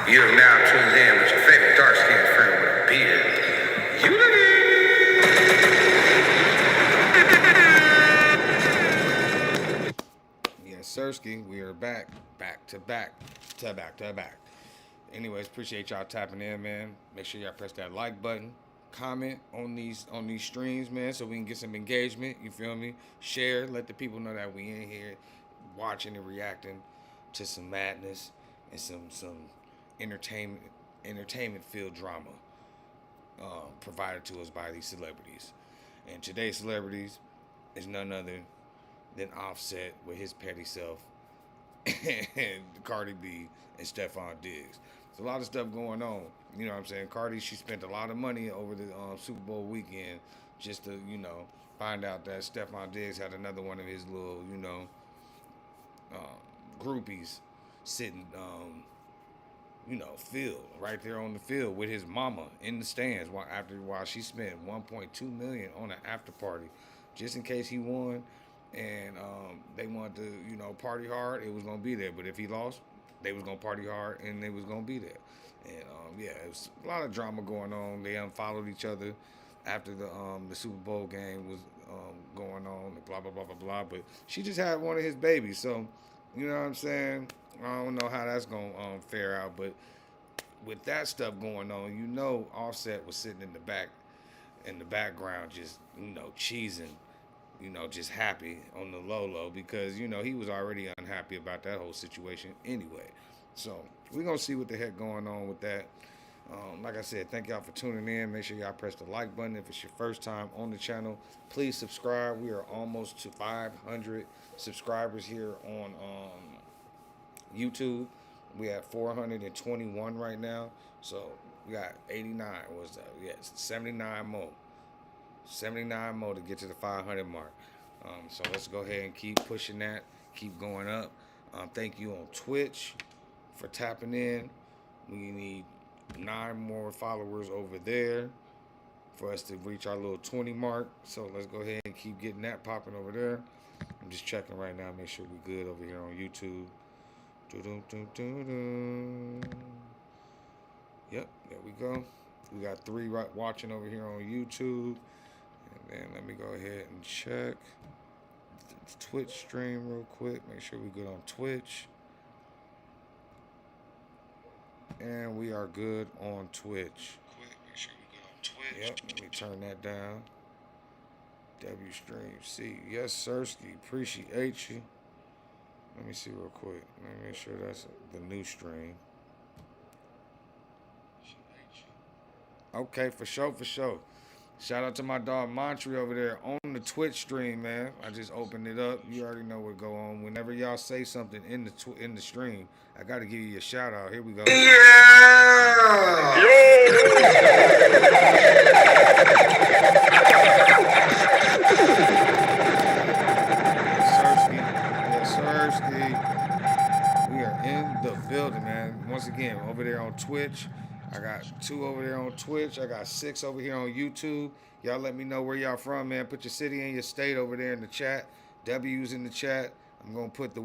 You have now tuned in with your favorite dark-skinned friend with a beard, Unity. Yes, Sirski, we are back to back. Anyways, appreciate y'all tapping in, man. Make sure y'all press that like button, comment on these streams, man, so we can get some engagement. You feel me? Share, let the people know that we in here watching and reacting to some madness and some entertainment filled drama provided to us by these celebrities. And today's celebrities is none other than Offset with his petty self and Cardi B and Stefon Diggs. There's a lot of stuff going on. You know what I'm saying? Cardi, she spent a lot of money over the Super Bowl weekend just to, find out that Stefon Diggs had another one of his little, groupies sitting, field right there on the field with his mama in the stands while she spent 1.2 million on an after party just in case he won and they wanted to party hard. It was gonna be there, but if he lost, they was gonna party hard and they was gonna be there. And it was a lot of drama going on. They unfollowed each other after the Super Bowl game was going on, and blah blah blah blah blah. But she just had one of his babies, so you know what I'm saying. I don't know how that's gonna fare out, but with that stuff going on, Offset was sitting in the background, just cheesing, just happy on the low because he was already unhappy about that whole situation anyway. So we're gonna see what the heck going on with that. Like I said, thank y'all for tuning in. Make sure y'all press the like button if it's your first time on the channel. Please subscribe. We are almost to 500 subscribers here on YouTube. We have 421 right now. So we got 89. What's that? Yes, 79 more. 79 more to get to the 500 mark. So let's go ahead and keep pushing that. Keep going up. Thank you on Twitch for tapping in. We need 9 more followers over there for us to reach our little 20 mark. So let's go ahead and keep getting that popping over there. I'm just checking right now, make sure we're good over here on YouTube. Yep, there we go. We got 3 watching over here on YouTube. And then let me go ahead and check the Twitch stream real quick. Make sure we're good on Twitch. And we are good on Twitch. Make sure we're good on Twitch. Yep, let me turn that down. W stream C. Yes, Sirski. Appreciate you. Let me see real quick. Let me make sure that's the new stream. Okay, for sure. Shout out to my dog Montry over there on the Twitch stream, man. I just opened it up. You already know what go on. Whenever y'all say something in the stream, I got to give you a shout out. Here we go. Yeah! Yes, Sirski. We are in the building, man. Once again, over there on Twitch. I got 2 over there on Twitch. I got 6 over here on YouTube. Y'all let me know where y'all from, man. Put your city and your state over there in the chat. W's in the chat. I'm going to put the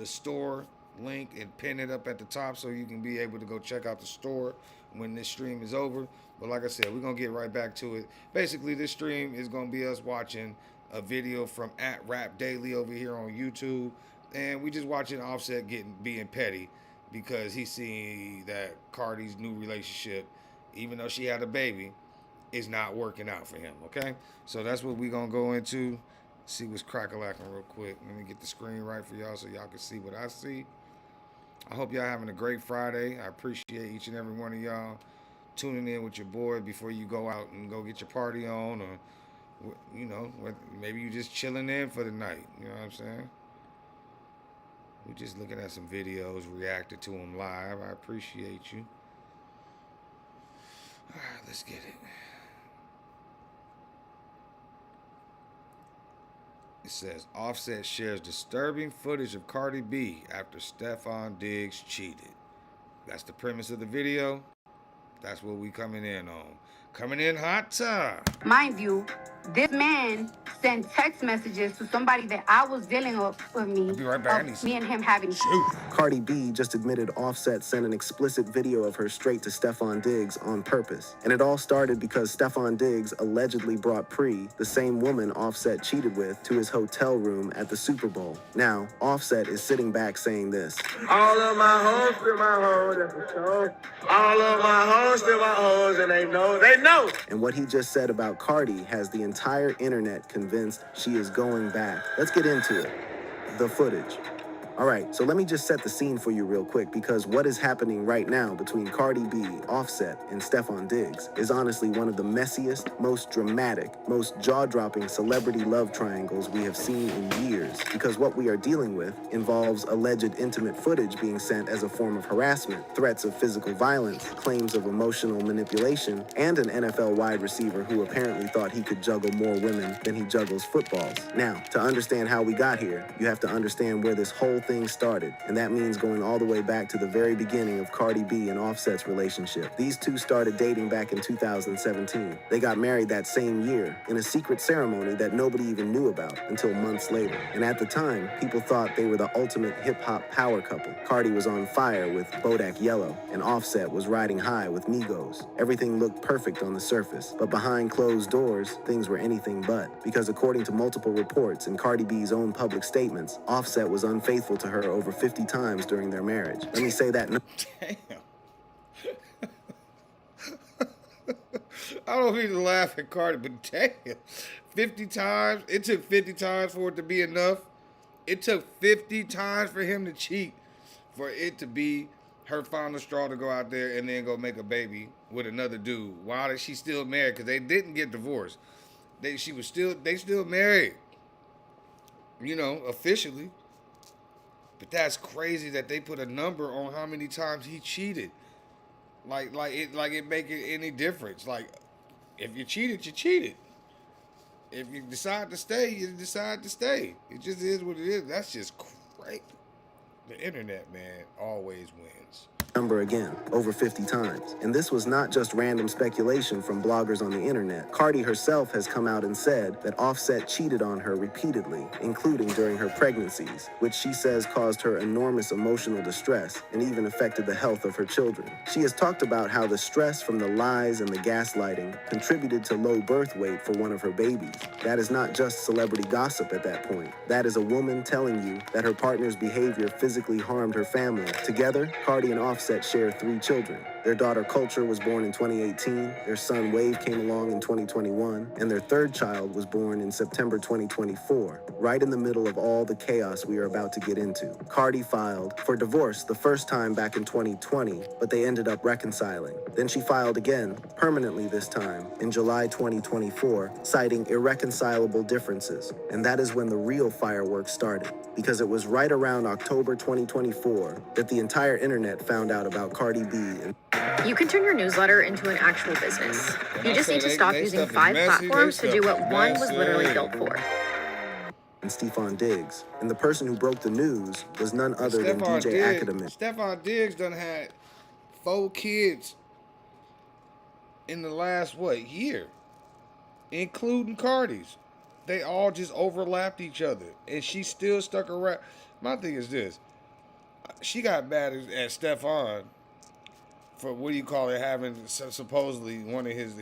store link and pin it up at the top so you can be able to go check out the store when this stream is over. But like I said, we're going to get right back to it. Basically, this stream is going to be us watching a video from @RapDaily over here on YouTube. And we just watching Offset being petty, because he see that Cardi's new relationship, even though she had a baby, is not working out for him, okay? So that's what we're going to go into. See what's crack-a-lacking real quick. Let me get the screen right for y'all so y'all can see what I see. I hope y'all having a great Friday. I appreciate each and every one of y'all tuning in with your boy before you go out and go get your party on, or, maybe you just chilling in for the night. You know what I'm saying? We're just looking at some videos, reacted to them live. I appreciate you. All right, let's get it. It says, Offset shares disturbing footage of Cardi B after Stefon Diggs cheated. That's the premise of the video. That's what we coming in on. Coming in hot time. Mind you, this man sent text messages to somebody that I was dealing with me, I'll be right back. of me and him having. Shoot. Cardi B just admitted Offset sent an explicit video of her straight to Stefon Diggs on purpose. And it all started because Stefon Diggs allegedly brought Pre, the same woman Offset cheated with, to his hotel room at the Super Bowl. Now, Offset is sitting back saying this. All of my hoes still my hoes, that's for sure. All of my hoes still my hoes, and they know. And what he just said about Cardi has the entire internet convinced she is going back. Let's get into it. The footage. All right, so let me just set the scene for you real quick, because what is happening right now between Cardi B, Offset, and Stefon Diggs is honestly one of the messiest, most dramatic, most jaw-dropping celebrity love triangles we have seen in years, because what we are dealing with involves alleged intimate footage being sent as a form of harassment, threats of physical violence, claims of emotional manipulation, and an NFL wide receiver who apparently thought he could juggle more women than he juggles footballs. Now, to understand how we got here, you have to understand where this whole thing started, and that means going all the way back to the very beginning of Cardi B and Offset's relationship. These two started dating back in 2017. They got married that same year in a secret ceremony that nobody even knew about until months later. And at the time, people thought they were the ultimate hip-hop power couple. Cardi was on fire with Bodak Yellow, and Offset was riding high with Migos. Everything looked perfect on the surface, but behind closed doors, things were anything but. Because according to multiple reports and Cardi B's own public statements, Offset was unfaithful to her over 50 times during their marriage. Let me say that. Damn. I don't mean to laugh at Cardi, but damn. 50 times? It took 50 times for it to be enough? It took 50 times for him to cheat, for it to be her final straw to go out there and then go make a baby with another dude. Why is she still married? Because they didn't get divorced. They still married. You know, officially. But that's crazy that they put a number on how many times he cheated. Like it make it any difference. Like, if you cheated, you cheated. If you decide to stay, you decide to stay. It just is what it is. That's just crazy. The internet, man, always wins. Number again, over 50 times. And this was not just random speculation from bloggers on the internet. Cardi herself has come out and said that Offset cheated on her repeatedly, including during her pregnancies, which she says caused her enormous emotional distress and even affected the health of her children. She has talked about how the stress from the lies and the gaslighting contributed to low birth weight for one of her babies. That is not just celebrity gossip at that point. That is a woman telling you that her partner's behavior physically harmed her family. Together, Cardi and Offset share 3 children. Their daughter Culture was born in 2018, their son Wave came along in 2021, and their 3rd child was born in September 2024, right in the middle of all the chaos we are about to get into. Cardi filed for divorce the first time back in 2020, but they ended up reconciling. Then she filed again, permanently this time, in July 2024, citing irreconcilable differences. And that is when the real fireworks started, because it was right around October 2024 that the entire internet found out about Cardi B and You can turn your newsletter into an actual business. You just need to stop using 5 platforms to do what one was literally built for. Stefon Diggs. And the person who broke the news was none other than DJ Academic. Stefon Diggs done had 4 kids in the last, year? Including Cardi's. They all just overlapped each other. And she still stuck around. My thing is this. She got mad at Stefon for, having supposedly one of his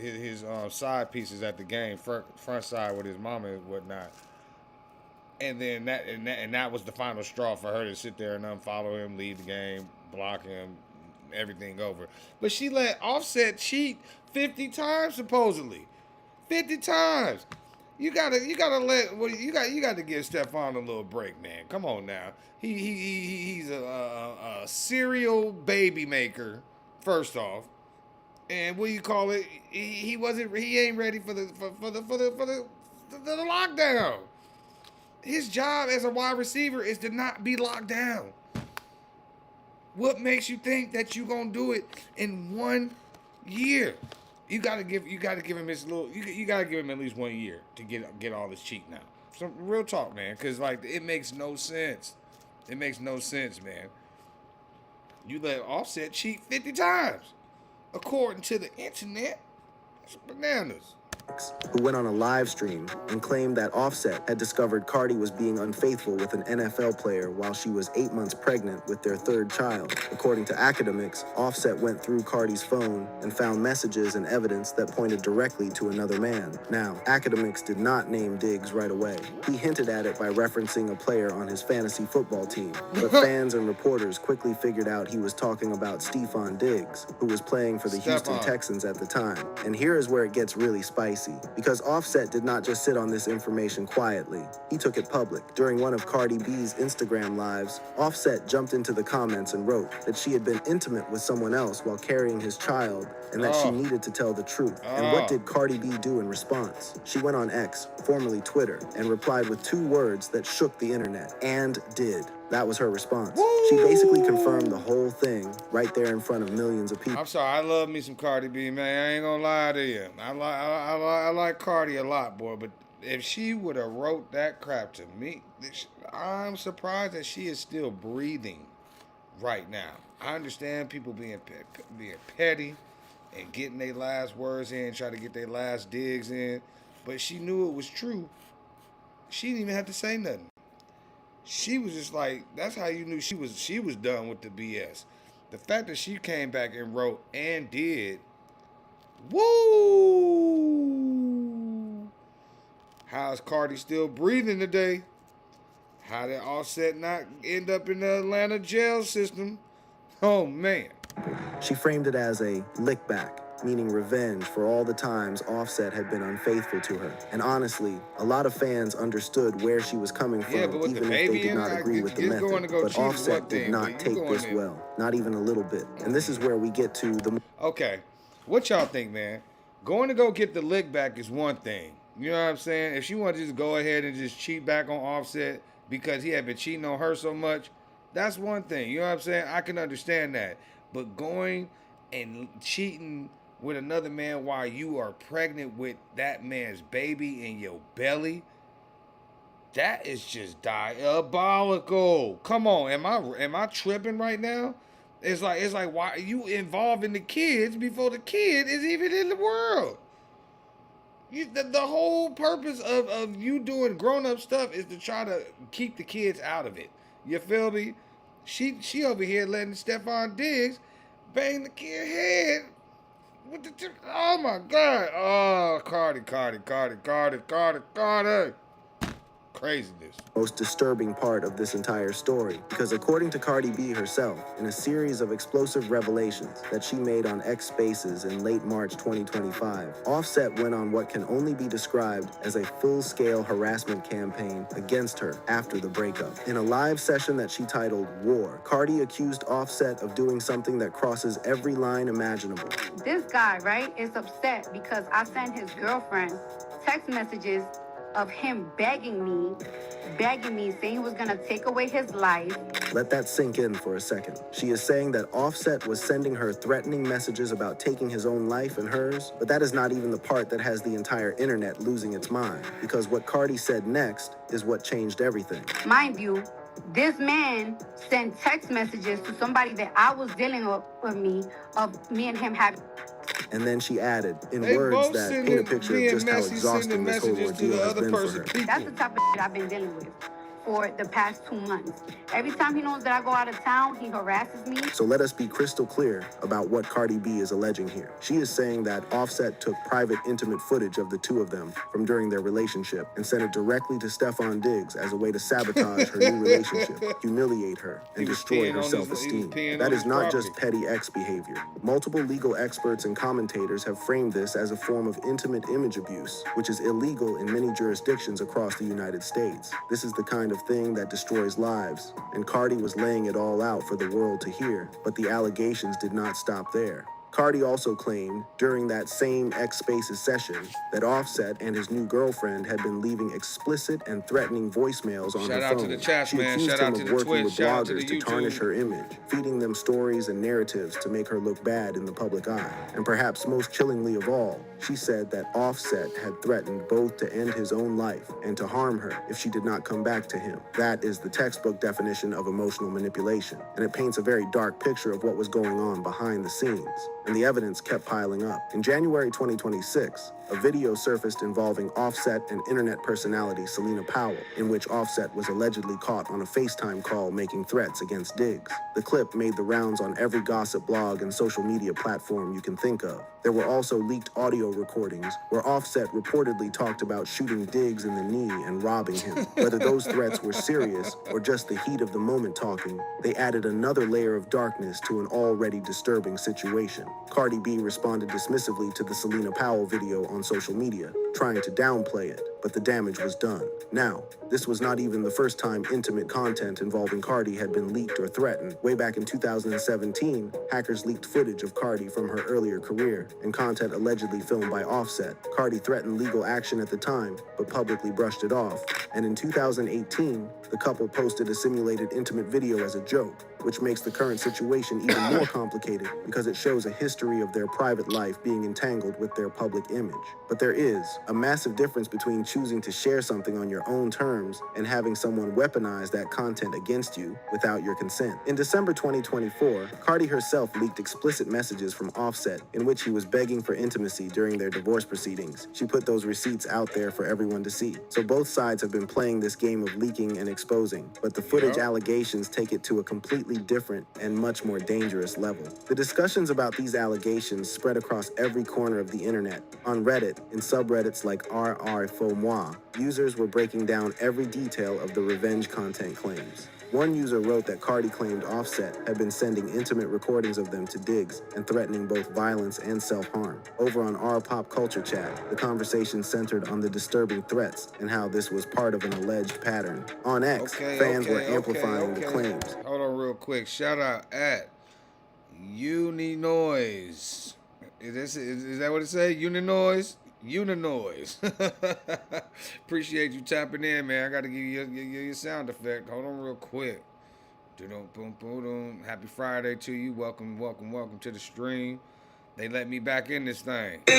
side pieces at the game, front side with his mama and whatnot. And then that was the final straw for her to sit there and unfollow him, leave the game, block him, everything over. But she let Offset cheat 50 times supposedly. 50 times. You gotta give Stefon a little break, man. Come on now. He's a serial baby maker, first off. And he ain't ready for the lockdown. His job as a wide receiver is to not be locked down. What makes you think that you're gonna do it in 1 year? You gotta give him his little. You gotta give him at least 1 year to get all this cheating out. Some real talk, man, because it makes no sense. It makes no sense, man. You let Offset cheat 50 times, according to the internet. It's bananas. Who went on a live stream and claimed that Offset had discovered Cardi was being unfaithful with an NFL player while she was 8 months pregnant with their third child. According to academics, Offset went through Cardi's phone and found messages and evidence that pointed directly to another man. Now, academics did not name Diggs right away. He hinted at it by referencing a player on his fantasy football team, but fans and reporters quickly figured out he was talking about Stefon Diggs, who was playing for the Houston Texans at the time. And here is where it gets really spicy. Because Offset did not just sit on this information quietly. He took it public. During one of Cardi B's Instagram lives, Offset jumped into the comments and wrote that she had been intimate with someone else while carrying his child and that she needed to tell the truth. And what did Cardi B do in response? She went on X, formerly Twitter, and replied with 2 words that shook the internet. And did. That was her response. Woo! She basically confirmed the whole thing right there in front of millions of people. I'm sorry, I love me some Cardi B, man. I ain't gonna lie to you. I like Cardi a lot, boy. But if she would have wrote that crap to me, I'm surprised that she is still breathing right now. I understand people being petty and getting their last words in, try to get their last digs in, but she knew it was true. She didn't even have to say nothing. She was just like, that's how you knew she was done with the BS. The fact that she came back and wrote and did, woo! How's Cardi still breathing today? How did Offset not end up in the Atlanta jail system? Oh, man. She framed it as a lick back, meaning revenge for all the times Offset had been unfaithful to her. And honestly, a lot of fans understood where she was coming from, even if they did not agree with the method. But Offset did not take this well, not even a little bit. And this is where we get to the... Okay, what y'all think, man? Going to go get the lick back is one thing. You know what I'm saying? If she wanted to just go ahead and just cheat back on Offset because he had been cheating on her so much, that's one thing. You know what I'm saying? I can understand that. But going and cheating with another man while you are pregnant with that man's baby in your belly, that is just diabolical. Come on, am I tripping right now? It's like why are you involving the kids before the kid is even in the world? The whole purpose of you doing grown-up stuff is to try to keep the kids out of it. You feel me? She over here letting Stefon Diggs bang the kid head. Oh my God. Oh, Cardi. Craziness. Most disturbing part of this entire story, because according to Cardi B herself, in a series of explosive revelations that she made on X Spaces in late March 2025, Offset went on what can only be described as a full-scale harassment campaign against her after the breakup. In a live session that she titled War, Cardi accused Offset of doing something that crosses every line imaginable. This guy, right, is upset because I sent his girlfriend text messages of him begging me, saying he was gonna take away his life. Let that sink in for a second. She is saying that Offset was sending her threatening messages about taking his own life and hers, but that is not even the part that has the entire internet losing its mind, because what Cardi said next is what changed everything. Mind you, this man sent text messages to somebody that I was dealing with me and him having. And then she added, in words that paint a picture of just how exhausting this whole ordeal has been for her. That's the type of shit I've been dealing with for the past 2 months. Every time he knows that I go out of town, he harasses me. So let us be crystal clear about what Cardi B is alleging here. She is saying that Offset took private, intimate footage of the two of them from during their relationship and sent it directly to Stefon Diggs as a way to sabotage her new relationship, humiliate her, and destroy her self-esteem. That is not just petty ex behavior. Multiple legal experts and commentators have framed this as a form of intimate image abuse, which is illegal in many jurisdictions across the United States. This is the kind of thing that destroys lives, and Cardi was laying it all out for the world to hear, but the allegations did not stop there. Cardi also claimed during that same X Spaces session that Offset and his new girlfriend had been leaving explicit and threatening voicemails on her phone. To the chat, she man. accused Shout him out to of the working Twitch. with Shout out to bloggers the to tarnish YouTube. her image, feeding them stories and narratives to make her look bad in the public eye. And perhaps most chillingly of all, she said that Offset had threatened both to end his own life and to harm her if she did not come back to him. That is the textbook definition of emotional manipulation, and it paints a very dark picture of what was going on behind the scenes. and the evidence kept piling up. In January 2026, a video surfaced involving Offset and internet personality Selena Powell, in which Offset was allegedly caught on a FaceTime call making threats against Diggs. The clip made the rounds on every gossip blog and social media platform you can think of. There were also leaked audio recordings where Offset reportedly talked about shooting Diggs in the knee and robbing him. Whether those threats were serious or just the heat of the moment talking, they added another layer of darkness to an already disturbing situation. Cardi B responded dismissively to the Selena Powell video on social media, trying to downplay it, but the damage was done. Now, this was not even the first time intimate content involving Cardi had been leaked or threatened. Way back in 2017, hackers leaked footage of Cardi from her earlier career and content allegedly filmed by Offset. Cardi threatened legal action at the time, but publicly brushed it off. And in 2018, the couple posted a simulated intimate video as a joke, which makes the current situation even more complicated because it shows a history of their private life being entangled with their public image. But there is a massive difference between choosing to share something on your own terms and having someone weaponize that content against you without your consent. In December 2024, Cardi herself leaked explicit messages from Offset in which he was begging for intimacy during their divorce proceedings. She put those receipts out there for everyone to see. So both sides have been playing this game of leaking and exposing, but the footage allegations take it to a completely different and much more dangerous level. The discussions about these allegations spread across every corner of the internet. On Reddit, in subreddits like r/FauxMoi, users were breaking down every detail of the revenge content claims. One user wrote that Cardi claimed Offset had been sending intimate recordings of them to Diggs and threatening both violence and self-harm. Over on our pop culture chat, the conversation centered on the disturbing threats and how this was part of an alleged pattern. On X, fans were amplifying the claims. Hold on real quick. Shout out at Uninoise. Is that what it says? Uninoise? Uninoise. Appreciate you tapping in, man. I got to give you your sound effect. Hold on real quick. Happy Friday to you. Welcome to the stream. They let me back in this thing. Yeah!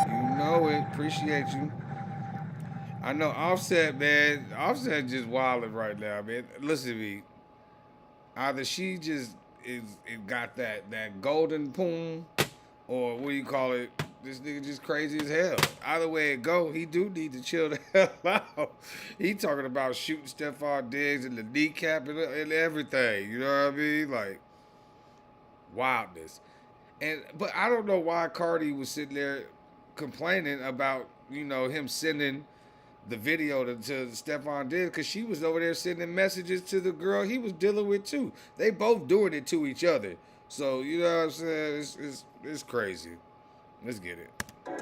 You know it. Appreciate you. I know Offset, man. Offset just wilding right now, man. Listen to me. Either she just got that golden poom, or what do you call it? This nigga just crazy as hell. Either way it go, he do need to chill the hell out. He talking about shooting Stefon Diggs in the kneecap and everything. You know what I mean? Like, wildness. But I don't know why Cardi was sitting there complaining about, him sending the video to Stefon Diggs, because she was over there sending messages to the girl he was dealing with too. They both doing it to each other. So, you know what I'm saying? It's crazy. Let's get it.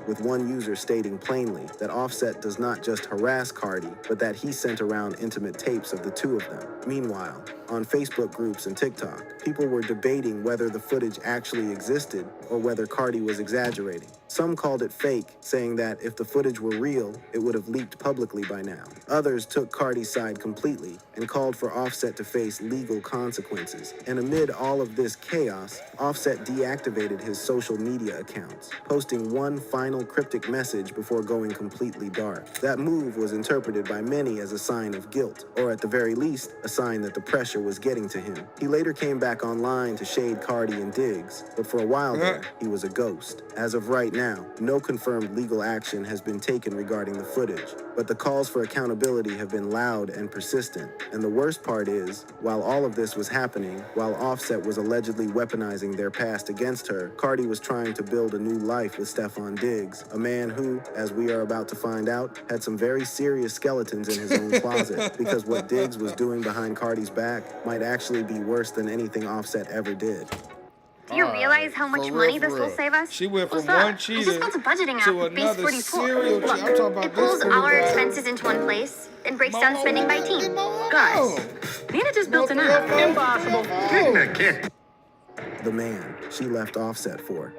With one user stating plainly that Offset does not just harass Cardi, but that he sent around intimate tapes of the two of them. Meanwhile, on Facebook groups and TikTok, people were debating whether the footage actually existed or whether Cardi was exaggerating. Some called it fake, saying that if the footage were real, it would have leaked publicly by now. Others took Cardi's side completely and called for Offset to face legal consequences. And amid all of this chaos, Offset deactivated his social media accounts, posting one final cryptic message before going completely dark. That move was interpreted by many as a sign of guilt, or at the very least, a sign that the pressure was getting to him. He later came back online to shade Cardi and Diggs, but for a while there, he was a ghost. As of right now, no confirmed legal action has been taken regarding the footage, but the calls for accountability have been loud and persistent. And the worst part is, while all of this was happening, while Offset was allegedly weaponizing their past against her, Cardi was trying to build a new life with Stefon Diggs, a man who, as we are about to find out, had some very serious skeletons in his own closet, because what Diggs was doing behind Cardi's back might actually be worse than anything Offset ever did. Do you realize how much money this will save us? She went from What's up? one cheater I just built a budgeting app to with Base another 44. serial cheater. I'm talking about It pulls this our guy. expenses into one place and breaks down spending by team. Guys, Nina just built an app. Impossible. Didn't I, kid? The man she left Offset for.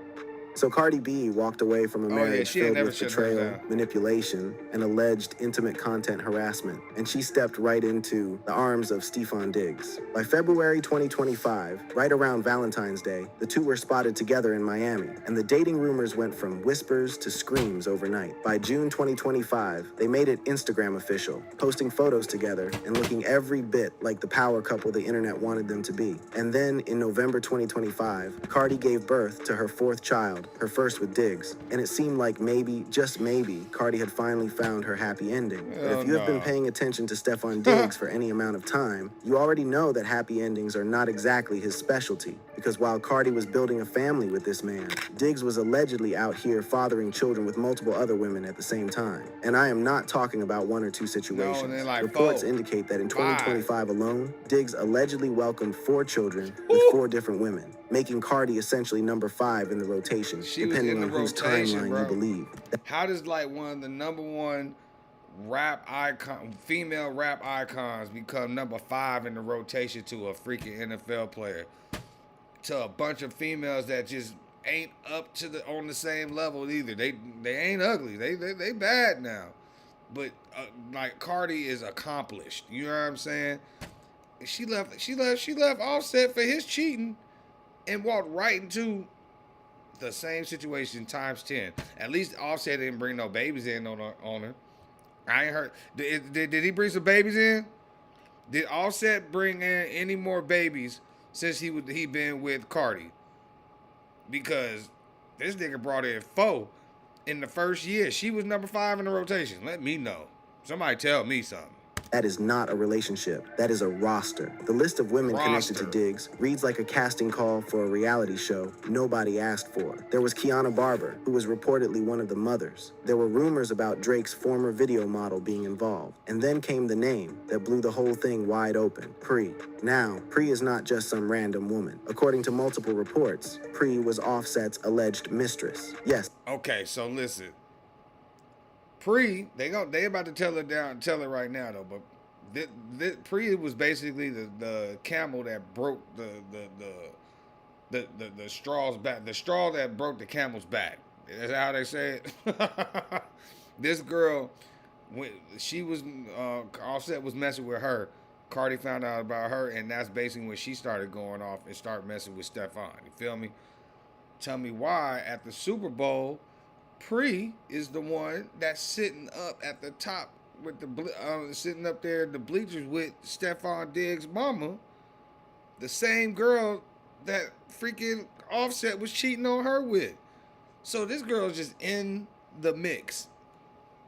So Cardi B walked away from a marriage she ain't filled never with shut betrayal, nothing down. manipulation, and alleged intimate content harassment, and she stepped right into the arms of Stefon Diggs. By February 2025, right around Valentine's Day, the two were spotted together in Miami, and the dating rumors went from whispers to screams overnight. By June 2025, they made it Instagram official, posting photos together and looking every bit like the power couple the internet wanted them to be. And then in November 2025, Cardi gave birth to her fourth child, her first with Diggs, and it seemed like maybe, just maybe, Cardi had finally found her happy ending. But if you have been paying attention to Stefon Diggs for any amount of time, you already know that happy endings are not exactly his specialty, because while Cardi was building a family with this man, Diggs was allegedly out here fathering children with multiple other women at the same time. And I am not talking about one or two situations. Like Reports 4, indicate that in 2025 5. alone, Diggs allegedly welcomed 4 children with 4 different women, making Cardi essentially number 5 in the rotation, depending on whose timeline you believe. How does like one of the #1 female rap icons become number 5 in the rotation to a freaking NFL player? To a bunch of females that just ain't up to on the same level either. They ain't ugly. They bad now. But like Cardi is accomplished. You know what I'm saying? She left Offset for his cheating and walked right into the same situation times 10. At least Offset didn't bring no babies in on her. I ain't heard. Did he bring some babies in? Did Offset bring in any more babies since he been with Cardi? Because this nigga brought in 4 in the first year. She was number 5 in the rotation. Let me know. Somebody tell me something. That is not a relationship. That is a roster. The list of women connected to Diggs reads like a casting call for a reality show nobody asked for. There was Kiana Barber, who was reportedly one of the mothers. There were rumors about Drake's former video model being involved. And then came the name that blew the whole thing wide open, Pri. Now, Pri is not just some random woman. According to multiple reports, Pri was Offset's alleged mistress. Yes. Okay, so listen. Pri, they about to tell it right now though, but Pri was basically the camel that broke the straw's back, the straw that broke the camel's back. Is that how they say it? This girl, when she was Offset was messing with her, Cardi found out about her, and that's basically when she started going off and started messing with Stefon. You feel me? Tell me why at the Super Bowl, Pri is the one that's sitting up at the top with sitting up there in the bleachers with Stefon Diggs' mama, the same girl that freaking Offset was cheating on her with. So this girl's just in the mix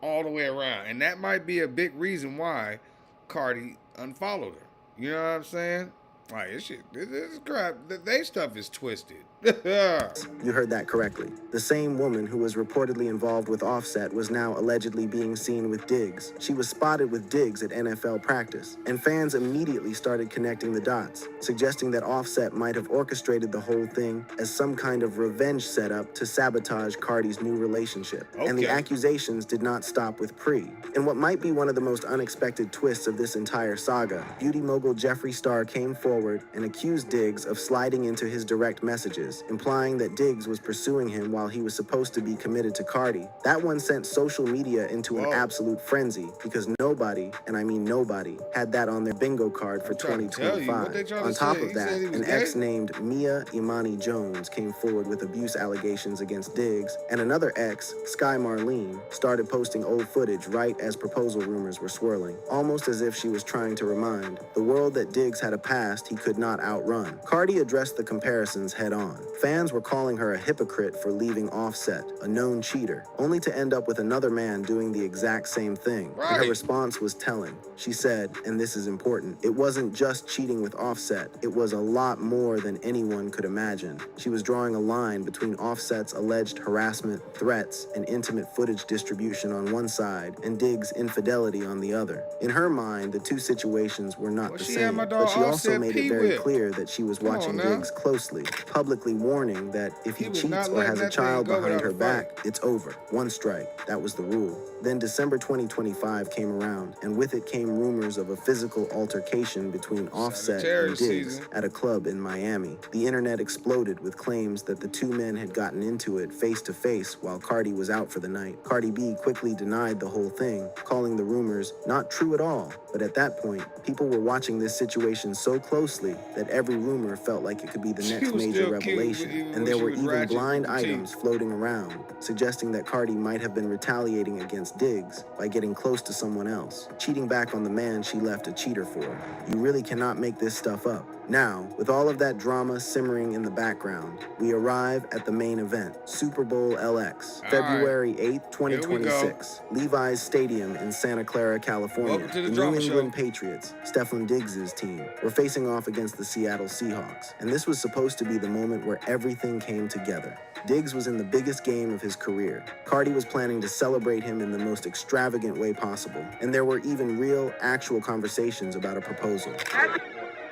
all the way around, and that might be a big reason why Cardi unfollowed her. You know what I'm saying? Like, this crap, they stuff is twisted. You heard that correctly. The same woman who was reportedly involved with Offset was now allegedly being seen with Diggs. She was spotted with Diggs at NFL practice, and fans immediately started connecting the dots, suggesting that Offset might have orchestrated the whole thing as some kind of revenge setup to sabotage Cardi's new relationship. Okay. And the accusations did not stop with Pri. In what might be one of the most unexpected twists of this entire saga, beauty mogul Jeffree Star came forward and accused Diggs of sliding into his direct messages, implying that Diggs was pursuing him while he was supposed to be committed to Cardi. That one sent social media into an absolute frenzy because nobody, and I mean nobody, had that on their bingo card for 2025. On top of that, an ex named Mia Imani Jones came forward with abuse allegations against Diggs, and another ex, Sky Marlene, started posting old footage right as proposal rumors were swirling, almost as if she was trying to remind the world that Diggs had a past he could not outrun. Cardi addressed the comparisons head on. Fans were calling her a hypocrite for leaving Offset, a known cheater, only to end up with another man doing the exact same thing. Right. And her response was telling. She said, and this is important, it wasn't just cheating with Offset, it was a lot more than anyone could imagine. She was drawing a line between Offset's alleged harassment, threats, and intimate footage distribution on one side, and Diggs' infidelity on the other. In her mind, the two situations were not the same, but she also made it very clear that she was watching Diggs closely, publicly quickly warning that if he was cheats not or letting has a that thing child go behind without her a fight. back, it's over. One strike. That was the rule. Then December 2025 came around, and with it came rumors of a physical altercation between Offset and Sagittarius Diggs season. at a club in Miami. The internet exploded with claims that the two men had gotten into it face to face while Cardi was out for the night. Cardi B quickly denied the whole thing, calling the rumors not true at all. But at that point, people were watching this situation so closely that every rumor felt like it could be the She next was major still cute, revelation. even And when there she were was even ratchet blind with the teeth. items floating around, suggesting that Cardi might have been retaliating against Diggs by getting close to someone else, cheating back on the man she left a cheater for. You really cannot make this stuff up. Now, with all of that drama simmering in the background, we arrive at the main event, Super Bowl LX, February 8th, 2026, Levi's Stadium in Santa Clara, California. Welcome to the New drama England show. Patriots, Stefon Diggs' team, were facing off against the Seattle Seahawks, and this was supposed to be the moment where everything came together. Diggs was in the biggest game of his career. Cardi was planning to celebrate him in the most extravagant way possible, and there were even real, actual conversations about a proposal.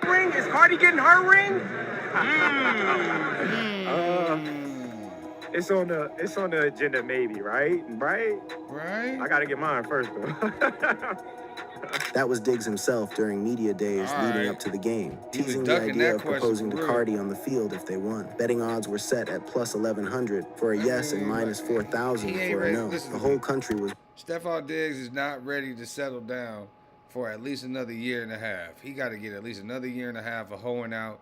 Ring? Is Cardi getting her ring? It's on the agenda, maybe, right? Right? I gotta get mine first, though. That was Diggs himself during media days leading up to the game, He was teasing the ducking idea that of question proposing for to real. Cardi on the field if they won. Betting odds were set at plus 1,100 for a yes and minus 4,000 He ain't for a ready. no. Listen The to whole me. country was Stefon Diggs is not ready to settle down for at least another year and a half. He got to get at least another year and a half of hoeing out,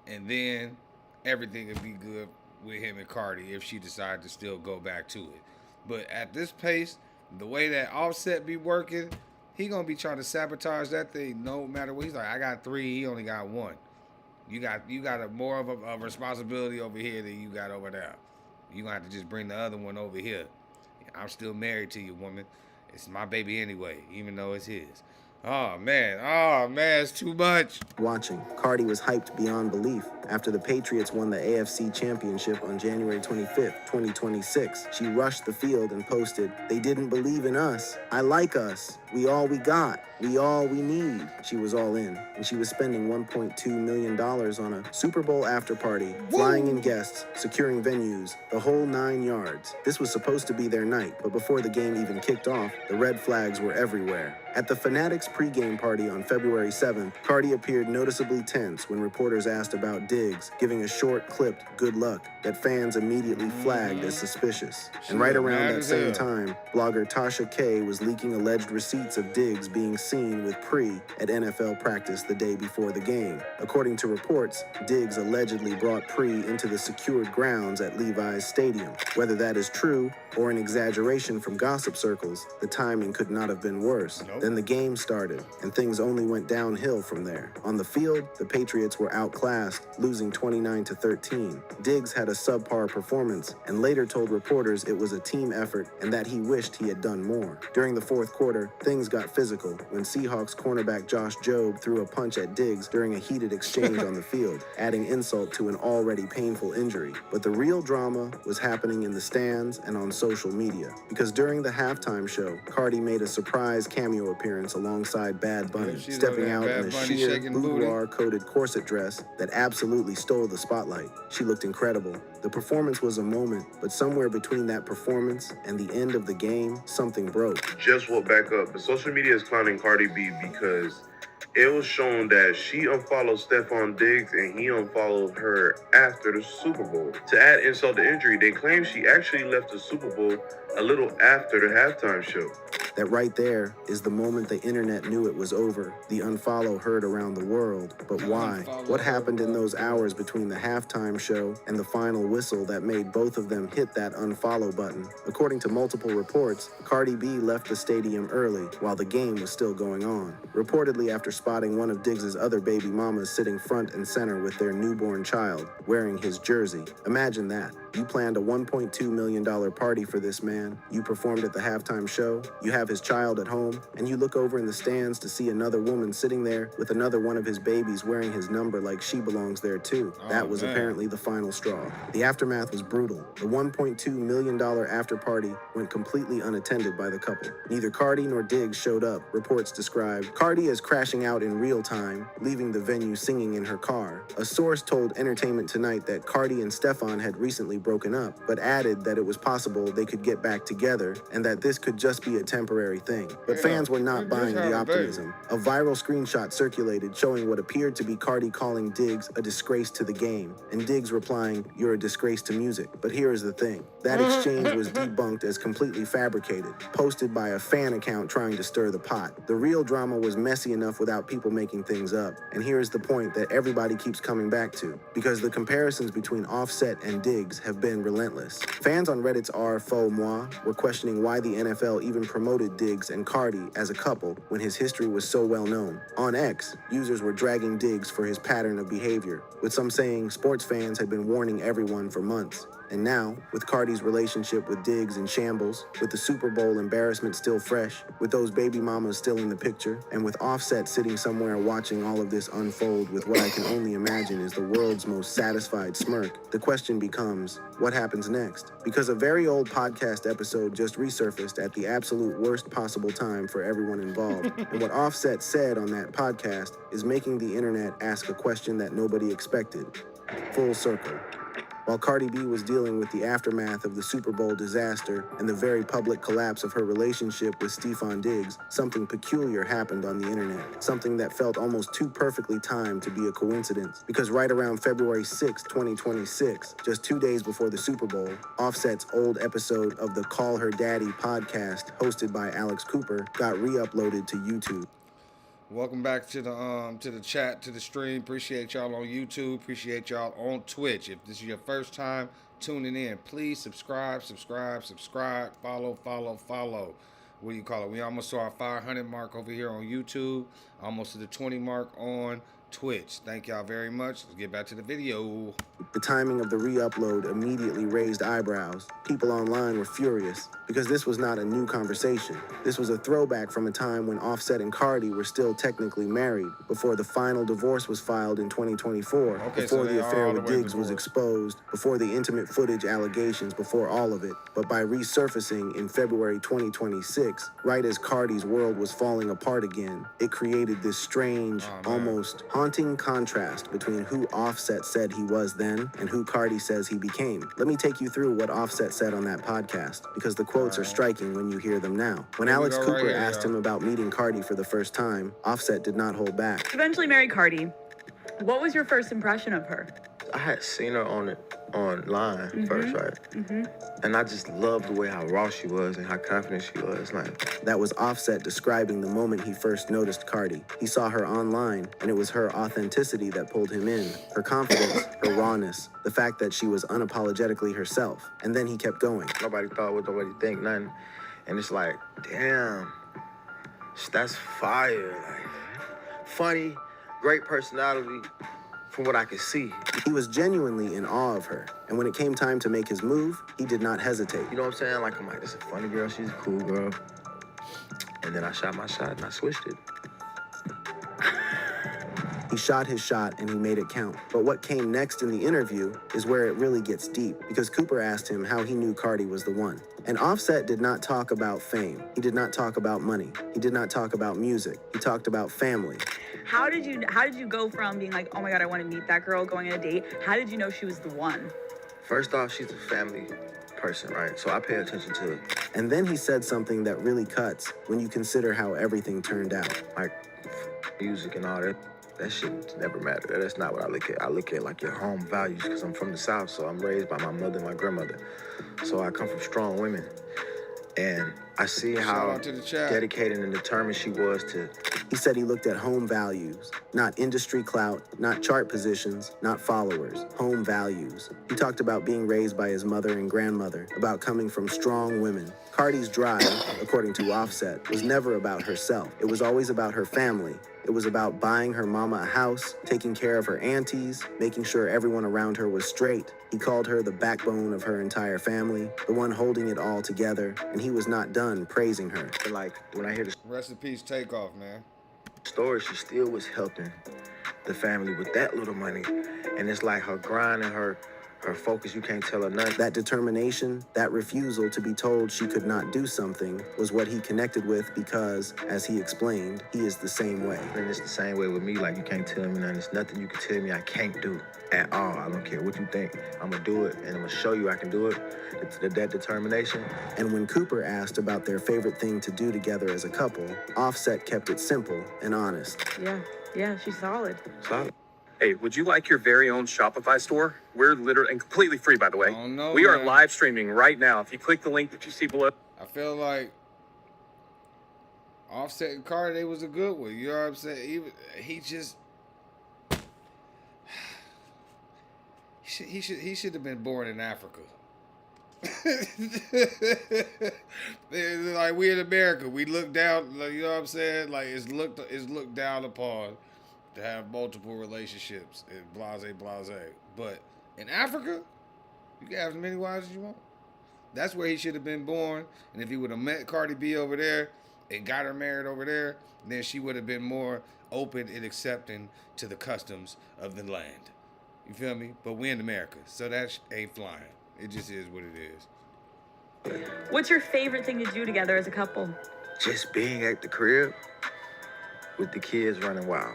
and then everything would be good with him and Cardi if she decided to still go back to it. But at this pace, the way that Offset be working, he gonna be trying to sabotage that thing no matter what. He's like, I got 3, he only got 1. You got a more of a responsibility over here than you got over there. You gonna have to just bring the other one over here. I'm still married to you, woman. It's my baby anyway, even though it's his. Oh man, it's too much. watching. Cardi was hyped beyond belief. After the Patriots won the AFC Championship on January 25th, 2026, she rushed the field and posted, "They didn't believe in us. I like us. We all we got. We all we need." She was all in, and she was spending $1.2 million on a Super Bowl after party, flying in guests, securing venues, the whole 9 yards. This was supposed to be their night, but before the game even kicked off, the red flags were everywhere. At the Fanatics pregame party on February 7th, Cardi appeared noticeably tense when reporters asked about Diggs, giving a short, clipped "good luck" that fans immediately flagged as suspicious. And right around that same time, blogger Tasha K was leaking alleged receipts of Diggs being seen with Pre at NFL practice the day before the game. According to reports, Diggs allegedly brought Pre into the secured grounds at Levi's Stadium. Whether that is true or an exaggeration from gossip circles, the timing could not have been worse. Then the game started, and things only went downhill from there. On the field, the Patriots were outclassed, losing 29-13. Diggs had a subpar performance, and later told reporters it was a team effort and that he wished he had done more. During the fourth quarter, things got physical when Seahawks cornerback Josh Jobe threw a punch at Diggs during a heated exchange on the field, adding insult to an already painful injury. But the real drama was happening in the stands and on social media, because during the halftime show, Cardi made a surprise cameo appearance alongside Bad Bunny, stepping out in a sheer boudoir-coated corset dress that absolutely stole the spotlight. She looked incredible. The performance was a moment, but somewhere between that performance and the end of the game, something broke. Just woke back up, but social media is clowning Cardi B because it was shown that she unfollowed Stefon Diggs and he unfollowed her after the Super Bowl. To add insult to injury, they claim she actually left the Super Bowl a little after the halftime show. That right there is the moment the internet knew it was over. The unfollow heard around the world. But why? What happened in those hours between the halftime show and the final whistle that made both of them hit that unfollow button? According to multiple reports, Cardi B left the stadium early while the game was still going on, reportedly after spotting one of Diggs' other baby mamas sitting front and center with their newborn child, wearing his jersey. Imagine that. You planned a $1.2 million party for this man. You performed at the halftime show. You have his child at home. And you look over in the stands to see another woman sitting there with another one of his babies wearing his number like she belongs there too. That was apparently the final straw. The aftermath was brutal. The $1.2 million after party went completely unattended by the couple. Neither Cardi nor Diggs showed up, reports described. Cardi is crashing out in real time, leaving the venue singing in her car. A source told Entertainment Tonight that Cardi and Stefon had recently broken up, but added that it was possible they could get back together and that this could just be a temporary thing. But fans were not buying the optimism. A viral screenshot circulated showing what appeared to be Cardi calling Diggs a disgrace to the game, and Diggs replying, "You're a disgrace to music." But here is the thing. That exchange was debunked as completely fabricated, posted by a fan account trying to stir the pot. The real drama was messy enough without people making things up. And here is the point that everybody keeps coming back to, because the comparisons between Offset and Diggs have been relentless. Fans on Reddit's r/faux-moi were questioning why the NFL even promoted Diggs and Cardi as a couple when his history was so well known. On X, users were dragging Diggs for his pattern of behavior, with some saying sports fans had been warning everyone for months. And now, with Cardi's relationship with Diggs in shambles, with the Super Bowl embarrassment still fresh, with those baby mamas still in the picture, and with Offset sitting somewhere watching all of this unfold with what I can only imagine is the world's most satisfied smirk, the question becomes, what happens next? Because a very old podcast episode just resurfaced at the absolute worst possible time for everyone involved, and what Offset said on that podcast is making the internet ask a question that nobody expected. Full circle. While Cardi B was dealing with the aftermath of the Super Bowl disaster and the very public collapse of her relationship with Stefon Diggs, something peculiar happened on the internet. Something that felt almost too perfectly timed to be a coincidence. Because right around February 6, 2026, just 2 days before the Super Bowl, Offset's old episode of the Call Her Daddy podcast, hosted by Alex Cooper, got re-uploaded to YouTube. Welcome back to the chat, to the stream. Appreciate y'all on YouTube. Appreciate y'all on Twitch. If this is your first time tuning in, please subscribe. Follow. What do you call it? We almost saw our 500 mark over here on YouTube. Almost to the 20 mark on Twitch. Thank y'all very much. Let's get back to the video. The timing of the re-upload immediately raised eyebrows. People online were furious because this was not a new conversation. This was a throwback from a time when Offset and Cardi were still technically married, before the final divorce was filed in 2024, before the affair with Diggs was exposed, before the intimate footage allegations, before all of it. But by resurfacing in February 2026, right as Cardi's world was falling apart again, it created this strange, almost haunting contrast between who Offset said he was then and who Cardi says he became. Let me take you through what Offset said on that podcast, because the quotes are striking when you hear them now. When Alex Cooper asked him about meeting Cardi for the first time, Offset did not hold back. Eventually married Cardi. What was your first impression of her? I had seen her online first, right? And I just loved the way how raw she was and how confident she was. Like, that was Offset describing the moment he first noticed Cardi. He saw her online, and it was her authenticity that pulled him in. Her confidence, her rawness, the fact that she was unapologetically herself. And then he kept going. Nobody thought what nobody think, nothing. And it's like, damn, that's fire. Like, funny, great personality. From what I could see. He was genuinely in awe of her, and when it came time to make his move, he did not hesitate. You know what I'm saying? Like, I'm like, this is a funny girl, she's a cool girl. And then I shot my shot and I switched it. He shot his shot and he made it count. But what came next in the interview is where it really gets deep, because Cooper asked him how he knew Cardi was the one. And Offset did not talk about fame. He did not talk about money. He did not talk about music. He talked about family. How did you go from being like, oh my God, I want to meet that girl, going on a date? How did you know she was the one? First off, she's a family person, right? So I pay attention to it. And then he said something that really cuts when you consider how everything turned out. Like music and all that. That shit never mattered. That's not what I look at. I look at like your home values, because I'm from the South, so I'm raised by my mother and my grandmother. So I come from strong women. And I see Shout how out to the chat. dedicated and determined she was to. He said he looked at home values, not industry clout, not chart positions, not followers, home values. He talked about being raised by his mother and grandmother, about coming from strong women. Cardi's drive, according to Offset, was never about herself. It was always about her family. It was about buying her mama a house, taking care of her aunties, making sure everyone around her was straight. He called her the backbone of her entire family, the one holding it all together, and he was not done praising her. Like, when I hear the Rest in peace, Takeoff, man. story, she still was helping the family with that little money. And it's like her grind and her focus, you can't tell her nothing. That determination, that refusal to be told she could not do something was what he connected with because, as he explained, he is the same way. And it's the same way with me. Like, you can't tell me nothing. There's nothing you can tell me I can't do at all. I don't care what you think. I'm gonna do it, and I'm gonna show you I can do it. That determination. And when Cooper asked about their favorite thing to do together as a couple, Offset kept it simple and honest. Yeah, she's solid. Solid. Hey, would you like your very own Shopify store? We're literally, and completely free, by the way. Oh, no, we are man. live streaming right now. If you click the link that you see below. I feel like Offset and Cardi, they was a good one. You know what I'm saying? He should have been born in Africa. Like, we in America, we look down. Like, you know what I'm saying? Like, it's looked down upon to have multiple relationships and blase. But in Africa, you can have as many wives as you want. That's where he should have been born. And if he would have met Cardi B over there and got her married over there, then she would have been more open and accepting to the customs of the land. You feel me? But we in America, so that ain't flying. It just is what it is. What's your favorite thing to do together as a couple? Just being at the crib with the kids running wild.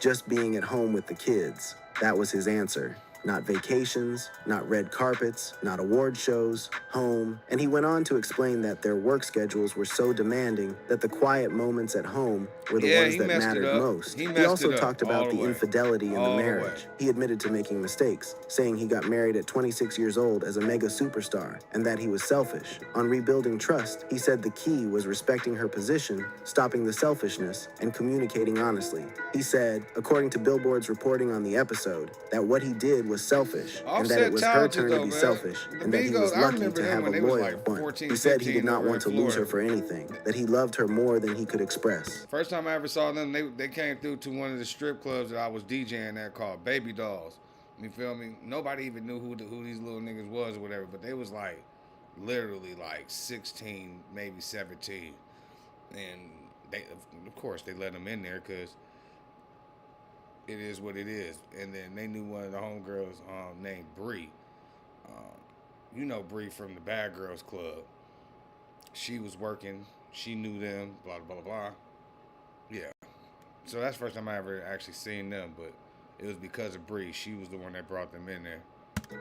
Just being at home with the kids. That was his answer. Not vacations, not red carpets, not award shows, home. And he went on to explain that their work schedules were so demanding that the quiet moments at home were the ones that mattered most. He also talked about the infidelity in the marriage. He admitted to making mistakes, saying he got married at 26 years old as a mega superstar and that he was selfish. On rebuilding trust, he said the key was respecting her position, stopping the selfishness, and communicating honestly. He said, according to Billboard's reporting on the episode, that what he did was selfish, and that it was her turn to be selfish, and that he was lucky to have a loyal one. He said he did not want to lose her for anything, that he loved her more than he could express. First time I ever saw them, they came through to one of the strip clubs that I was DJing at called Baby Dolls. You feel me? Nobody even knew who these little niggas was or whatever, but they was like literally like 16, maybe 17. And they, of course, they let them in there because it is what it is. And then they knew one of the homegirls named Bree. You know Bree from the Bad Girls Club. She was working. She knew them, blah, blah, blah, blah. Yeah. So that's the first time I ever actually seen them, but it was because of Bree. She was the one that brought them in there.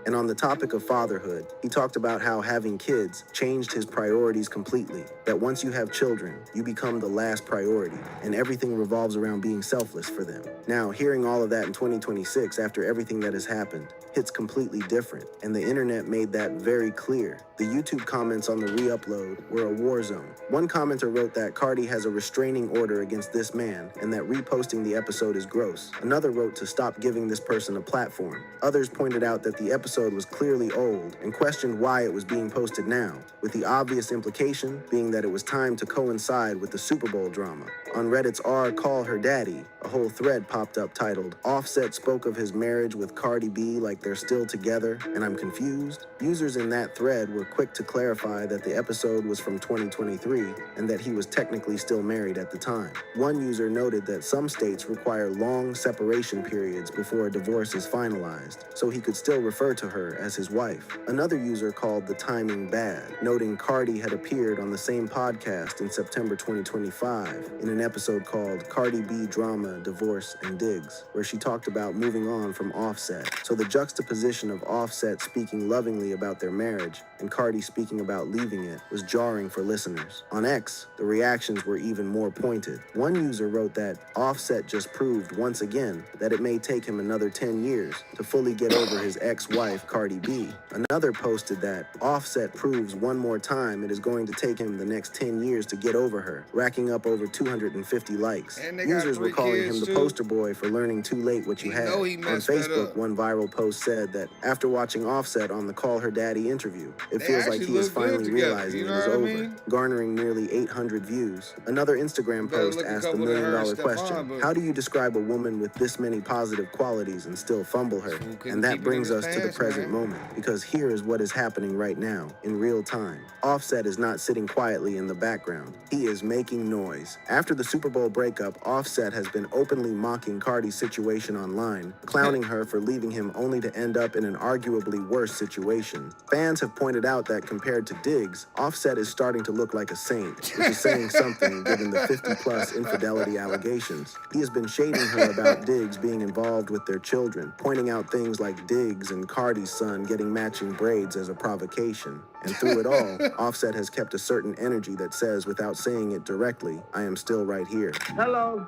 And on the topic of fatherhood, he talked about how having kids changed his priorities completely. That once you have children, you become the last priority, and everything revolves around being selfless for them. Now, hearing all of that in 2026, after everything that has happened, hits completely different, and the internet made that very clear. The YouTube comments on the re-upload were a war zone. One commenter wrote that Cardi has a restraining order against this man, and that reposting the episode is gross. Another wrote to stop giving this person a platform. Others pointed out that the episode was clearly old and questioned why it was being posted now, with the obvious implication being that it was time to coincide with the Super Bowl drama. On Reddit's R Call Her Daddy, a whole thread popped up titled, Offset spoke of his marriage with Cardi B like they're still together, and I'm confused. Users in that thread were quick to clarify that the episode was from 2023 and that he was technically still married at the time. One user noted that some states require long separation periods before a divorce is finalized, so he could still refer to her as his wife. Another user called the timing bad, noting Cardi had appeared on the same podcast in September 2025 in an episode called Cardi B Drama, Divorce, and Diggs, where she talked about moving on from Offset. So the juxtaposition of Offset speaking lovingly about their marriage and Cardi speaking about leaving it was jarring for listeners. On X, the reactions were even more pointed. One user wrote that Offset just proved once again that it may take him another 10 years to fully get over his ex-wife ex-wife, Cardi B. Another posted that Offset proves one more time it is going to take him the next 10 years to get over her, racking up over 250 likes. And they Users got were 3 calling kids, him the too. poster boy for learning too late what you had. know he On messed that Facebook, up. one viral post said that after watching Offset on the Call Her Daddy interview, it They feels like actually he is look good finally together, realizing you it know is what I over, mean? garnering nearly 800 views. Another Instagram Better post look a asked the couple $1 than her million and question: Stefon, but- how do you describe a woman with this many positive qualities and still fumble her? Fool couldn't And that keep it in brings his us to the pants, present man. moment, because here is what is happening right now, in real time. Offset is not sitting quietly in the background. He is making noise. After the Super Bowl breakup, Offset has been openly mocking Cardi's situation online, clowning her for leaving him only to end up in an arguably worse situation. Fans have pointed out that compared to Diggs, Offset is starting to look like a saint, which is saying something given the 50-plus infidelity allegations. He has been shading her about Diggs being involved with their children, pointing out things like Diggs and Cardi's son getting matching braids as a provocation. And through it all, Offset has kept a certain energy that says, without saying it directly, I am still right here. Hello.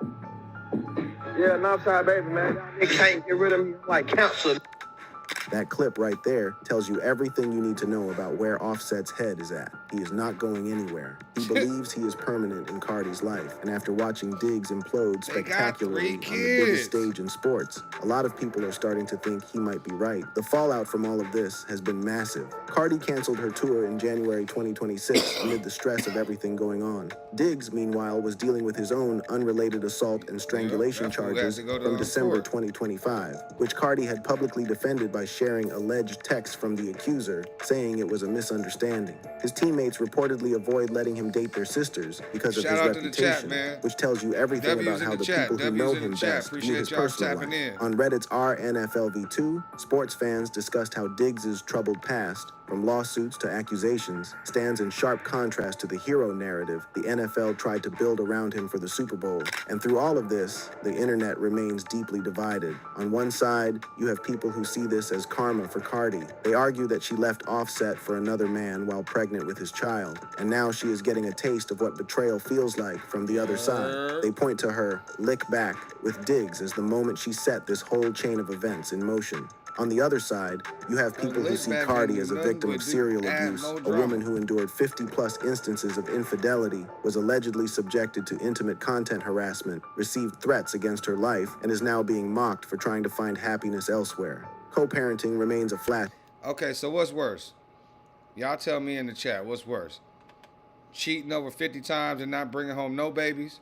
Yeah, Northside baby, man. They can't get rid of me like cancer. That clip right there tells you everything you need to know about where Offset's head is at. He is not going anywhere. He believes he is permanent in Cardi's life, and after watching Diggs implode spectacularly on the biggest stage in sports, a lot of people are starting to think he might be right. The fallout from all of this has been massive. Cardi canceled her tour in January 2026 amid the stress of everything going on. Diggs, meanwhile, was dealing with his own unrelated assault and strangulation charges from December 2025, which Cardi had publicly defended by sharing alleged text from the accuser, saying it was a misunderstanding. His teammates reportedly avoid letting him date their sisters because of his reputation, which tells you everything about how the people who know him best view his personal life. On Reddit's RNFLV2, sports fans discussed how Diggs' troubled past, from lawsuits to accusations, stands in sharp contrast to the hero narrative the NFL tried to build around him for the Super Bowl. And through all of this, the internet remains deeply divided. On one side, you have people who see this as karma for Cardi. They argue that she left Offset for another man while pregnant with his child, and now she is getting a taste of what betrayal feels like from the other side. They point to her lick back with Diggs as the moment she set this whole chain of events in motion. On the other side, you have people who see Cardi as a victim of serial abuse, a woman who endured 50-plus instances of infidelity, was allegedly subjected to intimate content harassment, received threats against her life, and is now being mocked for trying to find happiness elsewhere. Co-parenting remains a flash. Okay, so what's worse? Y'all tell me in the chat, what's worse? Cheating over 50 times and not bringing home no babies?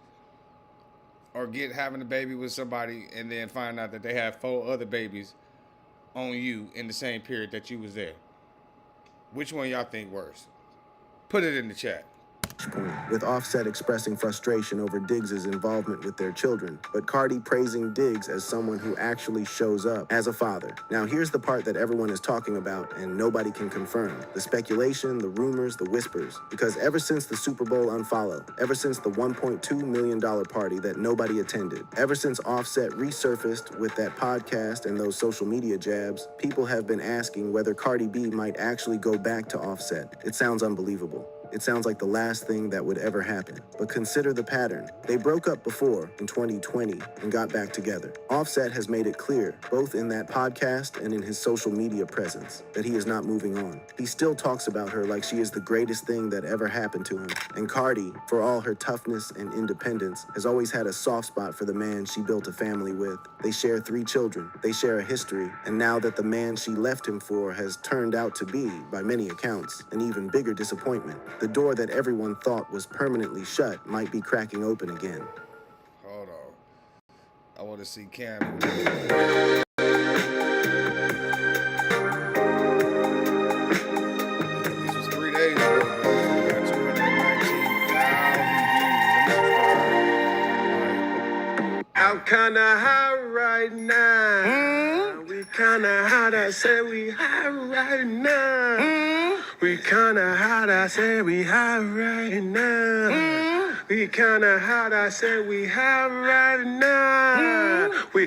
Or having a baby with somebody and then find out that they have 4 other babies on you in the same period that you was there? Which one y'all think worse? Put it in the chat. With Offset expressing frustration over Diggs' involvement with their children, but Cardi praising Diggs as someone who actually shows up as a father. Now here's the part that everyone is talking about and nobody can confirm. The speculation, the rumors, the whispers. Because ever since the Super Bowl unfollow, ever since the $1.2 million party that nobody attended, ever since Offset resurfaced with that podcast and those social media jabs, people have been asking whether Cardi B might actually go back to Offset. It sounds unbelievable. It sounds like the last thing that would ever happen. But consider the pattern. They broke up before, in 2020, and got back together. Offset has made it clear, both in that podcast and in his social media presence, that he is not moving on. He still talks about her like she is the greatest thing that ever happened to him. And Cardi, for all her toughness and independence, has always had a soft spot for the man she built a family with. They share 3 children. They share a history. And now that the man she left him for has turned out to be, by many accounts, an even bigger disappointment, the door that everyone thought was permanently shut might be cracking open again. Hold on. I want to see Cam. This was 3 days ago. We got 219,000 views. I'm kinda high right now. We kinda hot, I say we high right now. We kinda hot, I say we high right now. We kinda hot, I say we high right now. Yo,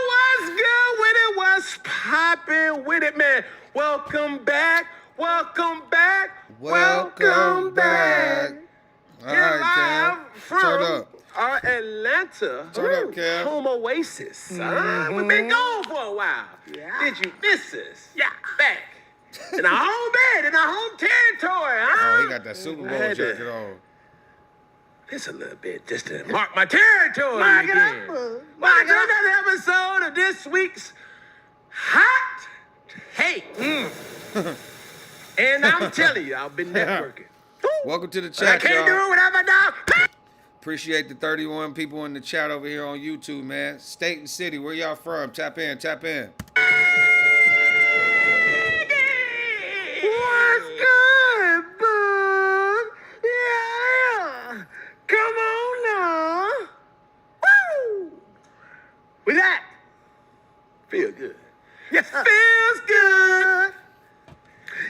what's good with it? What's poppin' with it, man? Welcome back, welcome back, welcome back. All right, Cam. From Turn up. RN Atlanta. Turn up, Kev. Home oasis. We've been gone for a while. Yeah. Did you miss us? Yeah. Back. In our home bed, in our home territory, huh? Oh, he got that Super Bowl had to- jacket on. It's a little bit just to mark my territory Mark it again. up. Welcome to another episode of this week's Hot Take. And I'm telling you, I've been networking. Welcome to the I chat, can't y'all. do it without my dog. Appreciate the 31 people in the chat over here on YouTube, man. State and city, where y'all from? Tap in, tap in. What's good, boo? Yeah. Come on now. Woo! We that? Feel good. Yes, feels good.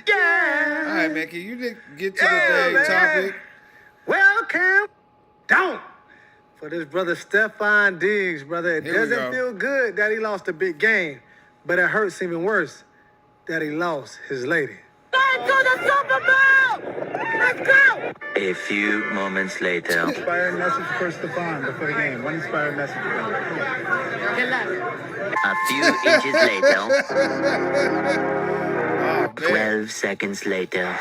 Yeah. All right, man, can you get to the Yeah, day man. topic? Welcome. Don't. For this brother Stefon Diggs, brother. It Here we doesn't go. feel good that he lost a big game, but it hurts even worse that he lost his lady. Let's go to the Super Bowl! Let's go! A few moments later. Inspiring message for Stefon before the game. One inspiring message for him. Good luck. A few inches later. Oh, man. 12 seconds later.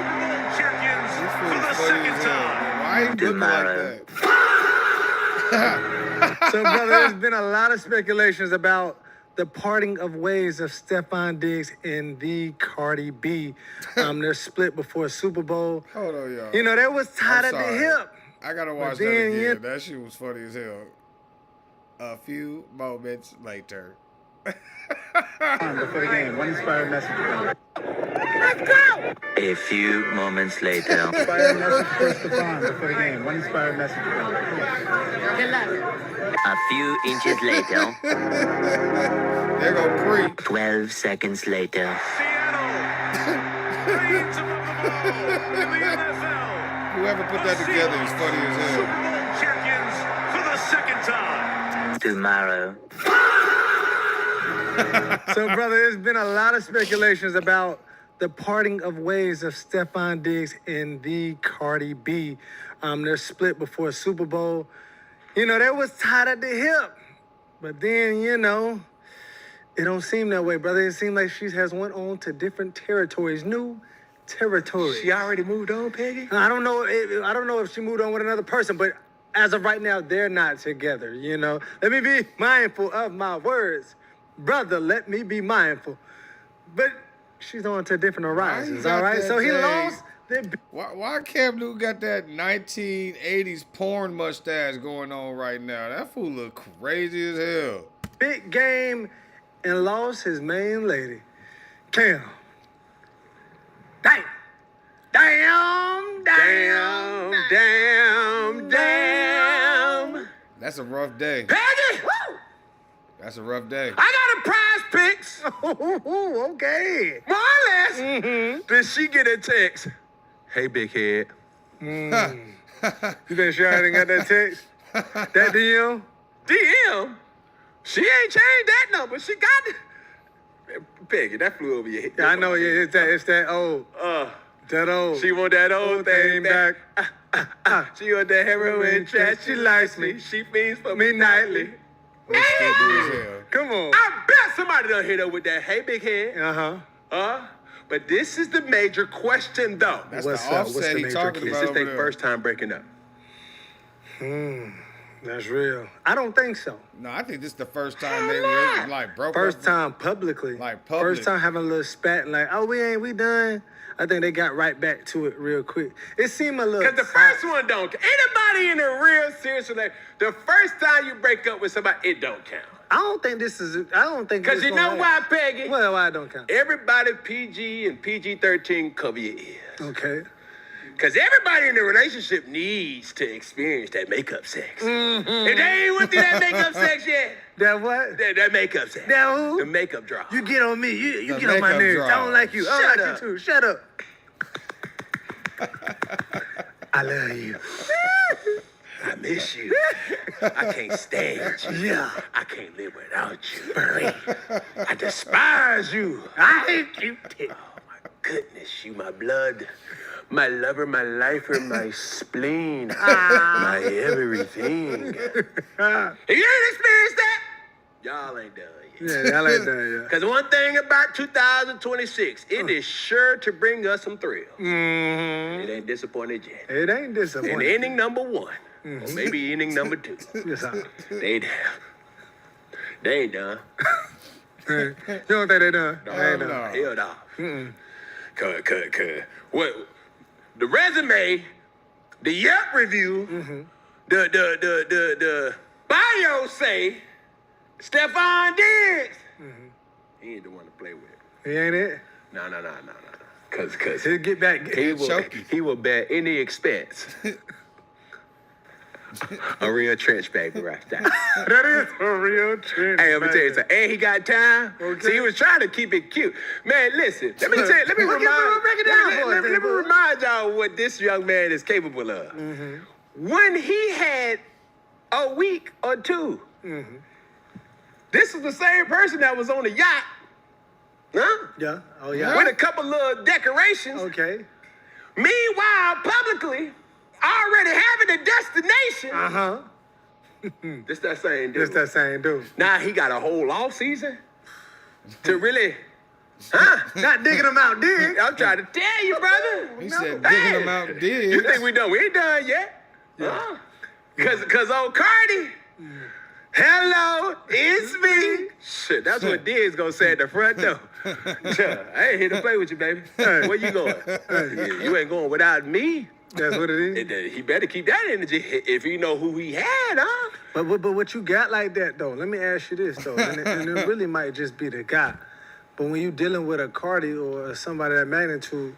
This fool is funny as hell. Why you looking Tomorrow. like that? So, brother, there's been a lot of speculations about the parting of ways of Stefon Diggs and the Cardi B. They're split before Super Bowl. Hold on, y'all. You know, they was tied I'm at the sorry. hip. I gotta watch that then again. you- That shit was funny as hell. A few moments later. Before the game. One inspiring message for him. Let's go! A few moments later. Inspiring message for Stefon before the game. One inspiring message for him. Good luck. A few inches later. There go Pre. 12 seconds later. Whoever put that together is funny as hell. Tomorrow. So, brother, there's been a lot of speculations about the parting of ways of Stefon Diggs and the Cardi B. They're split before Super Bowl. You know, they was tied at the hip. But then, you know, it don't seem that way, brother. It seems like she has went on to different territories, new territories. She already moved on, Peggy? I don't know if she moved on with another person, but as of right now, they're not together, you know. Let me be mindful of my words. Brother, let me be mindful. But she's on to different horizons, got all right? that So he thing? lost the Why Cam Newton got that 1980s porn mustache going on right now? That fool look crazy as hell. big game and lost his main lady. Damn. Damn. Damn. Damn. Damn. Damn. That's a rough day. Peggy! Woo! That's a rough day. I got a prize picks. Okay. More or less. Did she get a text? Hey, big head. You think she already got that text? That DM? DM? She ain't changed that number. She got it. Peggy, that flew over your head. Yeah, I know. Yeah, it's that old. That old. She want that old thing back. She want that heroin chat. She likes me. She feeds for me nightly. Stupid as hell. Come on. I bet somebody done hit her with that. Hey, big head. But this is the major question, though. That's the Offset he talking about This is over their there. first time breaking up. That's real. I don't think so. No, I think this is the first time they really, like broke First up. time publicly. Like public. First time having a little spat and like, oh, we done. I think they got right back to it real quick. It seemed a little. Because the first one don't count. Anybody in a real serious relationship, the first time you break up with somebody, it don't count. I don't think this is. Because you know why, Peggy? Well, why it don't count? Everybody PG and PG-13 cover your ears. Okay. Because everybody in the relationship needs to experience that makeup sex. If they ain't went through that makeup sex yet. That what? That makeup sex. That who? The makeup drop. You get on me. You get on my makeup nerves. drop. I don't like you. I don't like you too. Shut up. I love you. I miss you. I can't stand you. Yeah. I can't live without you. I despise you. I hate you. Oh my goodness, you my blood, my lover, my lifer, my spleen, my everything. If you ain't experienced that, y'all ain't done yet. Yeah, y'all ain't done yet. Because one thing about 2026, it is sure to bring us some thrills. It ain't disappointed yet. It ain't disappointing. In inning number 1, or maybe inning number 2, Yes, sir. they ain't done. You don't think they done? No, They ain't done. hell no. Cause what the resume, the Yelp review, the bio say Stefon Diggs. He ain't the one to play with. He ain't it? No. Cause He'll get back. he will bear any expense. A real trench baby right there. That is a real trip. Hey, I'm gonna tell you something. And he got time. Okay. See, he was trying to keep it cute. Man, listen. Let me tell you. Let me Break it down for us, let me then, boy. remind y'all what this young man is capable of. When he had a week or two, this is the same person that was on the yacht, huh? Yeah. Oh, yeah. With a couple little decorations. Okay. Meanwhile, publicly, already having a destination. Uh-huh. This that same dude. It's that same dude. Now he got a whole off season to really, Not digging him out, dig. I'm trying to tell you, brother. He said digging him out dead. You think we done? We ain't done yet. Yeah. Cause old Cardi, hello, it's me. Shit, that's what Diggs gonna say at the front door. I ain't here to play with you, baby. Where you going? You ain't going without me. That's what it is. He better keep that energy if he know who he had, huh? But what you got like that, though, let me ask you this, though, and it really might just be the guy. But when you dealing with a Cardi or somebody that magnitude,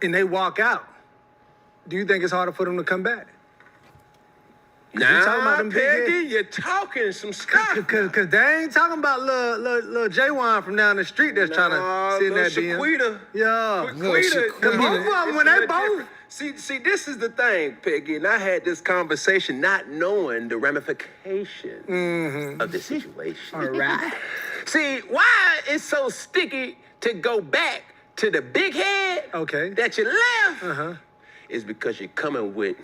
and they walk out, do you think it's harder for them to come back? Nah, Peggy, you're talking some stuff. Cause they ain't talking about little J-Wan from down the street that's trying to sit in that DM. Shaquita. Yeah. Shaquita. Cause both of them, when they both... See, this is the thing, Peggy, and I had this conversation not knowing the ramifications of the situation. All right. See, why it's so sticky to go back to the big head that you left is because you're coming with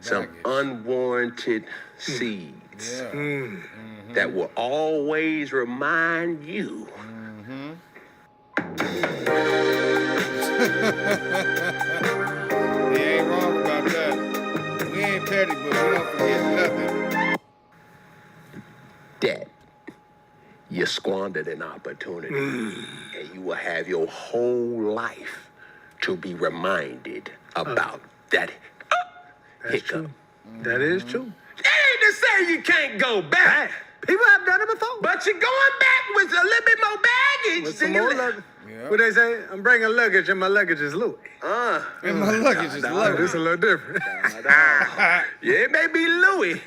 some unwarranted seeds that will always remind you. He ain't wrong about that. We ain't petty, but we don't forget nothing. That you squandered an opportunity, and you will have your whole life to be reminded about that That's hiccup. true. That is true. That ain't to say you can't go back. People have done it before. But you're going back with a little bit more baggage. With some more luggage. What they say? I'm bringing luggage, and my luggage is Louis. And my luggage is low. It's a little different. Yeah, it may be Louis,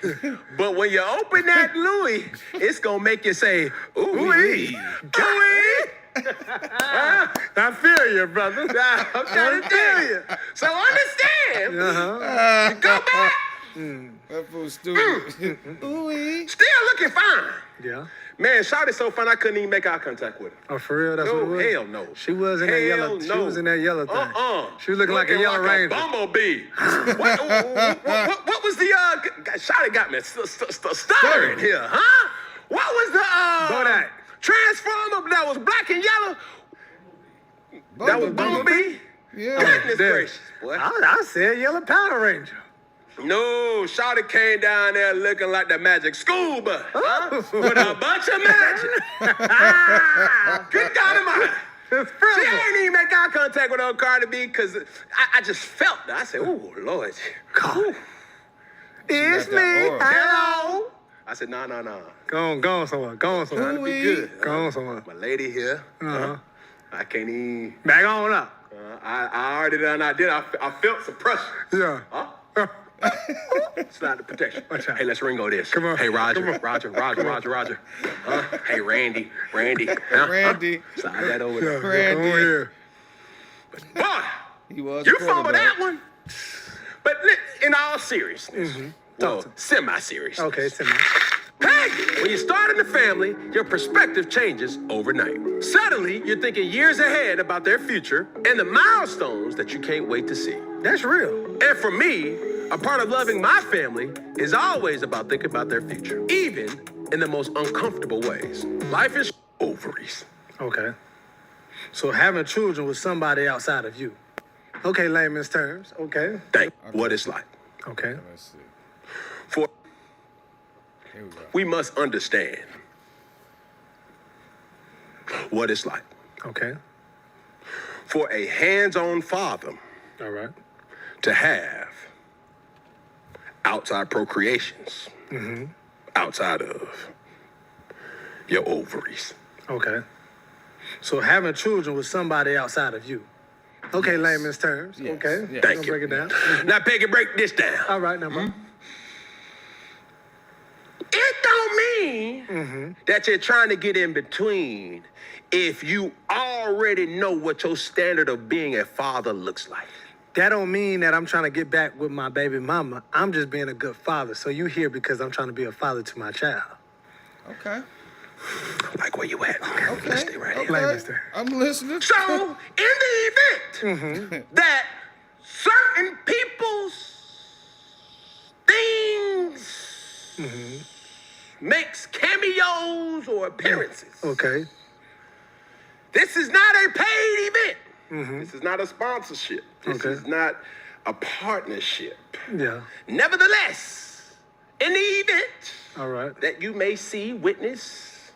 but when you open that Louis, it's gonna make you say, ooh-wee, ooh-wee. I feel you, brother. I'm trying to tell you. So understand, you go back, That fool's stupid. Ooh-wee. still looking fine. Yeah. Man, Shawty's so fine I couldn't even make eye contact with her. Oh, for real? That's what it No, was? hell no. She was in that yellow. Hell She was in that yellow thing. She was looking like a yellow ranger. Bumblebee. what was the Shawty got me stuttering here, huh? What was the Bodak. Transformer that was black and yellow? That was Bumblebee? Yeah. Goodness Damn. gracious, boy. I said yellow Power Ranger. No, Shawty came down there looking like the magic school bus, with a bunch of magic. Good God Almighty. She ain't even make eye contact with old Cardi B because I just felt that. I said, "Ooh, Lord, God. It's got that me. aura. hello." I said, "No. Go on somewhere. Trying to be good. Go on somewhere. My lady here. I can't even. Back on up. I already done. I did. I felt some pressure. Yeah. Huh? It's not the protection. Watch out. Hey, let's ringo this. Come on. Hey, Roger. Come on. Roger. Hey, Randy. Randy. Slide that over there. Randy. Come on here. Boy, He was you a fumbled quarterback. that one. But in all seriousness, well, semi-serious. Okay, send me. Peggy! When you start in the family, your perspective changes overnight. Suddenly, you're thinking years ahead about their future and the milestones that you can't wait to see. That's real. And for me, a part of loving my family is always about thinking about their future, even in the most uncomfortable ways. Life is ovaries. Okay. So having children with somebody outside of you. Okay, layman's terms. Okay. Think what it's like. Okay. Let's see. For Here we go. we must understand what it's like Okay. for a hands-on father All right. to have outside procreations outside of your ovaries. Okay. So having children with somebody outside of you. Okay, layman's terms. Yes. Okay. Yes. Thank I'll you. break it down. Now, Peggy, break this down. All right, now, bro. It don't mean that you're trying to get in between if you already know what your standard of being a father looks like. That don't mean that I'm trying to get back with my baby mama. I'm just being a good father. So you here because I'm trying to be a father to my child. Okay. Like where you at? Okay. Let's stay right here. Layman's terms. I'm listening. So, in the event that certain people's things makes cameos or appearances, Okay. this is not a paid event. This is not a sponsorship. This Okay. is not a partnership. Yeah. Nevertheless, in the event All right. that you may see, witness,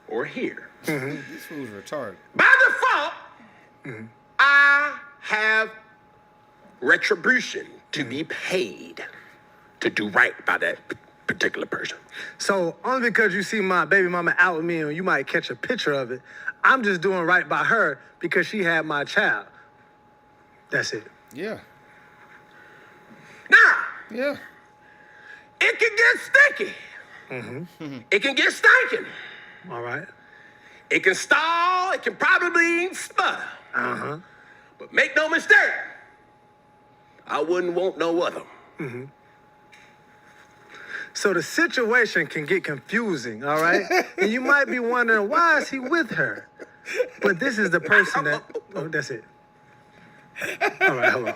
or hear, This fool's retarded. by default, I have retribution to be paid to do right by that particular person. So only because you see my baby mama out with me and you might catch a picture of it, I'm just doing right by her because she had my child. That's it. Yeah. Now, Yeah. it can get sticky. It can get stinking. All right. It can stall. It can probably sputter. Uh-huh. But make no mistake, I wouldn't want no other. So the situation can get confusing, all right? And you might be wondering, why is he with her? But this is the person that... Oh, that's it. All right, hold on.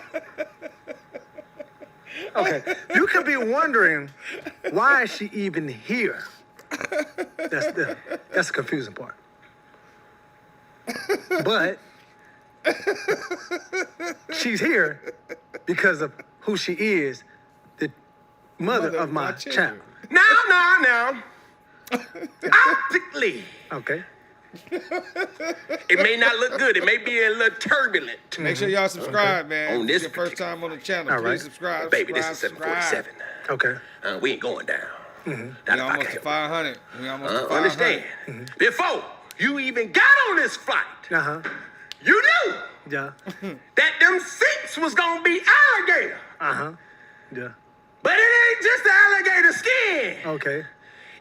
Okay, you could be wondering, why is she even here? That's the confusing part. But she's here because of who she is, the mother of my child. Now. Optically, Okay. it may not look good. It may be a little turbulent. Make sure y'all subscribe, man. On If it's this your first time on the channel, All please right. subscribe. Baby, this is subscribe. 747. Okay. We ain't going down. We Not if I almost can to help 500. We almost to it. 500. Understand? Before you even got on this flight, Uh-huh. you knew Yeah. that them seats was gonna be alligator. Uh-huh. Yeah. But it ain't just the alligator skin. Okay.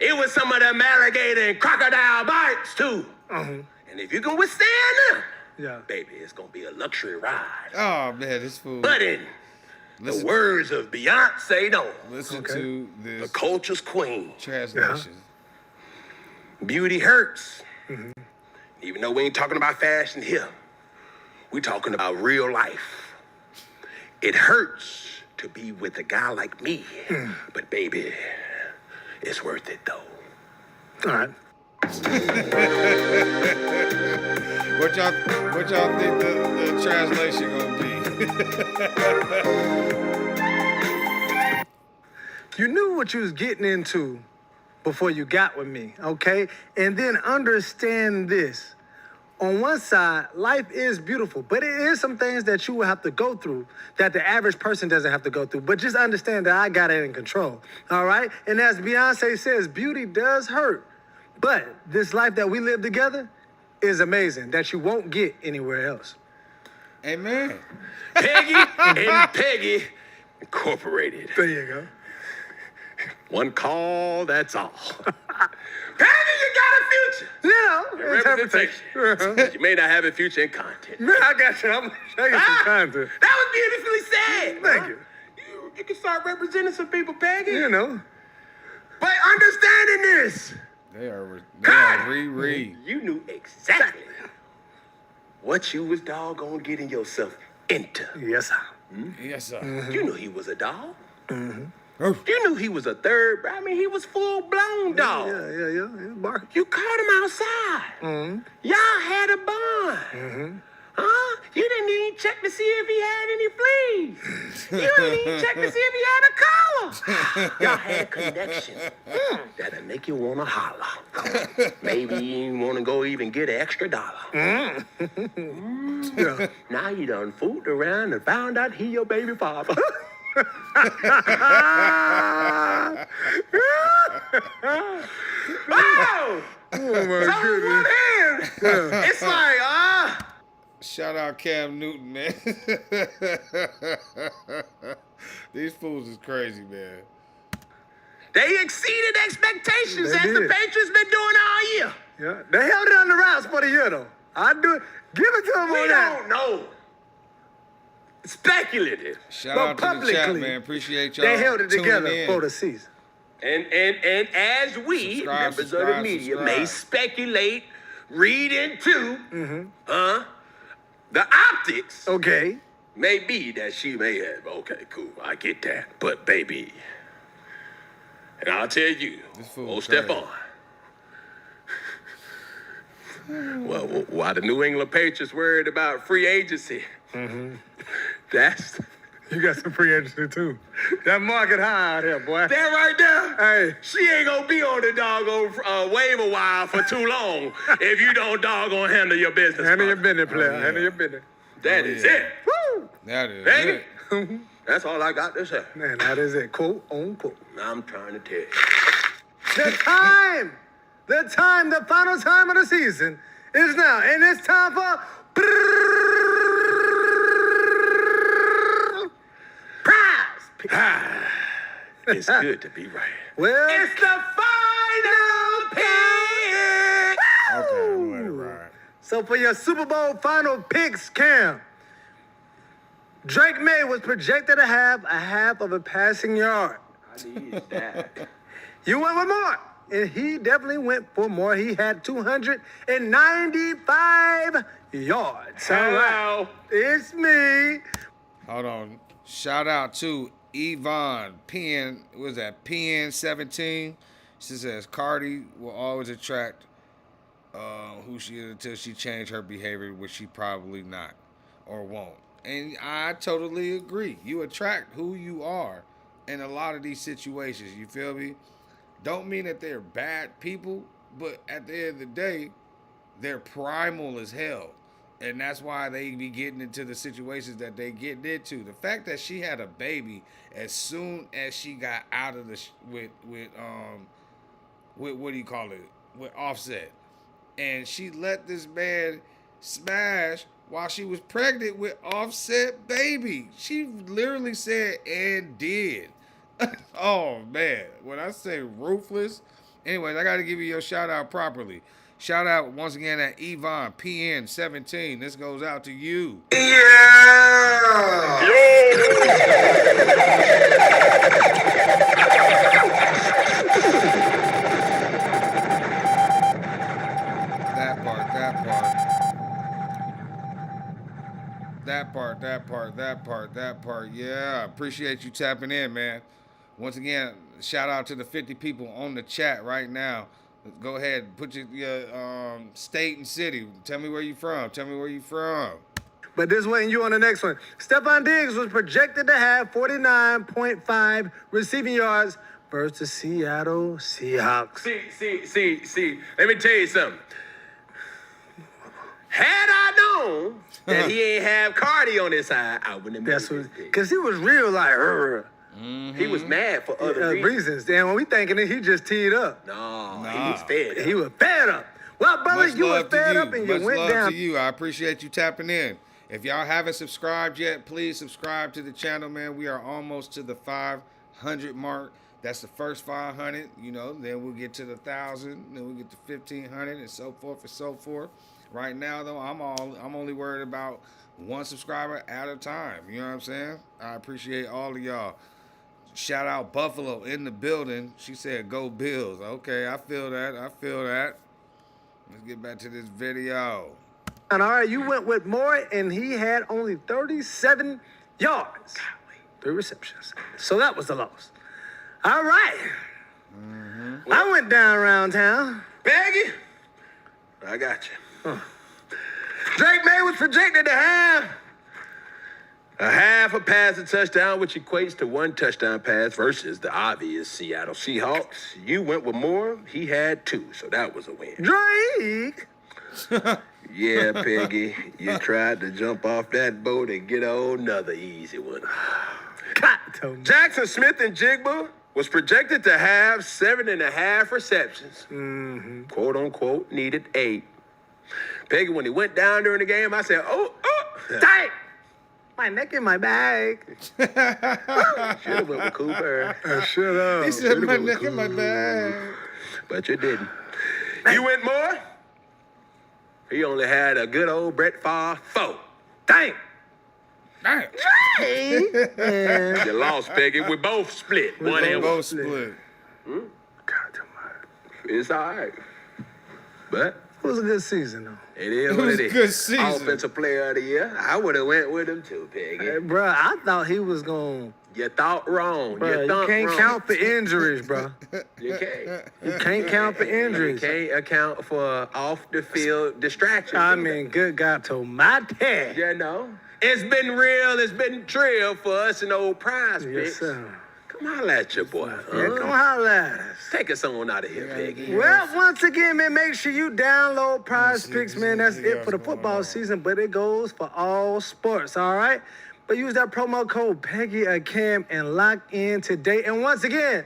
It was some of them alligator and crocodile bites too. Uh-huh. And if you can withstand them, Yeah. baby, it's gonna be a luxury ride. Oh, man, this fool. But in the Listen- words of Beyonce, no, Listen Okay. to the this culture's queen, translation. beauty hurts. Even though we ain't talking about fashion here, we talking about real life. It hurts to be with a guy like me, but baby, it's worth it though. All right. What y'all think the translation gonna be? You knew what you was getting into before you got with me, okay? And then understand this. On one side, life is beautiful, but it is some things that you will have to go through that the average person doesn't have to go through. But just understand that I got it in control, all right? And as Beyonce says, beauty does hurt. But this life that we live together is amazing that you won't get anywhere else. Amen. Peggy and Peggy Incorporated. There you go. One call, that's all. Peggy, you got a future. Yeah, Representation. You may not have a future in content. Man, I got you. I'm gonna show you some content. That was beautifully said. Thank you. You can start representing some people, Peggy. You know. But understanding this, They are Cardi, reread. you knew exactly what you was doggone getting yourself into. Yes, sir. Yes, sir. You knew he was a dog. Oh. You knew he was a third. I mean, he was full blown dog. Yeah. Bark. You caught him outside. Y'all had a bond. Huh? You didn't even check to see if he had any fleas. You didn't even check to see if he had a collar. Y'all had connection. That'll make you want to holler. Maybe you want to go even get an extra dollar. Now you done fooled around and found out he your baby father. Oh! my goodness. It's like, Shout out Cam Newton, man. These fools is crazy, man. they exceeded expectations They as the did. Patriots been doing all year. Yeah, they held it on the routes for the year though. I do it. Give it to them We on that. don't know. Speculative. Shout But out to the chat, publicly, man. Appreciate y'all. They held it tuning together in. for the season. And as we, Subscribe, members of the subscribe, media, subscribe. may speculate, read into, the optics, Okay. may be that she may have, okay, cool, I get that. But baby, and I'll tell you, This fool old crazy. Stefon. Well, why the New England Patriots worried about free agency? That's You got some free agency too. That market high out here, boy. that right there. Hey. She ain't gonna be on the doggone waiver wire for too long if you don't doggone handle your business. Handle your brother. business, player. yeah. Handle your business. That is it. Woo! That is Baby. it. That's all I got to say. Man, that is it. Quote unquote. I'm trying to tell you. The final time of the season is now. And it's time for prize pick. It's good to be right. Well, It's the final pick. Okay, I'm let it ride. so for your Super Bowl final picks, Cam, Drake May was projected to have a half of a passing yard. I need that. You went with more. And he definitely went for more. He had 295 yards. All right. Hello. It's me. Hold on. Shout out to Yvonne PN. Was that PN17? She says Cardi will always attract who she is until she change her behavior, which she probably not or won't. And I totally agree. You attract who you are in a lot of these situations. You feel me? Don't mean that they're bad people, but at the end of the day, they're primal as hell. And that's why they be getting into the situations that they get into. The fact that she had a baby as soon as she got out of the with what do you call it? With Offset. And she let this man smash while she was pregnant with Offset baby. She literally said and did. Oh man, when I say ruthless. Anyways, I got to give you your shout out properly. Shout out once again at Yvonne PN17. This goes out to you. That part. Yeah, appreciate you tapping in, man. Once again, shout out to the 50 people on the chat right now. Go ahead and put your state and city. Tell me where you from. But this one, you on the next one. Stefon Diggs was projected to have 49.5 receiving yards versus the Seattle Seahawks. See. Let me tell you something. Had I known that he ain't have Cardi on his side, I wouldn't have made That's this what, pick. because he was real like, He was mad for other reasons. reasons. Damn, when we thinking that he just teed up. No, he was fed up. He was fed up. Well, brother, Much you was love to fed you. up and you Much went love down. to you. I appreciate you tapping in. If y'all haven't subscribed yet, please subscribe to the channel, man. We are almost to the 500 mark. That's the first 500, then we'll get to the 1,000, then we'll get to 1,500 and so forth and so forth. Right now, though, I'm only worried about one subscriber at a time. You know what I'm saying? I appreciate all of y'all. Shout out Buffalo in the building. She said, "Go Bills." Okay, I feel that. Let's get back to this video. And all right, you went with Moore, and he had only 37 yards. 3 receptions. So that was the loss. All right. I went down around town. Peggy, I got you. Drake May was projected to have a half a passing touchdown, which equates to 1 touchdown pass versus the obvious Seattle Seahawks. You went with Moore. He had 2, so that was a win. Drake. Yeah, Peggy, you tried to jump off that boat and get another easy one. Jackson Smith and Jigba was projected to have 7.5 receptions. Quote unquote, needed 8. Peggy, when he went down during the game, I said, oh. Dang! My neck in my bag. Should have went with Cooper. Shut up. He said, "My neck in my bag." But you didn't. You went more? He only had a good old Brett Favre 4. Dang! You lost, Peggy. We both split. We 1 and 1. both split. It's all right. But It was a good season, though. it is It what was it a is. good season. Offensive player of the year. I would have went with him too, Peggy. Hey, bro, I thought he was going to. You thought wrong. Bro, you thought can't wrong. count for injuries, bro. You can't. You can't count for You injuries. can't account for off the field distractions. I mean, good God tomato. You know, it's been real. It's been trill for us in old prize Yes, picks. sir. Come holla at your boy. Yeah, come holla at us. Take us on out of here, Peggy. Well, once again, man, make sure you download Prize Picks, man. That's it for the football season, but it goes for all sports, all right? But use that promo code PeggyACam and lock in today. And once again,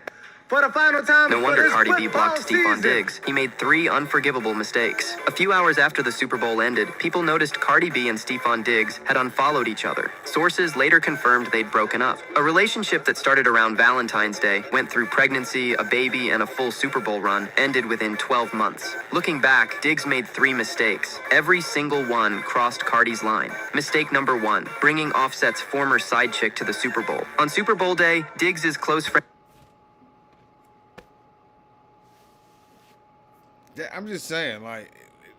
for the final time, No for wonder this Cardi B football blocked Stefon season. Diggs. He made 3 unforgivable mistakes. A few hours after the Super Bowl ended, people noticed Cardi B and Stefon Diggs had unfollowed each other. Sources later confirmed they'd broken up. A relationship that started around Valentine's Day, went through pregnancy, a baby, and a full Super Bowl run, ended within 12 months. Looking back, Diggs made 3 mistakes. Every single one crossed Cardi's line. Mistake number 1, bringing Offset's former side chick to the Super Bowl. On Super Bowl day, Diggs' close friend I'm just saying, like,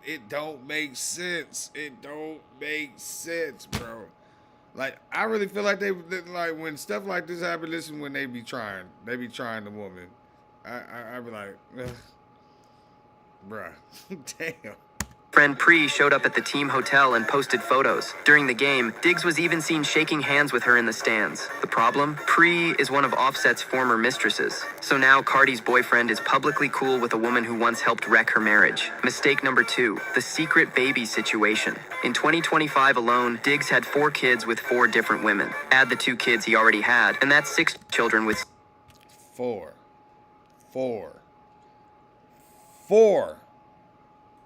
it don't make sense. It don't make sense, bro. Like, I really feel like they like when stuff like this happen. Listen, when they be trying the woman. I be like, bruh, damn. friend Pre showed up at the team hotel and posted photos. During the game, Diggs was even seen shaking hands with her in the stands. The problem? Pre is one of Offset's former mistresses. So now Cardi's boyfriend is publicly cool with a woman who once helped wreck her marriage. Mistake number 2, the secret baby situation. In 2025 alone, Diggs had 4 kids with 4 different women. Add the 2 kids he already had, and that's 6 children with 4.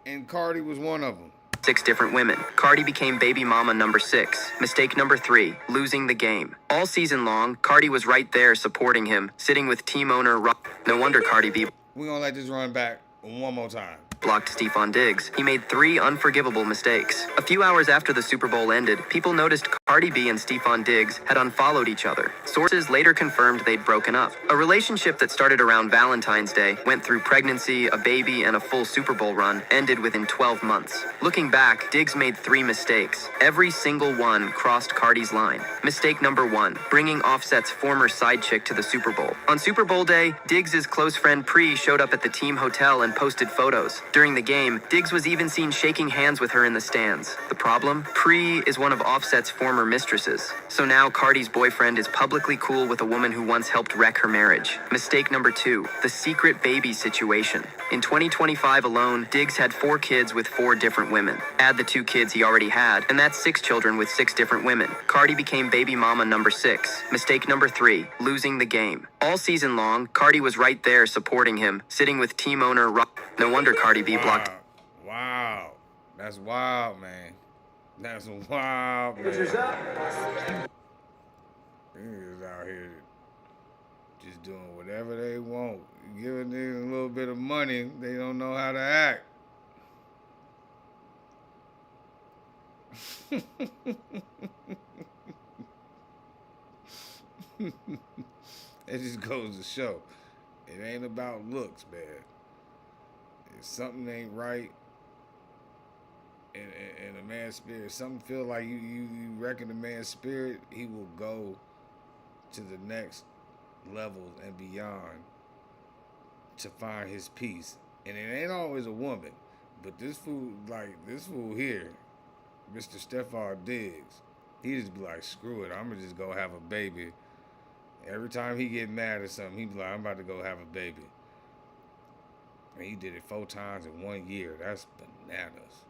And Cardi was one of them. 6 different women. Cardi became baby mama number 6. Mistake number 3, losing the game. All season long, Cardi was right there supporting him, sitting with team owner No wonder Cardi B We're gonna let this run back one more time. blocked Stefon Diggs. He made 3 unforgivable mistakes. A few hours after the Super Bowl ended, people noticed Cardi B and Stefon Diggs had unfollowed each other. Sources later confirmed they'd broken up. A relationship that started around Valentine's Day, went through pregnancy, a baby, and a full Super Bowl run, ended within 12 months. Looking back, Diggs made 3 mistakes. Every single one crossed Cardi's line. Mistake number 1, bringing Offset's former side chick to the Super Bowl. On Super Bowl day, Diggs' close friend Pre showed up at the team hotel and posted photos. During the game, Diggs was even seen shaking hands with her in the stands. The problem? Pre is one of Offset's former mistresses. So now Cardi's boyfriend is publicly cool with a woman who once helped wreck her marriage. Mistake number 2, the secret baby situation. In 2025 alone, Diggs had 4 kids with 4 different women. Add the 2 kids he already had, and that's 6 children with 6 different women. Cardi became baby mama number 6. Mistake number 3, losing the game. All season long, Cardi was right there supporting him, sitting with team owner No wonder Cardi B blocked. Wow. That's wild, man. That's wild, man. Niggas out here just doing whatever they want. Give a nigga a little bit of money, they don't know how to act. It just goes to show. It ain't about looks, man. If something ain't right in a man's spirit, something feel like you reckon a man's spirit, he will go to the next level and beyond to find his peace. And it ain't always a woman, but this fool here, Mr. Stefon Diggs, he just be like, screw it, I'm gonna just go have a baby. Every time he get mad at something, he be like, I'm about to go have a baby. And he did it 4 times in 1 year. That's bananas.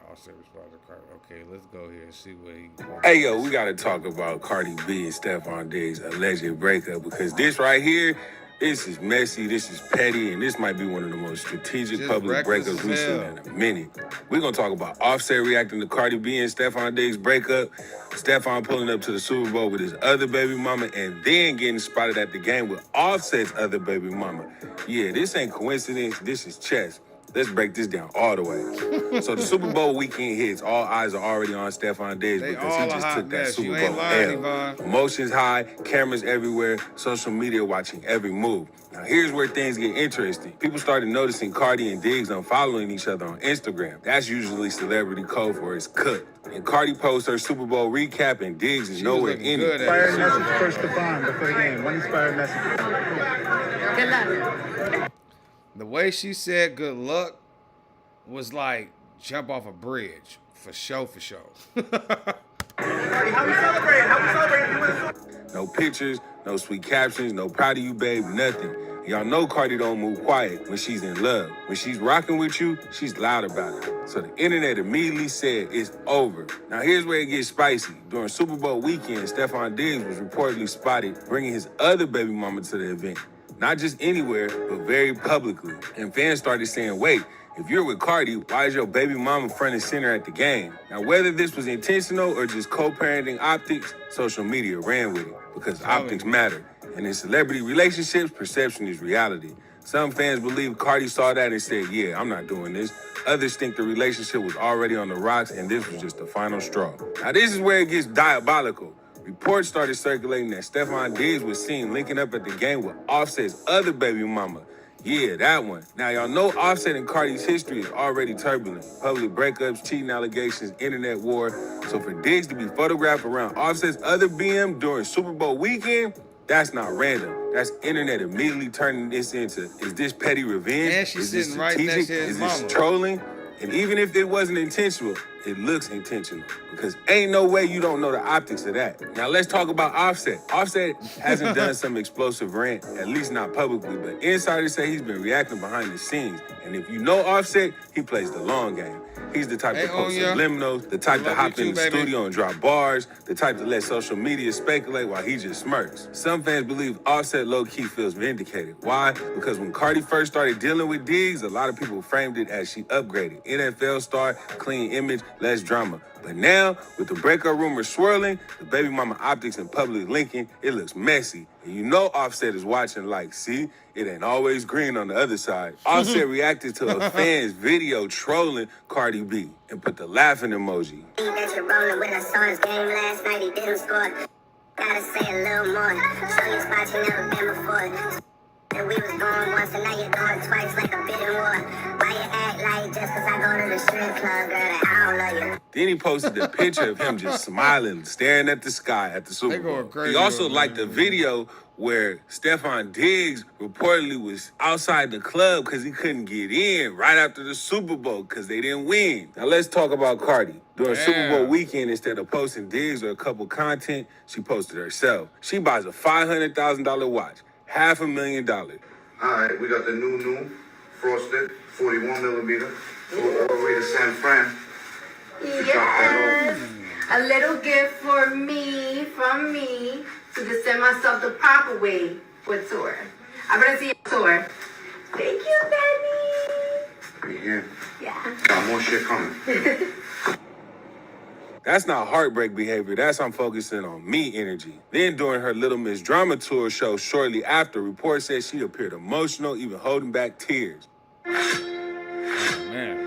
Offset responded to Cardi. Okay, let's go here and see what he. Hey, yo, we got to talk about Cardi B and Stefon Diggs' alleged breakup, because this right here, this is messy, this is petty, and this might be one of the most strategic Just public breakups we've seen in a minute. We're going to talk about Offset reacting to Cardi B and Stefon Diggs' breakup, Stefon pulling up to the Super Bowl with his other baby mama, and then getting spotted at the game with Offset's other baby mama. Yeah, this ain't coincidence, this is chess. Let's break this down all the way. So the Super Bowl weekend hits. All eyes are already on Stefon Diggs because he just took that Super Bowl L. Emotions high, cameras everywhere, social media watching every move. Now here's where things get interesting. People started noticing Cardi and Diggs unfollowing each other on Instagram. That's usually celebrity code for it's cooked. And Cardi posts her Super Bowl recap and Diggs is nowhere in it. Inspired message for Stefon before the game. One inspired message. Good luck. The way she said good luck was like jump off a bridge. For show. No pictures, no sweet captions, no proud of you, babe, nothing. Y'all know Cardi don't move quiet when she's in love. When she's rocking with you, she's loud about it. So the internet immediately said it's over. Now here's where it gets spicy. During Super Bowl weekend, Stefon Diggs was reportedly spotted bringing his other baby mama to the event. Not just anywhere, but very publicly. And fans started saying, wait, if you're with Cardi, why is your baby mama front and center at the game? Now, whether this was intentional or just co-parenting optics, social media ran with it because optics matter. And in celebrity relationships, perception is reality. Some fans believe Cardi saw that and said, yeah, I'm not doing this. Others think the relationship was already on the rocks and this was just the final straw. Now, this is where it gets diabolical. Reports started circulating that Stefon Diggs was seen linking up at the game with Offset's other baby mama. Yeah, that one. Now, y'all know Offset and Cardi's history is already turbulent. Public breakups, cheating allegations, internet war. So for Diggs to be photographed around Offset's other BM during Super Bowl weekend, that's not random. That's internet immediately turning this into, is this petty revenge? And she's is this sitting right next to his Is this mama. trolling? And even if it wasn't intentional, it looks intentional. Because ain't no way you don't know the optics of that. Now let's talk about Offset. Offset hasn't done some explosive rant, at least not publicly, but insiders say he's been reacting behind the scenes. And if you know Offset, he plays the long game. He's the type to post subliminals, the type to hop in the studio and drop bars, the type to let social media speculate while he just smirks. Some fans believe Offset low-key feels vindicated. Why? Because when Cardi first started dealing with Diggs, a lot of people framed it as she upgraded. NFL star, clean image, less drama. But now, with the breakup rumors swirling, the baby mama optics and public linking, it looks messy. And you know Offset is watching like, see, it ain't always green on the other side. Offset reacted to a fan's video trolling Cardi B and put the laughing emoji. That you're rolling with us on his game last night, he didn't score. Gotta say a little more. Show you spots you never been before. And we was going once and now you're going twice like a bidding war. Why you act like just cause I go to the strip club, girl, that I don't love you? Then he posted a picture of him just smiling, staring at the sky at the Super Bowl. He also liked a video where Stefon Diggs reportedly was outside the club because he couldn't get in right after the Super Bowl because they didn't win. Now let's talk about Cardi. During Super Bowl weekend, instead of posting Diggs or a couple content, she posted herself. She buys a $500,000 watch. $500,000. All right, we got the new frosted 41 millimeter all the way to San Fran. Yes, a little gift for me, from me, to send myself the proper way for tour. I'm gonna see you tour. Thank you, baby. Yeah. Got more shit coming. That's not heartbreak behavior. That's I'm focusing on me energy. Then during her Little Miss Drama Tour show shortly after, reports said she appeared emotional, even holding back tears. Oh, man.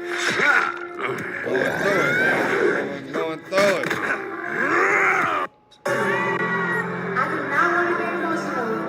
Going through it, man. Going through it. I do not want to get emotional.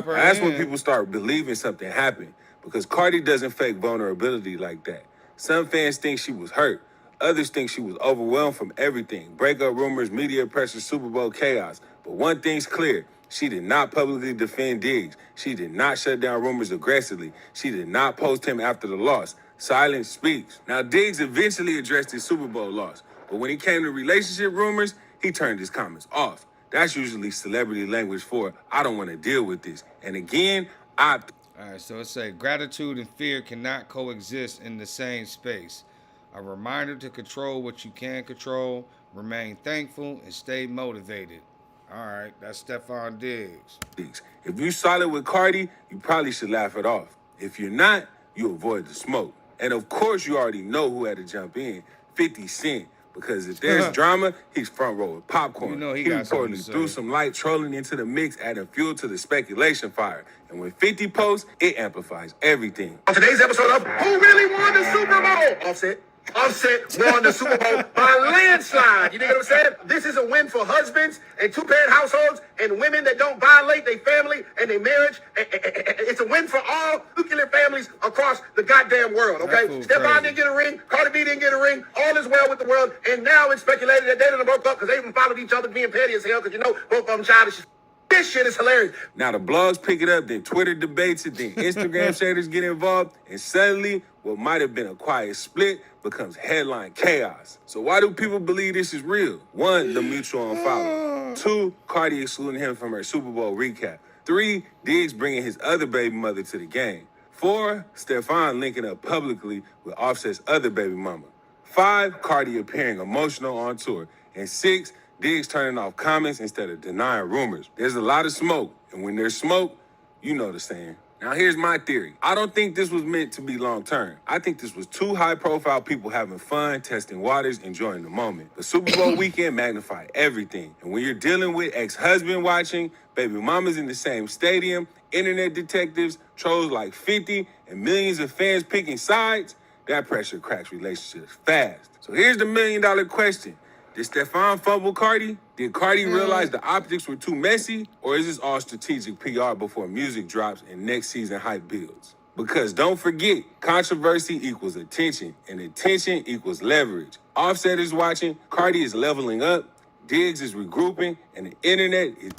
her That's when in. people start believing something happened, because Cardi doesn't fake vulnerability like that. Some fans think she was hurt. Others think she was overwhelmed from everything. Breakup rumors, media pressure, Super Bowl chaos. But one thing's clear. She did not publicly defend Diggs. She did not shut down rumors aggressively. She did not post him after the loss. Silence speaks. Now, Diggs eventually addressed his Super Bowl loss. But when it came to relationship rumors, he turned his comments off. That's usually celebrity language for, I don't want to deal with this. And again, All right, so it say gratitude and fear cannot coexist in the same space. A reminder to control what you can control, remain thankful, and stay motivated. All right, that's Stefon Diggs. If you solid with Cardi, you probably should laugh it off. If you're not, you avoid the smoke. And of course, you already know who had to jump in, 50 Cent. Because if there's drama, he's front row with popcorn. You know he reportedly threw some light trolling into the mix, adding fuel to the speculation fire. And when 50 posts, it amplifies everything. On today's episode of Who Really Won the Super Bowl? Offset won the Super Bowl by landslide. You know what I'm saying? This is a win for husbands and two-parent households and women that don't violate their family and their marriage. It's a win for all nuclear families across the goddamn world, okay? Stefon didn't get a ring. Cardi B didn't get a ring. All is well with the world. And now it's speculated that they done broke up because they even followed each other being petty as hell because, you know, both of them childish. This shit is hilarious. Now the blogs pick it up, then Twitter debates it, then Instagram shaders get involved, and suddenly what might have been a quiet split becomes headline chaos. So why do people believe this is real? 1, the mutual unfollow. 2, Cardi excluding him from her Super Bowl recap. 3, Diggs bringing his other baby mother to the game. 4, Stefon linking up publicly with Offset's other baby mama. 5, Cardi appearing emotional on tour. And 6, Diggs turning off comments instead of denying rumors. There's a lot of smoke, and when there's smoke, you know the saying. Now here's my theory. I don't think this was meant to be long term. I think this was 2 high-profile people having fun, testing waters, enjoying the moment. The Super Bowl weekend magnified everything. And when you're dealing with ex-husband watching, baby mamas in the same stadium, internet detectives, trolls like 50, and millions of fans picking sides, that pressure cracks relationships fast. So here's the million-dollar question. Did Stefon fumble Cardi? Did Cardi realize the optics were too messy? Or is this all strategic PR before music drops and next season hype builds? Because don't forget, controversy equals attention, and attention equals leverage. Offset is watching, Cardi is leveling up, Diggs is regrouping, and the internet is...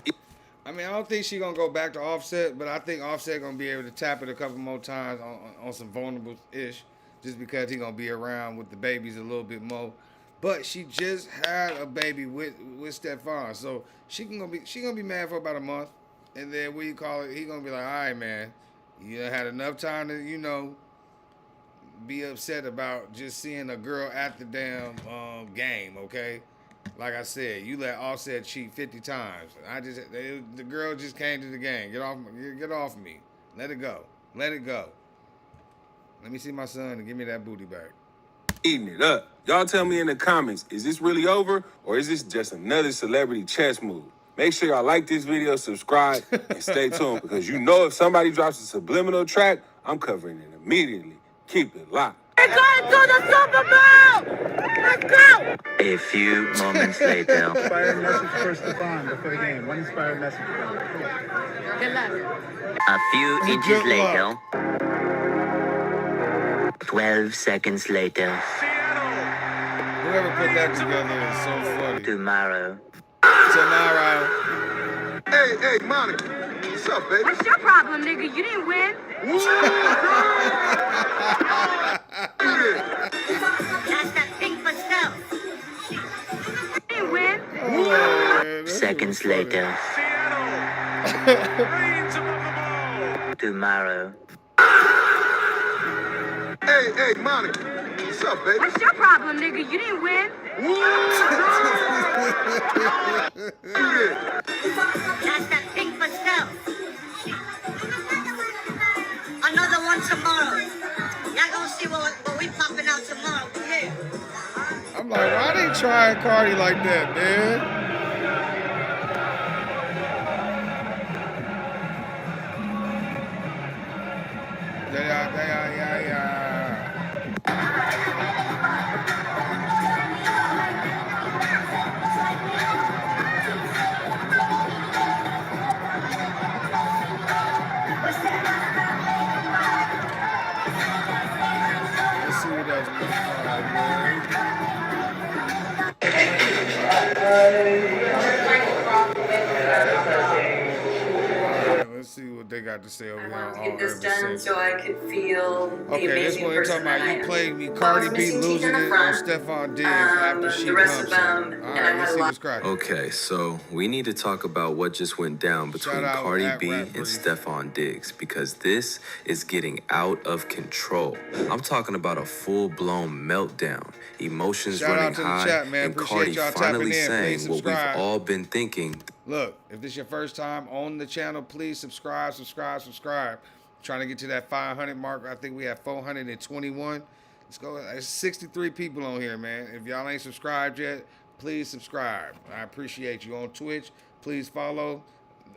I mean, I don't think she's going to go back to Offset, but I think Offset going to be able to tap it a couple more times on some vulnerable-ish, just because he's going to be around with the babies a little bit more. But she just had a baby with Stefon, so she gonna be mad for about a month, and then he gonna be like, all right, man, you had enough time to be upset about just seeing a girl at the damn game, okay? Like I said, you let Offset cheat 50 times. The girl just came to the game. Get off me. Let it go. Let it go. Let me see my son and give me that booty back. Eating it up. Y'all tell me in the comments, is this really over, or is this just another celebrity chess move? Make sure y'all like this video, subscribe, and stay tuned, because you know if somebody drops a subliminal track, I'm covering it immediately. Keep it locked. We're going to the Super Bowl! Let's go! A few moments later. Inspired message for Stefon before the game. One inspired message. Good luck. A few inches later. 12 seconds later. Whoever put that together is so funny. Tomorrow. Hey, Monica. What's up, baby? What's your problem, nigga? You didn't win. That's that pink for stealth. You didn't win. Seconds later. Tomorrow. Hey, Monica. What's up, baby? What's your problem, nigga? You didn't win. That's that pink for stealth. Another one tomorrow. Y'all gonna see what we popping out tomorrow. Yeah. I'm like, why they trying Cardi like that, man? Yeah. see what else we can Let's see what they got to say over here on All Urban Sense. So I could feel the Okay, this amazing one you're person talking about. that I You am. played me. But I Cardi was B missing teeth losing in the it front. on Stefon Diggs after she The rest of dumps him. them, All and I right, let's had a see lot. what's cracking. Okay, so we need to talk about what just went down between Shout out Cardi at B Rap and Brief. Stefon Diggs because this is getting out of control. I'm talking about a full-blown meltdown, emotions Shout out running to the high, chat, man. and Appreciate Cardi y'all finally tapping in. saying Please what we've subscribe. all been thinking. Look, if this is your first time on the channel, please subscribe. Trying to get to that 500 mark. I think we have 421. Let's go. There's 63 people on here, man. If y'all ain't subscribed yet, please subscribe. I appreciate you. On Twitch, please follow.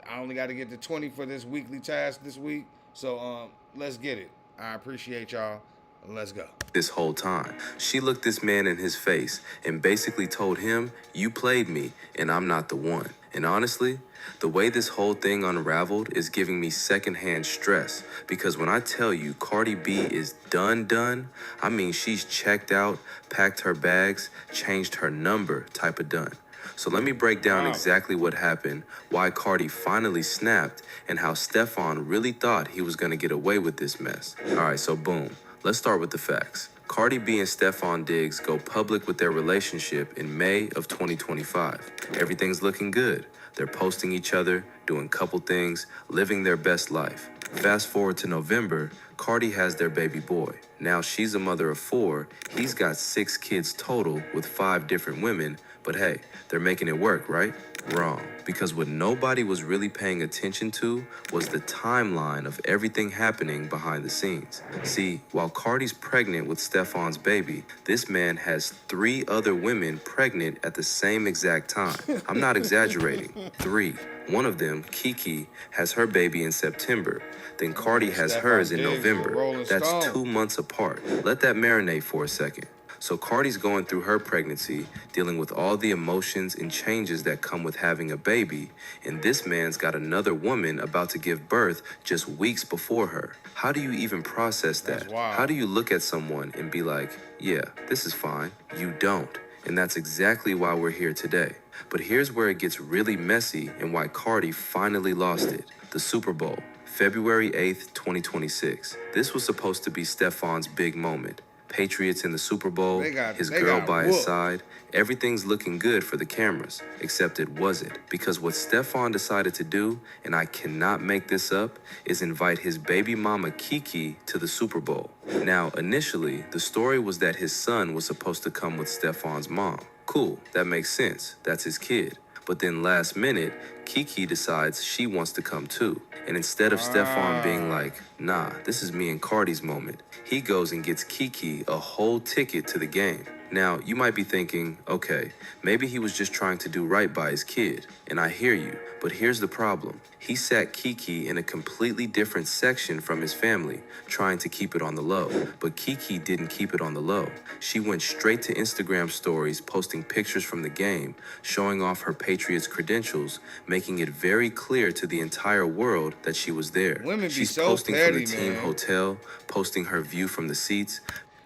I only got to get to 20 for this weekly task this week. So let's get it. I appreciate y'all. Let's go. This whole time, she looked this man in his face and basically told him, "You played me and I'm not the one." And honestly, the way this whole thing unraveled is giving me secondhand stress because when I tell you Cardi B is done, I mean she's checked out, packed her bags, changed her number type of done. So let me break down exactly what happened, why Cardi finally snapped, and how Stefon really thought he was going to get away with this mess. All right, so boom. Let's start with the facts. Cardi B and Stefon Diggs go public with their relationship in May of 2025. Everything's looking good. They're posting each other, doing couple things, living their best life. Fast forward to November, Cardi has their baby boy. Now she's a mother of 4. He's got 6 kids total with 5 different women, but hey, they're making it work, right? Wrong. Because what nobody was really paying attention to was the timeline of everything happening behind the scenes. See, while Cardi's pregnant with Stefon's baby, this man has 3 other women pregnant at the same exact time. I'm not exaggerating. 3. One of them, Kiki, has her baby in September. Then Cardi has hers in November. That's 2 months apart. Let that marinate for a second. So Cardi's going through her pregnancy, dealing with all the emotions and changes that come with having a baby, and this man's got another woman about to give birth just weeks before her. How do you even process that? How do you look at someone and be like, yeah, this is fine? You don't. And that's exactly why we're here today. But here's where it gets really messy and why Cardi finally lost it. The Super Bowl, February 8th, 2026. This was supposed to be Stefon's big moment. Patriots in the Super Bowl, his girl by his side. Everything's looking good for the cameras, except it wasn't. Because what Stefon decided to do, and I cannot make this up, is invite his baby mama Kiki to the Super Bowl. Now, initially, the story was that his son was supposed to come with Stefon's mom. Cool, that makes sense. That's his kid. But then last minute, Kiki decides she wants to come too. And instead of Stefon being like, nah, this is me and Cardi's moment, he goes and gets Kiki a whole ticket to the game. Now, you might be thinking, okay, maybe he was just trying to do right by his kid. And I hear you, but here's the problem. He sat Kiki in a completely different section from his family, trying to keep it on the low. But Kiki didn't keep it on the low. She went straight to Instagram stories, posting pictures from the game, showing off her Patriots credentials, making it very clear to the entire world that she was there. She's so posting petty, from the team man. hotel, posting her view from the seats.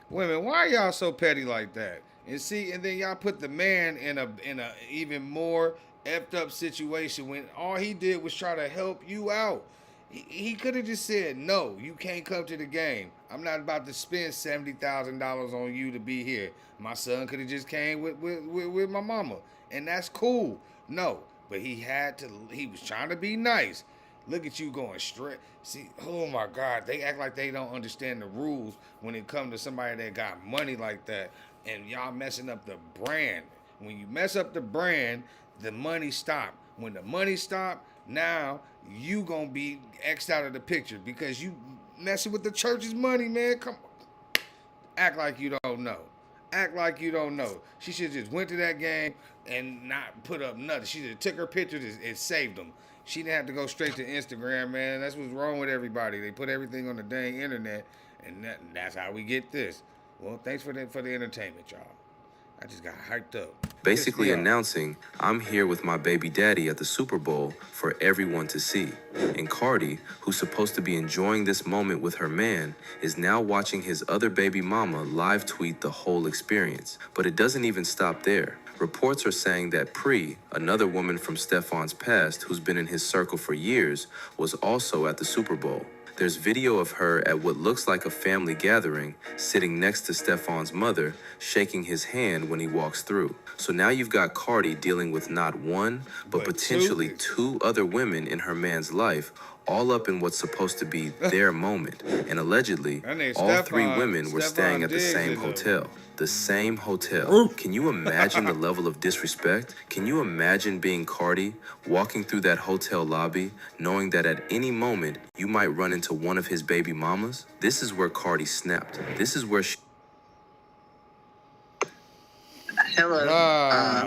Women, why are y'all so petty like that? And see, and then y'all put the man in a even more effed up situation when all he did was try to help you out. He could have just said, no, you can't come to the game. I'm not about to spend $70,000 on you to be here. My son could have just came with my mama. And that's cool. No, but he was trying to be nice. Look at you going straight. See, oh my God, they act like they don't understand the rules when it comes to somebody that got money like that. And y'all messing up the brand. When you mess up the brand, the money stop. When the money stop, now you gonna be X'd out of the picture because you messing with the church's money, man. Come on. Act like you don't know. Act like you don't know. She should just went to that game and not put up nothing. She just took her pictures and saved them. She didn't have to go straight to Instagram, man. That's what's wrong with everybody. They put everything on the dang internet, and that's how we get this. Well, thanks for the entertainment, y'all. I just got hyped up. basically me off. announcing, I'm here with my baby daddy at the Super Bowl for everyone to see. And Cardi, who's supposed to be enjoying this moment with her man, is now watching his other baby mama live tweet the whole experience. But it doesn't even stop there. Reports are saying that Pri, another woman from Stefon's past who's been in his circle for years, was also at the Super Bowl. There's video of her at what looks like a family gathering, sitting next to Stefon's mother, shaking his hand when he walks through. So now you've got Cardi dealing with not one, but potentially two other women in her man's life, all up in what's supposed to be their moment. And allegedly, all three women were staying at the same hotel. The same hotel. Can you imagine the level of disrespect? Can you imagine being Cardi, walking through that hotel lobby, knowing that at any moment you might run into one of his baby mamas? This is where Cardi snapped. This is where she... Hello,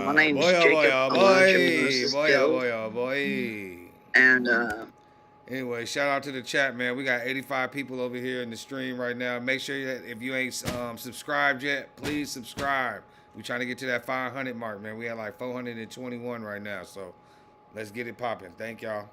my name's Jacob. And anyway, shout out to the chat, man. We got 85 people over here in the stream right now. Make sure that if you ain't subscribed yet, please subscribe. We're trying to get to that 500 mark, man. We have like 421 right now, so let's get it popping. Thank y'all.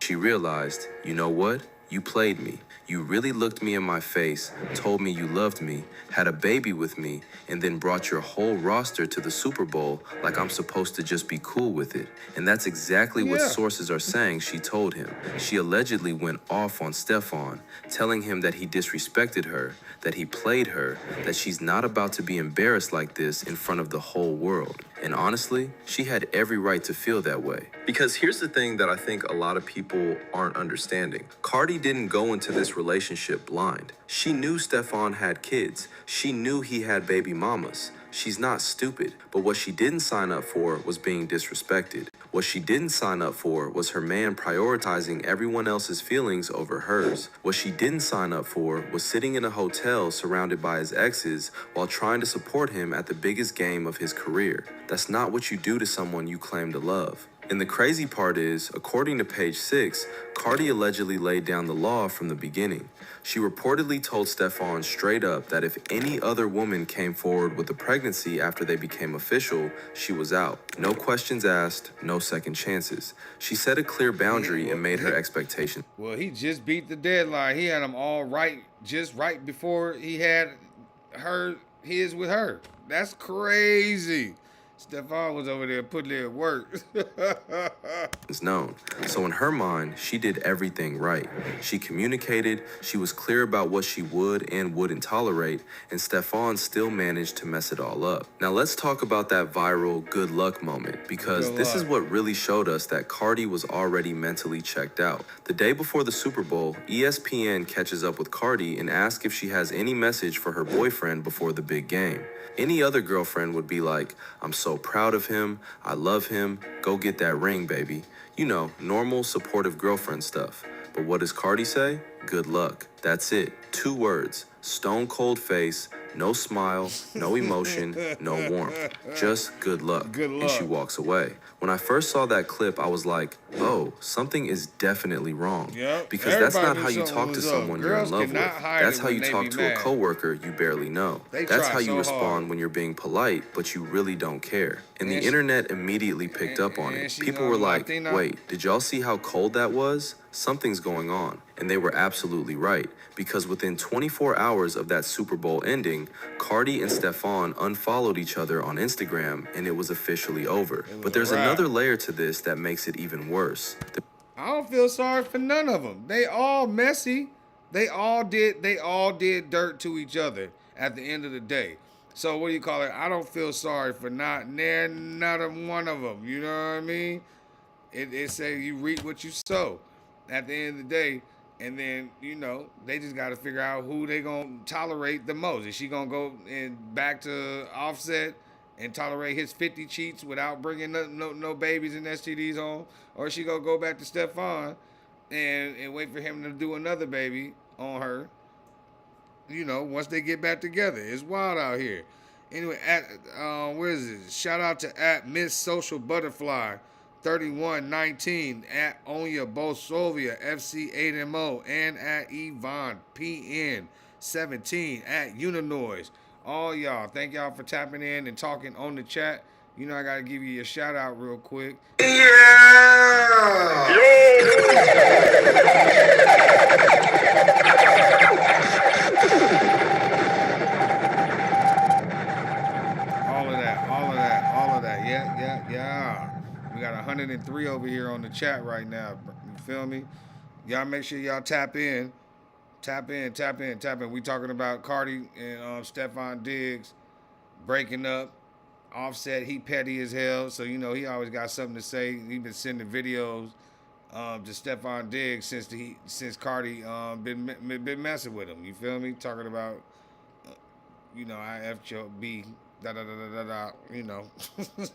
She realized, you know what? You played me. You really looked me in my face, told me you loved me, had a baby with me, and then brought your whole roster to the Super Bowl like I'm supposed to just be cool with it. And that's exactly what sources are saying she told him. She allegedly went off on Stefon, telling him that he disrespected her, that he played her, that she's not about to be embarrassed like this in front of the whole world. And honestly, she had every right to feel that way. Because here's the thing that I think a lot of people aren't understanding. Cardi didn't go into this relationship blind. She knew Stefon had kids. She knew he had baby mamas. She's not stupid, but what she didn't sign up for was being disrespected. What she didn't sign up for was her man prioritizing everyone else's feelings over hers. What she didn't sign up for was sitting in a hotel surrounded by his exes while trying to support him at the biggest game of his career. That's not what you do to someone you claim to love. And the crazy part is, according to page 6, Cardi allegedly laid down the law from the beginning. She reportedly told Stefon straight up that if any other woman came forward with a pregnancy after they became official, she was out. No questions asked, no second chances. She set a clear boundary and made her expectation. Well, he just beat the deadline. He had them all right, just right before he had his with her. That's crazy. Stefon was over there putting in work. Is known. So in her mind, she did everything right. She communicated, she was clear about what she would and wouldn't tolerate, and Stefon still managed to mess it all up. Now let's talk about that viral good luck moment, because this is what really showed us that Cardi was already mentally checked out. The day before the Super Bowl, ESPN catches up with Cardi and asks if she has any message for her boyfriend before the big game. Any other girlfriend would be like, I'm so proud of him, I love him, go get that ring, baby. You know, normal, supportive girlfriend stuff. But what does Cardi say? Good luck. That's it. 2 words. Stone cold face, no smile, no emotion, no warmth. Just good luck. Good luck. And she walks away. When I first saw that clip, I was like, oh, something is definitely wrong. Yep. Because that's not how you talk to someone you're in love with. That's how you talk to a coworker you barely know. That's how you respond when you're being polite, but you really don't care. And the internet immediately picked up on it. People were like, wait, did y'all see how cold that was? Something's going on. And they were absolutely right, because within 24 hours of that Super Bowl ending, Cardi and Stefon unfollowed each other on Instagram, and it was officially over. But there's another layer to this that makes it even worse. I don't feel sorry for none of them. They all messy. They all did dirt to each other at the end of the day. So what do you call it? I don't feel sorry for not one of them. You know what I mean? It say you reap what you sow at the end of the day. And then, you know, they just got to figure out who they going to tolerate the most. Is she going to go back to Offset and tolerate his 50 cheats without bringing no babies and STDs home? Or is she going to go back to Stefon and wait for him to do another baby on her? You know, once they get back together. It's wild out here. Anyway, where is it? Shout out to @Miss Social Butterfly 3119, @Onya Bosovia FC8MO, and @Yvonne PN17, @Uninoise. All y'all, thank y'all for tapping in and talking on the chat. You know I gotta give you a shout out real quick. All of that. Yeah. We got 103 over here on the chat right now. You feel me? Y'all make sure y'all tap in. Tap in. We talking about Cardi and Stefon Diggs breaking up. Offset, he petty as hell, so you know he always got something to say. He been sending videos to Stefon Diggs since Cardi been messing with him. You feel me? Talking about I F your B da da da da da. You know, this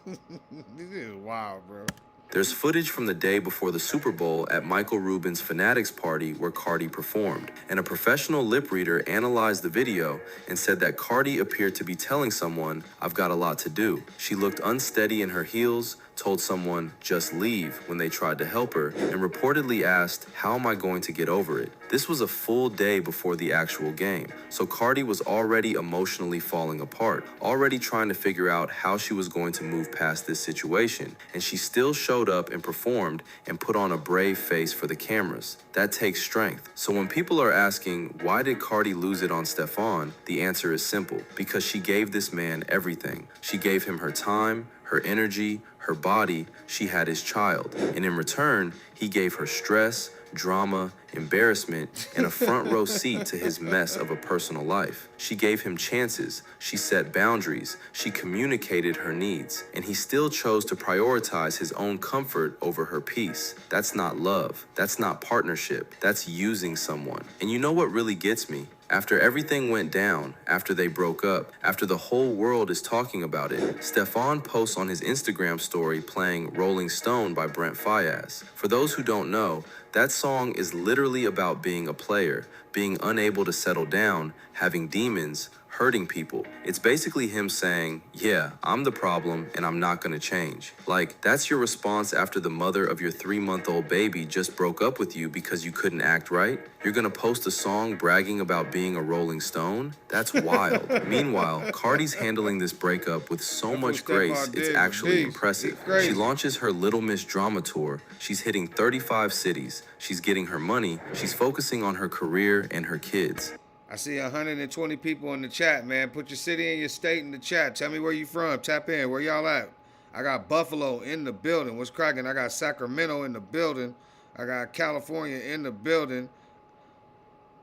is wild, bro. There's footage from the day before the Super Bowl at Michael Rubin's Fanatics party where Cardi performed, and a professional lip reader analyzed the video and said that Cardi appeared to be telling someone, "I've got a lot to do." She looked unsteady in her heels, told someone, "Just leave," when they tried to help her, and reportedly asked, "How am I going to get over it?" This was a full day before the actual game, so Cardi was already emotionally falling apart, already trying to figure out how she was going to move past this situation, and she still showed up and performed and put on a brave face for the cameras. That takes strength. So when people are asking, why did Cardi lose it on Stefon? The answer is simple, because she gave this man everything. She gave him her time, her energy, her body. She had his child. And in return, he gave her stress, drama, embarrassment, and a front row seat to his mess of a personal life. She gave him chances, she set boundaries, she communicated her needs, and he still chose to prioritize his own comfort over her peace. That's not love. That's not partnership. That's using someone. And you know what really gets me? After everything went down, after they broke up, after the whole world is talking about it, Stefon posts on his Instagram story playing Rolling Stone by Brent Faiyaz. For those who don't know, that song is literally about being a player, being unable to settle down, having demons, hurting people. It's basically him saying, yeah, I'm the problem and I'm not gonna change. Like, that's your response after the mother of your 3-month-old baby just broke up with you because you couldn't act right? You're gonna post a song bragging about being a Rolling Stone? That's wild. Meanwhile, Cardi's handling this breakup with so much grace, it's actually impressive. She launches her Little Miss Drama Tour. She's hitting 35 cities. She's getting her money. She's focusing on her career and her kids. I see 120 people in the chat, man. Put your city and your state in the chat. Tell me where you from. Tap in. Where y'all at? I got Buffalo in the building. What's cracking? I got Sacramento in the building. I got California in the building.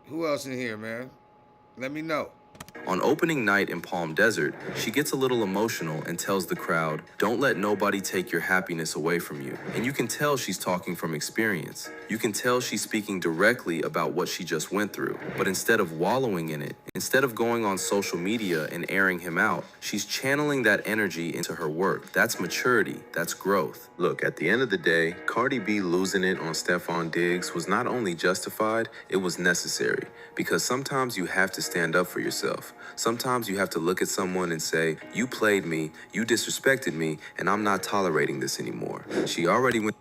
Who else in here, man? Let me know. On opening night in Palm Desert, she gets a little emotional and tells the crowd, "Don't let nobody take your happiness away from you." And you can tell she's talking from experience. You can tell she's speaking directly about what she just went through. But instead of wallowing in it, instead of going on social media and airing him out, she's channeling that energy into her work. That's maturity. That's growth. Look, at the end of the day, Cardi B losing it on Stefon Diggs was not only justified, it was necessary. Because sometimes you have to stand up for yourself. Sometimes you have to look at someone and say, you played me, you disrespected me, and I'm not tolerating this anymore. She already went.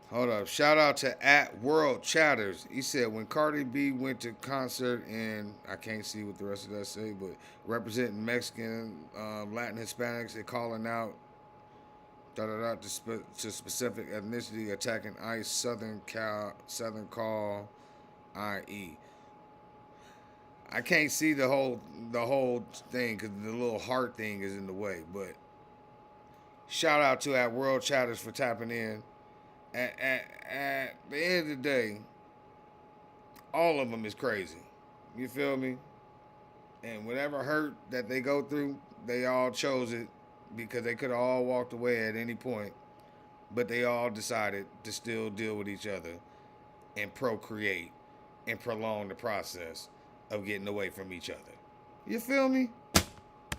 Hold up. Shout out to @WorldChatters. He said when Cardi B went to concert in, I can't see what the rest of that say, but representing Mexican, Latin Hispanics, they're calling out to specific ethnicity, attacking ICE, Southern Call, IE. I can't see the whole thing because the little heart thing is in the way. But shout out to @WorldChatters for tapping in. At the end of the day, all of them is crazy. You feel me? And whatever hurt that they go through, they all chose it because they could have all walked away at any point. But they all decided to still deal with each other and procreate and prolong the process of getting away from each other. You feel me?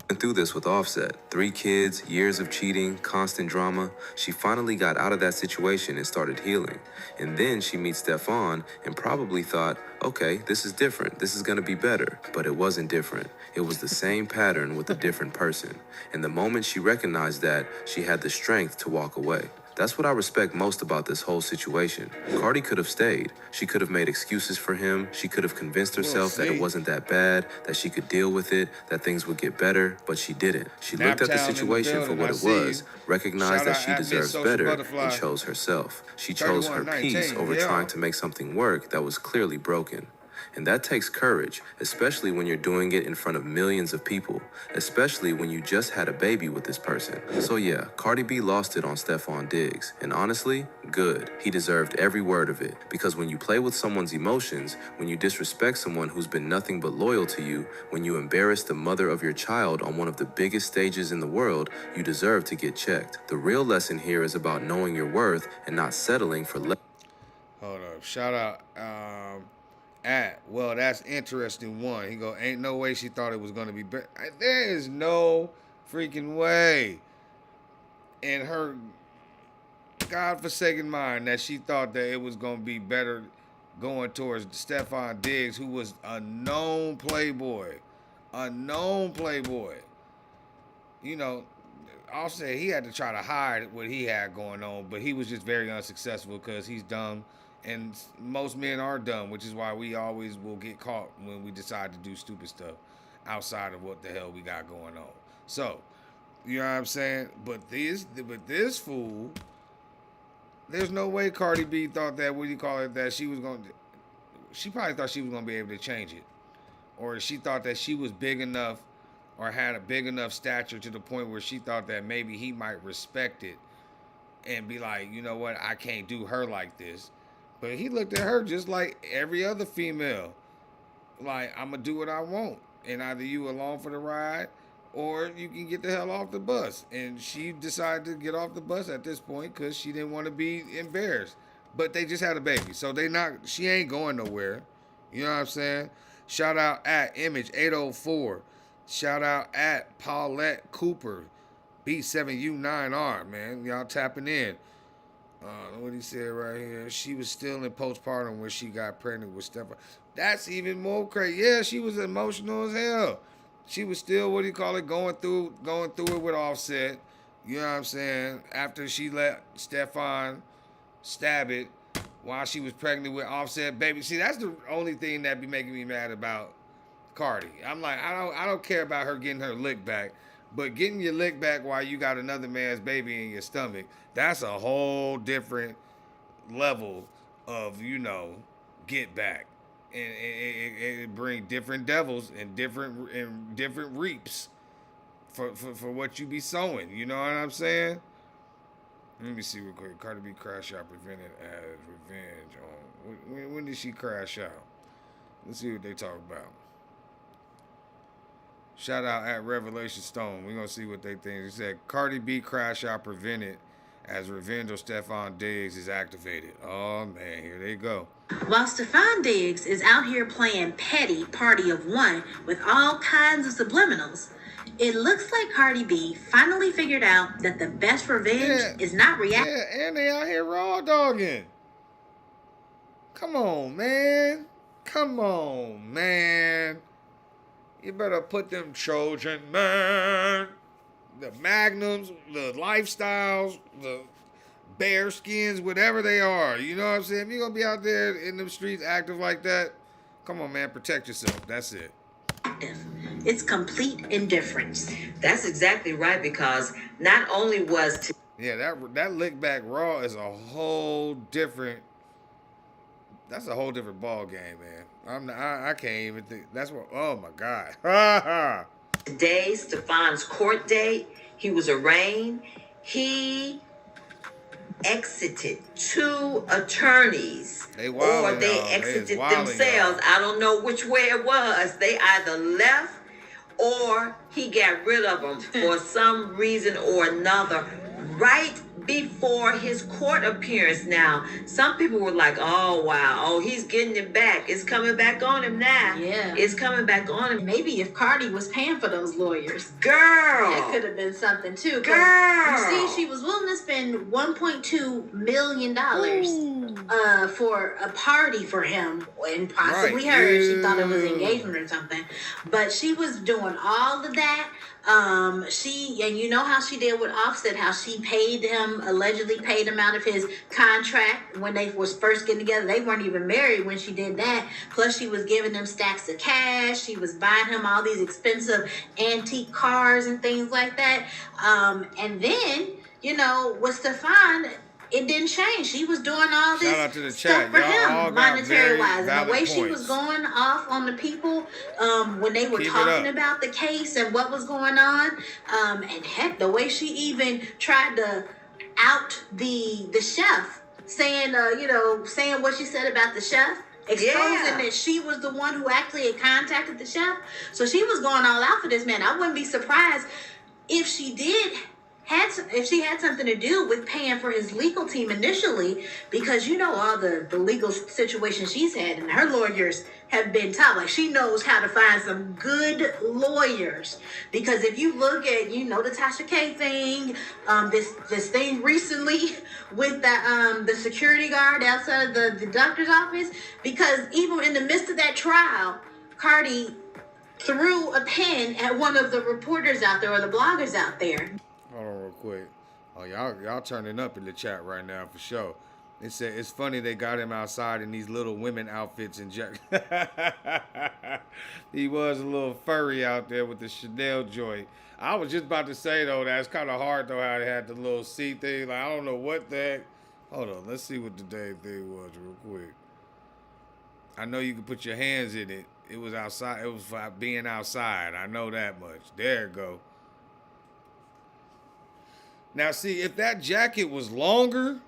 Went through this with Offset. 3 kids, years of cheating, constant drama. She finally got out of that situation and started healing. And then she meets Stefon and probably thought, okay, this is different. This is gonna be better. But it wasn't different. It was the same pattern with a different person. And the moment she recognized that, she had the strength to walk away. That's what I respect most about this whole situation. Cardi could have stayed. She could have made excuses for him. She could have convinced herself that it wasn't that bad, that she could deal with it, that things would get better, but she didn't. She looked at the situation for what it was, recognized that she deserves better, and chose herself. She chose her peace over trying to make something work that was clearly broken. And that takes courage, especially when you're doing it in front of millions of people, especially when you just had a baby with this person. So yeah, Cardi B lost it on Stefon Diggs. And honestly, good. He deserved every word of it. Because when you play with someone's emotions, when you disrespect someone who's been nothing but loyal to you, when you embarrass the mother of your child on one of the biggest stages in the world, you deserve to get checked. The real lesson here is about knowing your worth and not settling for less. Hold up. Shout out. Well, that's interesting one. He go, ain't no way she thought it was going to be better. There is no freaking way in her godforsaken mind that she thought that it was going to be better going towards Stefon Diggs, who was a known playboy. You know, Offset, he had to try to hide what he had going on, but he was just very unsuccessful because he's dumb. And most men are dumb, which is why we always will get caught when we decide to do stupid stuff outside of what the hell we got going on. So, you know what I'm saying? But this fool, there's no way Cardi B thought that, that she was going to, she probably thought she was going to be able to change it. Or she thought that she was big enough or had a big enough stature to the point where she thought that maybe he might respect it and be like, you know what, I can't do her like this. But he looked at her just like every other female. Like, I'm going to do what I want. And either you along for the ride or you can get the hell off the bus. And she decided to get off the bus at this point because she didn't want to be embarrassed. But they just had a baby. So she ain't going nowhere. You know what I'm saying? Shout out at Image804. Shout out at Paulette Cooper. B7U9R, man. Y'all tapping in. What he said right here. She was still in postpartum when she got pregnant with Stefon. That's even more crazy. Yeah, she was emotional as hell. She was still, going through it with Offset. You know what I'm saying? After she let Stefon stab it while she was pregnant with Offset baby. See, that's the only thing that be making me mad about Cardi. I'm like, I don't care about her getting her lick back. But getting your lick back while you got another man's baby in your stomach, that's a whole different level of, get back. And it bring different devils and different reaps for what you be sowing. You know what I'm saying? Let me see real quick. Cardi B crash out prevented as revenge on. When did she crash out? Let's see what they talk about. Shout out at Revelation Stone. We're going to see what they think. He said, Cardi B crash out prevented as revenge on Stefon Diggs is activated. Oh, man, here they go. While Stefon Diggs is out here playing petty party of one with all kinds of subliminals, it looks like Cardi B finally figured out that the best revenge is not reaction. Yeah, and they out here raw dogging. Come on, man. You better put them Trojan, man, the Magnums, the Lifestyles, the Bear Skins, whatever they are. You know what I'm saying? If you're going to be out there in the streets active like that, come on, man, protect yourself. That's it. It's complete indifference. That's exactly right, because not only was... Yeah, that lick back raw is a whole different... That's a whole different ball game, man. I can't even think. That's what. Oh my God. Today, Stefon's court date. He was arraigned. He exited 2 attorneys, they exited themselves. I don't know which way it was. They either left or he got rid of them for some reason or another. Right before his court appearance. Now, some people were like, oh, wow. Oh, he's getting it back. It's coming back on him now. Yeah. It's coming back on him. Maybe if Cardi was paying for those lawyers. Girl. That could have been something, too. Girl. You see, she was willing to spend $1.2 million for a party for him. And possibly her. She thought it was engagement or something. But she was doing all of that. And you know how she did with Offset, how she paid him him, allegedly paid him out of his contract when they was first getting together. They weren't even married when she did that. Plus, she was giving him stacks of cash. She was buying him all these expensive antique cars and things like that. And then, you know, with Stefon, it didn't change. She was doing all this Shout out to the stuff chat. for Y'all all him, got monetary very wise. And the valid way she was points. going off on the people when they were Keep it talking up. about the case and what was going on. And heck, the way she even tried to out the chef, saying, you know, saying what she said about the chef. Exposing that she was the one who actually had contacted the chef. So she was going all out for this man. I wouldn't be surprised if she had something to do with paying for his legal team initially, because you know all the legal situations she's had, and her lawyers have been top. Like, she knows how to find some good lawyers. Because if you look at, you know, the Tasha K thing, this thing recently with the security guard outside of the doctor's office, because even in the midst of that trial, Cardi threw a pen at one of the reporters out there, or the bloggers out there. Hold on real quick. Oh, y'all turning up in the chat right now for sure. It said it's funny they got him outside in these little women outfits and jacket. He was a little furry out there with the Chanel joint. I was just about to say though, that's kind of hard though how they had the little seat thing. Like, I don't know what the heck. Hold on, let's see what the damn thing was real quick. I know you can put your hands in it. It was outside. It was for being outside. I know that much. There it go. Now, see, if that jacket was longer,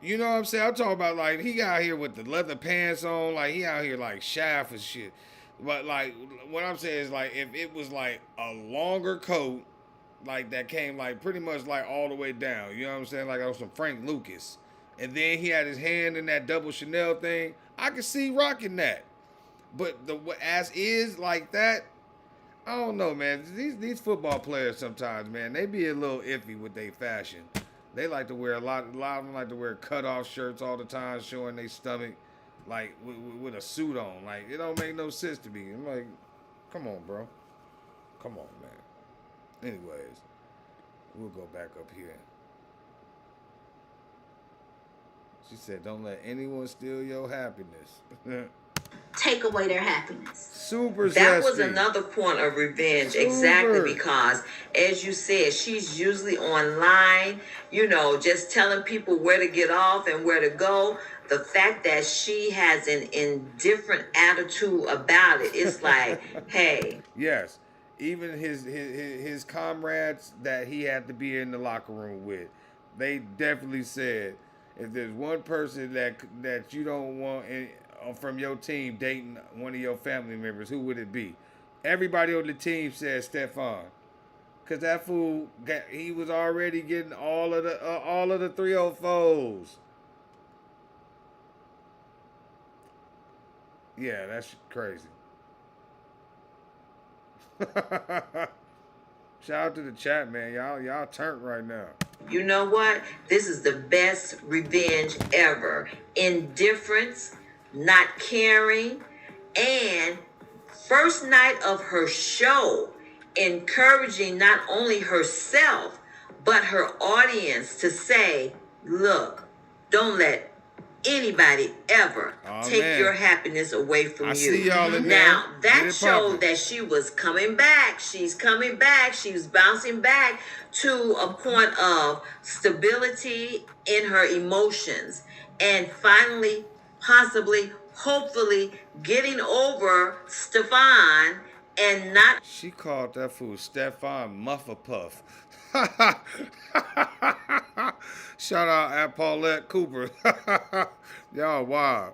you know what I'm saying? I'm talking about, like, he out here with the leather pants on, like, he out here, like, Shaft and shit. But, like, what I'm saying is, like, if it was, like, a longer coat, like, that came, like, pretty much, like, all the way down, you know what I'm saying? Like, on some Frank Lucas. And then he had his hand in that double Chanel thing, I could see rocking that. But as is, like that, I don't know, man. These football players sometimes, man, they be a little iffy with their fashion. They like to wear a lot of them like to wear cut-off shirts all the time, showing their stomach, like with a suit on. Like, it don't make no sense to me. I'm like, come on, bro. Come on, man. Anyways, we'll go back up here. She said, don't let anyone steal your happiness. Take away their happiness. Super That was zesty. another point of revenge, Super. exactly, because as you said, she's usually online, you know, just telling people where to get off and where to go. The fact that she has an indifferent attitude about it, it's like, hey. Yes, even his comrades that he had to be in the locker room with, they definitely said, if there's one person that you don't want from your team dating one of your family members, who would it be? Everybody on the team said Stefon, cause that fool he was already getting all of the 304s. Yeah, that's crazy. Shout out to the chat, man. Y'all turned right now. You know what? This is the best revenge ever. Indifference, not caring, and first night of her show, encouraging not only herself, but her audience to say, look, don't let anybody ever take your happiness away from you. See y'all in now, there. that showed that she was coming back. She's coming back. She was bouncing back to a point of stability in her emotions. And finally, possibly, hopefully, getting over Stefon and not... She called that fool Stefon Muffa Puff. Shout out at Paulette Cooper. Y'all wild.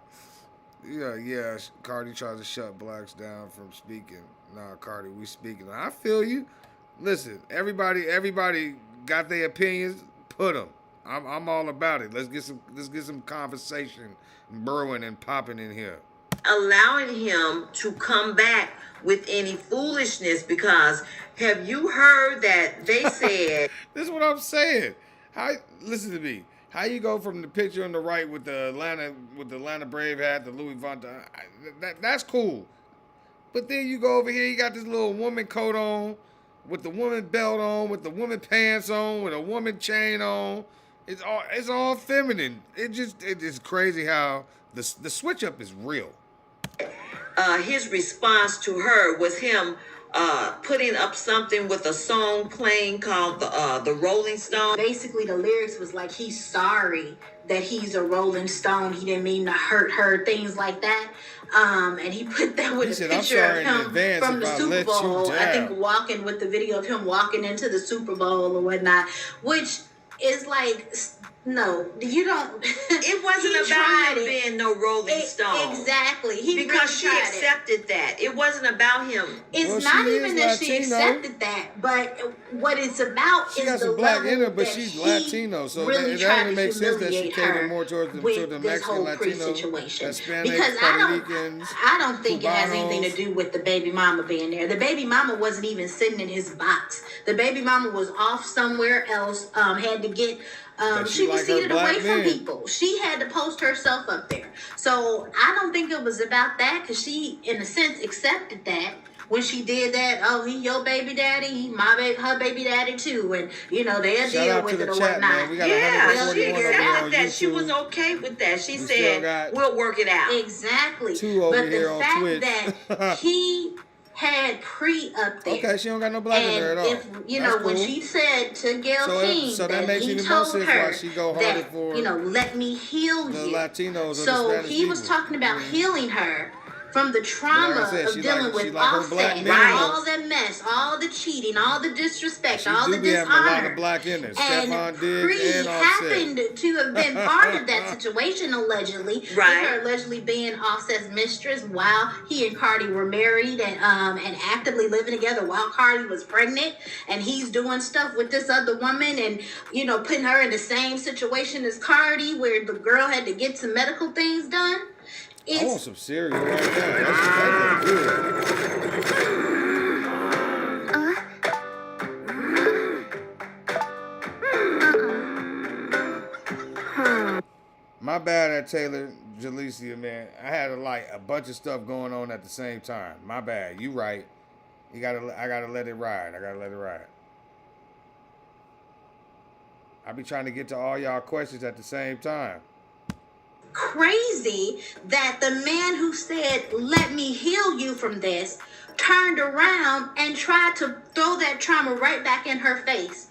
Yeah, Cardi tries to shut blacks down from speaking. Nah, Cardi, we speaking. I feel you. Listen, everybody got their opinions. Put them. I'm all about it. Let's get some conversation brewing and popping in here. Allowing him to come back with any foolishness, because have you heard that they said... This is what I'm saying. Listen to me. How you go from the picture on the right with the Atlanta Brave hat, the Louis Vuitton, that's cool. But then you go over here, you got this little woman coat on, with the woman belt on, with the woman pants on, with a woman chain on. It's all feminine. It's crazy how the switch up is real. His response to her was him putting up something with a song playing called the Rolling Stone. Basically, the lyrics was like he's sorry that he's a Rolling Stone. He didn't mean to hurt her, things like that. And he put that with a picture of him from the Super Bowl. I think walking with the video of him walking into the Super Bowl or whatnot, which is like, no, you don't. It wasn't about him being no Rolling Stone. Exactly. Because she accepted that. It wasn't about him. It's not even that she accepted that, but what it's about she is got the some black level in her, but that she's Latino, so really it tried only to makes sense that she humiliate catered her more towards the with Mexican, this whole Latino, situation. Hispanic, Because Puerto Ricans. I don't think it has Cubanos. anything to do with the baby mama being there. The baby mama wasn't even sitting in his box. The baby mama was off somewhere else. Had to get. She was seated away from people. She had to post herself up there. So I don't think it was about that, because she, in a sense, accepted that when she did that. Oh, he your baby daddy, he her baby daddy too, and they'll deal with it or whatnot. Yeah, she accepted that. She was okay with that. She said, "We'll work it out." Exactly. But the fact that he had Pre up there. Okay, she don't got no black in there at all. If when she said to Gail King that he told her that let me heal you. Latinos so he was talking about healing her from the trauma of dealing with Offset, and all that mess, all the cheating, all the disrespect, all the dishonor. A lot of black in there. Stefon Diggs and happened to have been part of that situation, allegedly. With her allegedly being Offset's mistress while he and Cardi were married and actively living together while Cardi was pregnant, and he's doing stuff with this other woman and putting her in the same situation as Cardi, where the girl had to get some medical things done. I want some cereal right now. That good. My bad at Taylor Jalecia, man. I had a bunch of stuff going on at the same time. My bad. You right. I gotta let it ride. I be trying to get to all y'all questions at the same time. Crazy that the man who said, "Let me heal you from this," turned around and tried to throw that trauma right back in her face.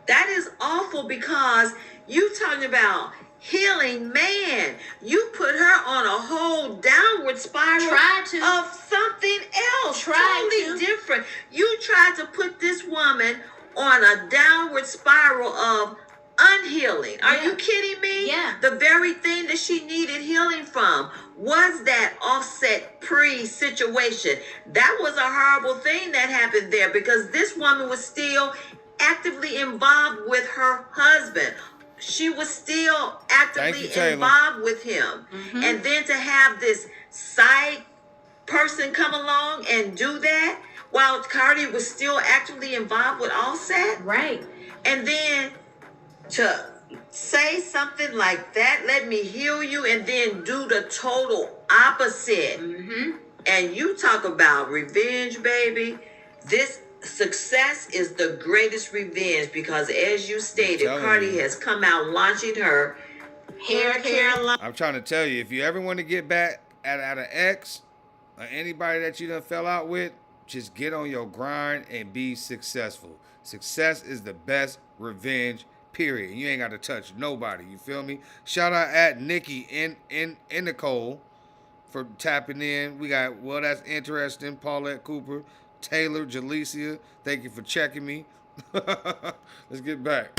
That is awful, because you talking about healing, man. You put her on a whole downward spiral of something else. Totally different. You tried to put this woman on a downward spiral of unhealing. Are you kidding me? Yeah. The very thing that she needed healing from was that Offset Pre situation. That was a horrible thing that happened there, because this woman was still actively involved with her husband. She was still actively involved with him. Mm-hmm. And then to have this side person come along and do that while Cardi was still actively involved with Offset. Right. And then to say something like that, "Let me heal you," and then do the total opposite. Mm-hmm. And you talk about revenge, baby. This success is the greatest revenge, because as you stated, Cardi has come out launching her hair care line. I'm trying to tell you, if you ever want to get back at an ex or anybody that you done fell out with, just get on your grind and be successful. Success is the best revenge, period. You ain't got to touch nobody. You feel me? Shout out at Nikki in Nicole for tapping in. We got, well, that's interesting. Paulette Cooper, Taylor Jalecia, thank you for checking me. Let's get back.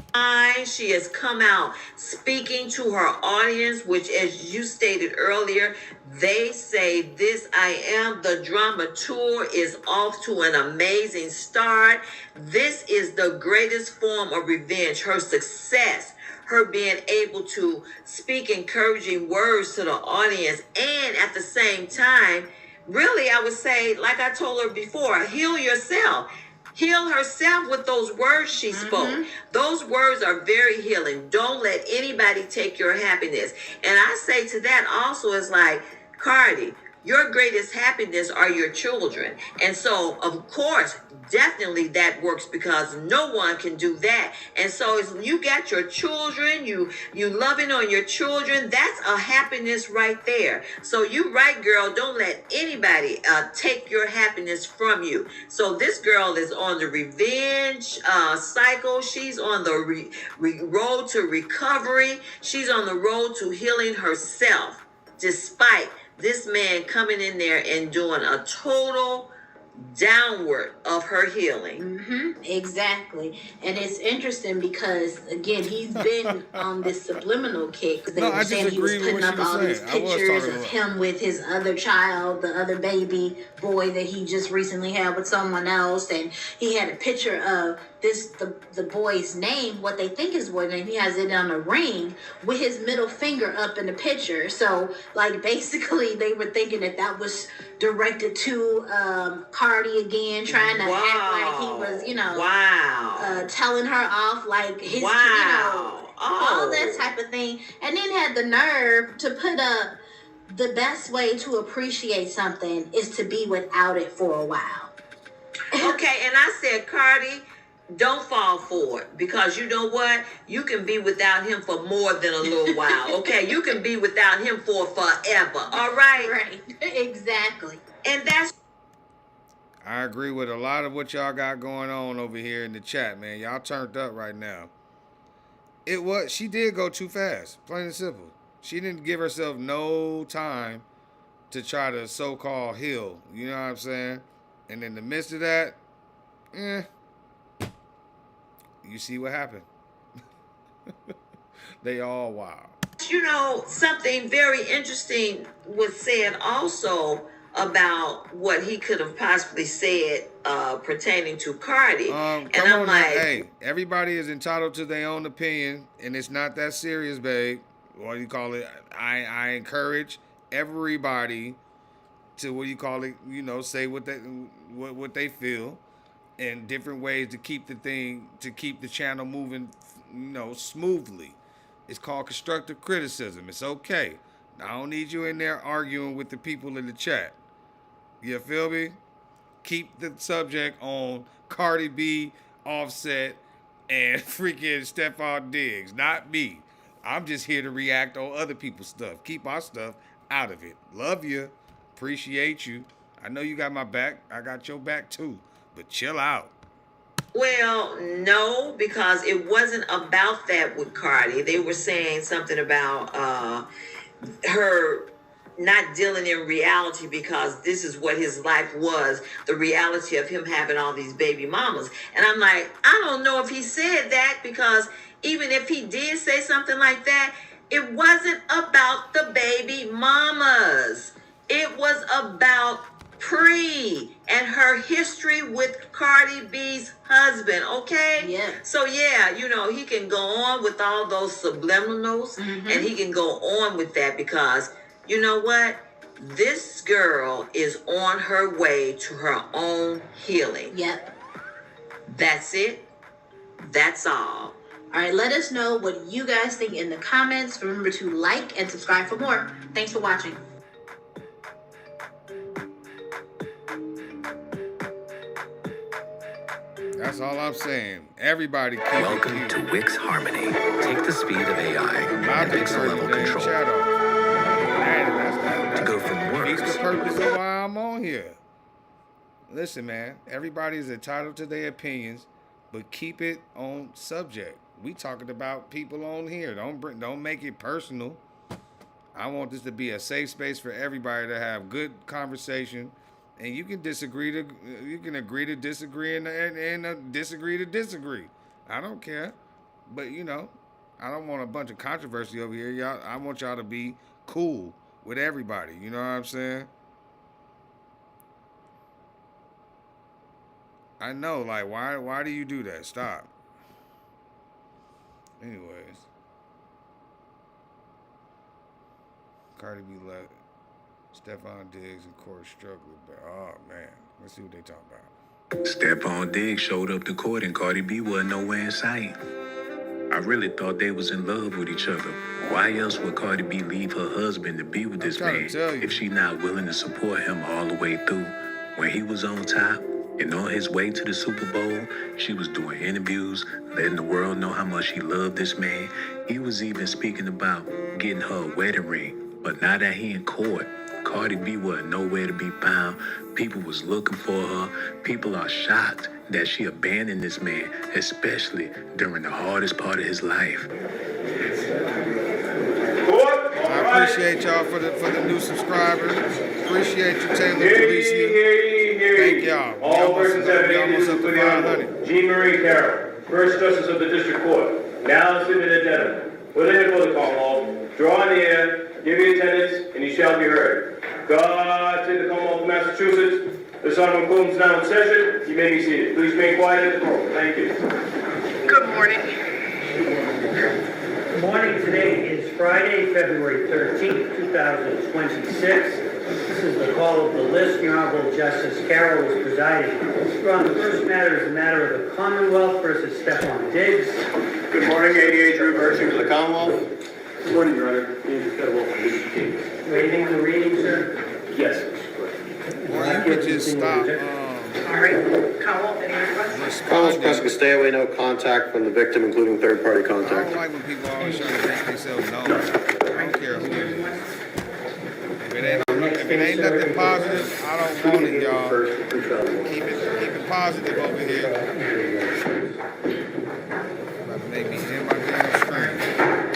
She has come out speaking to her audience, which, as you stated earlier, they say this I Am the Drama tour is off to an amazing start. This is the greatest form of revenge. Her success, her being able to speak encouraging words to the audience, and at the same time, really, I would say, like I told her before, heal yourself. Heal herself with those words she spoke. Mm-hmm. Those words are very healing. Don't let anybody take your happiness. And I say to that also is like, Cardi, Your greatest happiness are your children. And so, of course, definitely that works because no one can do that. And so it's, you got your children, you loving on your children, that's a happiness right there. So you right, girl, don't let anybody take your happiness from you. So this girl is on the revenge cycle. She's on the road to recovery. She's on the road to healing herself, despite this man coming in there and doing a total downward of her healing. Exactly. And it's interesting because, again, he's been on this subliminal kick. They were saying he was putting up all these pictures of him with his other child, the other baby boy that he just recently had with someone else. And he had a picture of the boy's name, what they think is boy's name. He has it on a ring with his middle finger up in the picture. So, like, basically they were thinking that was directed to Cardi again, trying to act like he was, telling her off, like his, all that type of thing. And then had the nerve to put up the best way to appreciate something is to be without it for a while. Okay, and I said, Cardi, don't fall for it, because you know what? You can be without him for more than a little while. Okay, you can be without him for forever. All right? Right. Exactly. And that's... I agree with a lot of what y'all got going on over here in the chat, man. Y'all turned up right now. She did go too fast, plain and simple. She didn't give herself no time to try to so-called heal. You know what I'm saying? And in the midst of that, you see what happened. They all wild. You know, something very interesting was said also about what he could have possibly said pertaining to Cardi. And I'm like, hey, everybody is entitled to their own opinion, and it's not that serious, babe. What do you call it? I encourage everybody to, what do you call it, say what they feel, and different ways to keep the channel moving, smoothly. It's called constructive criticism. It's okay. I don't need you in there arguing with the people in the chat. You feel me? Keep the subject on Cardi B, Offset, and freaking Stefon Diggs, not me. I'm just here to react on other people's stuff. Keep our stuff out of it. Love you. Appreciate you. I know you got my back. I got your back too. But chill out. Well, no, because it wasn't about that with Cardi. They were saying something about her not dealing in reality, because this is what his life was, the reality of him having all these baby mamas. And I'm like, I don't know if he said that, because even if he did say something like that, it wasn't about the baby mamas. It was about Pre and her history with Cardi B's husband, okay? Yeah. So yeah, he can go on with all those subliminals, and he can go on with that, because you know what? This girl is on her way to her own healing. Yep. That's it. That's all. All right, let us know what you guys think in the comments. Remember to like and subscribe for more. Thanks for watching. That's all I'm saying. Everybody keep Welcome to Wix Harmony. Take the speed of AI and pixel level control to go from words. That's the purpose of why I'm on here. Listen, man. Everybody's entitled to their opinions, but keep it on subject. We talking about people on here. Don't make it personal. I want this to be a safe space for everybody to have good conversation. And you can agree to disagree and disagree to disagree. I don't care. But, I don't want a bunch of controversy over here. I want y'all to be cool with everybody. You know what I'm saying? I know, like, why do you do that? Stop. Anyways. Cardi B left. Stefon Diggs and Corey struggling, but oh man, let's see what they talking about. Stefon Diggs showed up to court and Cardi B wasn't nowhere in sight. I really thought they was in love with each other. Why else would Cardi B leave her husband to be with this man if she not willing to support him all the way through? When he was on top and on his way to the Super Bowl, she was doing interviews, letting the world know how much she loved this man. He was even speaking about getting her a wedding ring. But now that he in court, Cardi B wasn't nowhere to be found. People was looking for her. People are shocked that she abandoned this man, especially during the hardest part of his life. I appreciate y'all for the new subscribers. Appreciate you, Taylor Felicia. Thank y'all. All persons have been issued to the Honorable Jean Marie Carroll, First Justice of the District Court. Now submitted gentlemen. With the head of the Commonwealth, draw near, give your attendance, and you shall be heard. God save the Commonwealth of Massachusetts. This honorable court is now in session. You may be seated. Please remain quiet at the court. Thank you. Good morning. Good morning. Today is Friday, February 13th, 2026. This is the call of the list. The Honorable Justice Carroll is presiding. On the first matter is the matter of the Commonwealth versus Stefon Diggs. Good morning, ADA Drew Mercer to the Commonwealth. Good morning, Your Honor. Waiving the reading, sir? Yes. Well, you could just stop. All right, Commonwealth, any requests? Commonwealth requesting stay away, no contact from the victim, including third-party I contact. don't like when people always try to make themselves known. I don't care who it is. If it ain't nothing positive, I don't want it, y'all. Keep it positive over here. About to make me hit my damn screen.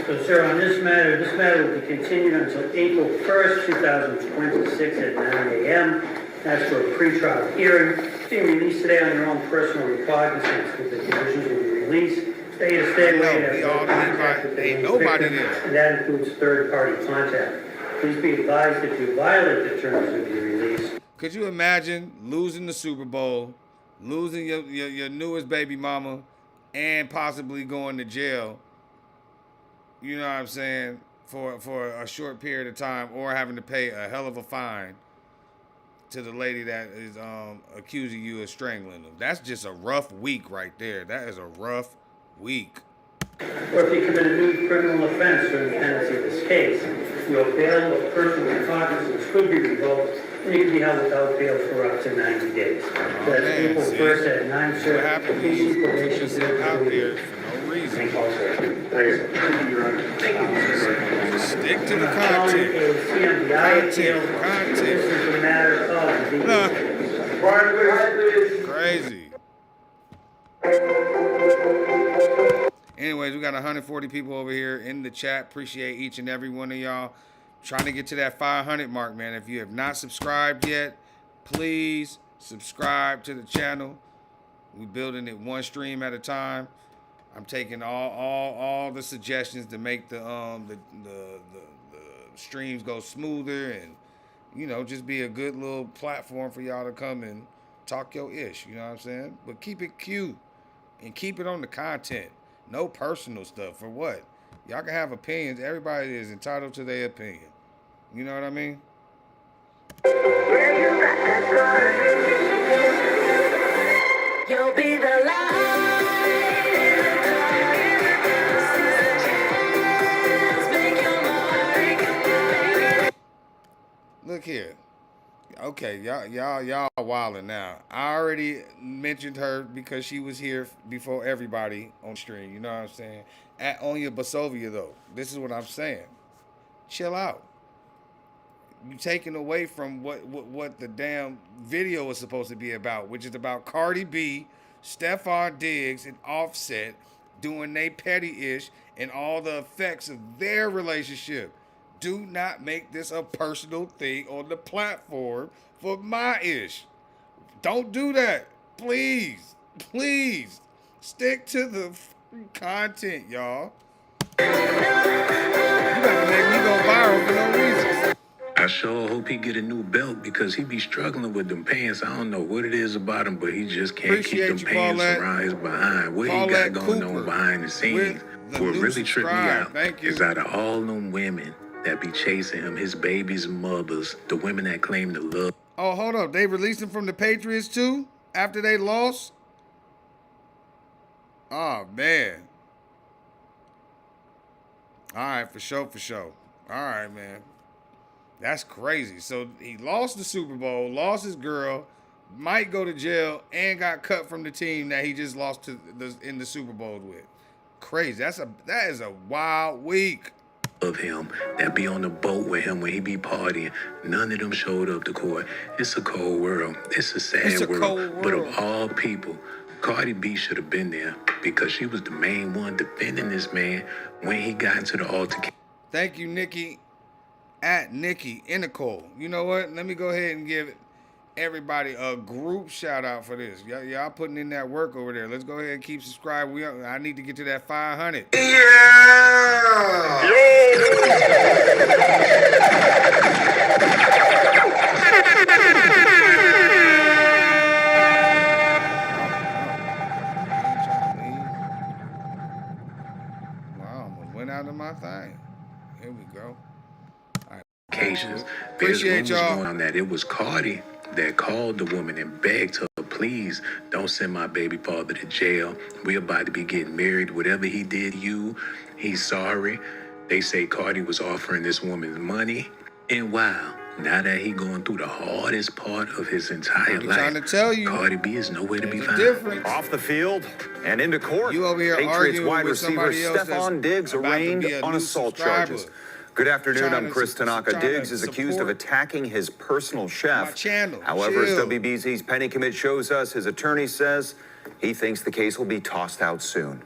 So, sir, on this matter will be continued until April 1st, 2026 at 9 a.m. As for a pretrial hearing, being released today on your own personal recognizance with the conditions will be released. Stay away, have no contact with the victim, and that includes third-party contact. Please be advised if you violate the terms of your release. Could you imagine losing the Super Bowl, losing your newest baby mama, and possibly going to jail? You know what I'm saying? For a short period of time, or having to pay a hell of a fine to the lady that is accusing you of strangling them. That's just a rough week right there. That is a rough week. Or if you commit a new criminal offense during the pendency of this case, your bail or personal recognizance could be revoked, and you can be held without bail for up to 90 days. That's April 1st at 9, sir. Please seek probation out there for no reason. Thank you, sir. Thank you, Your Honor. Thank you. Stick to the content. This is a matter of the... Crazy. Anyways, we got 140 people over here in the chat. Appreciate each and every one of y'all. Trying to get to that 500 mark, man. If you have not subscribed yet, please subscribe to the channel. We're building it one stream at a time. I'm taking all the suggestions to make the streams go smoother and, you know, just be a good little platform for y'all to come and talk your ish. You know what I'm saying? But keep it cute and keep it on the content. No personal stuff. For what? Y'all can have opinions. Everybody is entitled to their opinion. You know what I mean? You'll be the Look here. Okay, y'all wilding now. I already mentioned her because she was here before everybody on stream. You know what I'm saying? At Onya Basovia, though. This is what I'm saying. Chill out. You taking away from what the damn video was supposed to be about, which is about Cardi B, Stefon Diggs, and Offset doing they petty-ish and all the effects of their relationship. Do not make this a personal thing on the platform for my ish. Don't do that. Please. Please. Stick to the content, y'all. You better make me go viral for no reason. I sure hope he get a new belt because he be struggling with them pants. I don't know what it is about him, but he just can't keep them pants around his behind. What he got going on behind the scenes? What really tripped me out is out of all them women that be chasing him, his baby's mothers, the women that claim to love. Oh, hold up. They released him from the Patriots too after they lost? Oh, man. All right, for sure, for sure. All right, man. That's crazy. So he lost the Super Bowl, lost his girl, might go to jail, and got cut from the team that he just lost to in the Super Bowl with. Crazy. That is a wild week. Of him that be on the boat with him when he be partying. None of them showed up to court. It's a cold world. It's a sad world. But of all people, Cardi B should have been there because she was the main one defending this man when he got into the altercation. Thank you, Nikki. At Nikki Nicole. You know what? Let me go ahead and give everybody a group shout out for this. Y'all putting in that work over there. Let's go ahead and keep subscribing. I need to get to that 500. Wow, almost went out of my thing. Here we go. Appreciate Appreciate y'all. Going on that it was Cardi that called the woman and begged her, please don't send my baby father to jail. We're about to be getting married. Whatever he did he's sorry. They say Cardi was offering this woman money. And wow, now that he going through the hardest part of his entire life, trying to tell you, Cardi B is nowhere to be found. Difference. Off the field and into court. You over here Patriots arguing wide with receiver somebody else Stefon Diggs about to arraigned be a on new assault subscriber. charges. Good afternoon, I'm Chris Tanaka. trying to Diggs is accused of support attacking his personal chef. my channel. However, as Chill. WBZ's Penny Commit shows us, his attorney says he thinks the case will be tossed out soon.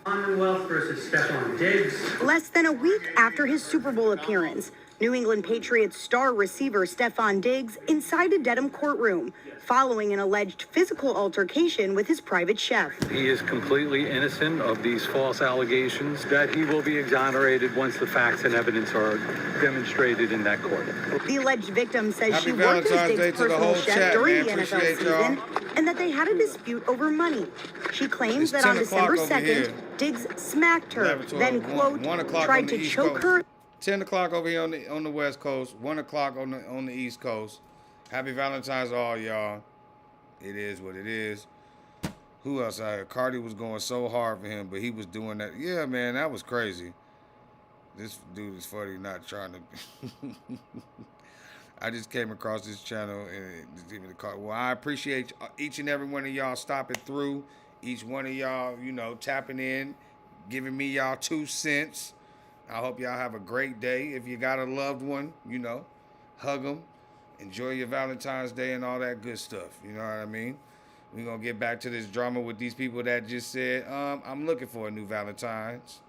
Commonwealth versus Stefon Diggs. Less than a week after his Super Bowl appearance, New England Patriots star receiver Stefon Diggs inside a Dedham courtroom following an alleged physical altercation with his private chef. He is completely innocent of these false allegations, that he will be exonerated once the facts and evidence are demonstrated in that court. The alleged victim says Happy she worked as Valentine's Day Diggs' to the personal whole chef chat, during man. the NFL Appreciate season y'all. and that they had a dispute over money. She claims It's that on 10 o'clock December over 2nd, here. Diggs smacked her, 11, 12, then, 1 quote, o'clock on tried the to East choke Coast. her. 10 o'clock over here on the West Coast. 1 o'clock on the East Coast. Happy Valentine's to all y'all. It is what it is. Who else out here? Cardi was going so hard for him, but he was doing that. Yeah, man, that was crazy. This dude is funny, not trying to. I just came across this channel and it's even the car. Well, I appreciate each and every one of y'all stopping through. Each one of y'all, tapping in, giving me y'all 2 cents. I hope y'all have a great day. If you got a loved one, hug them. Enjoy your Valentine's Day and all that good stuff. You know what I mean? We're going to get back to this drama with these people that just said, I'm looking for a new Valentine's.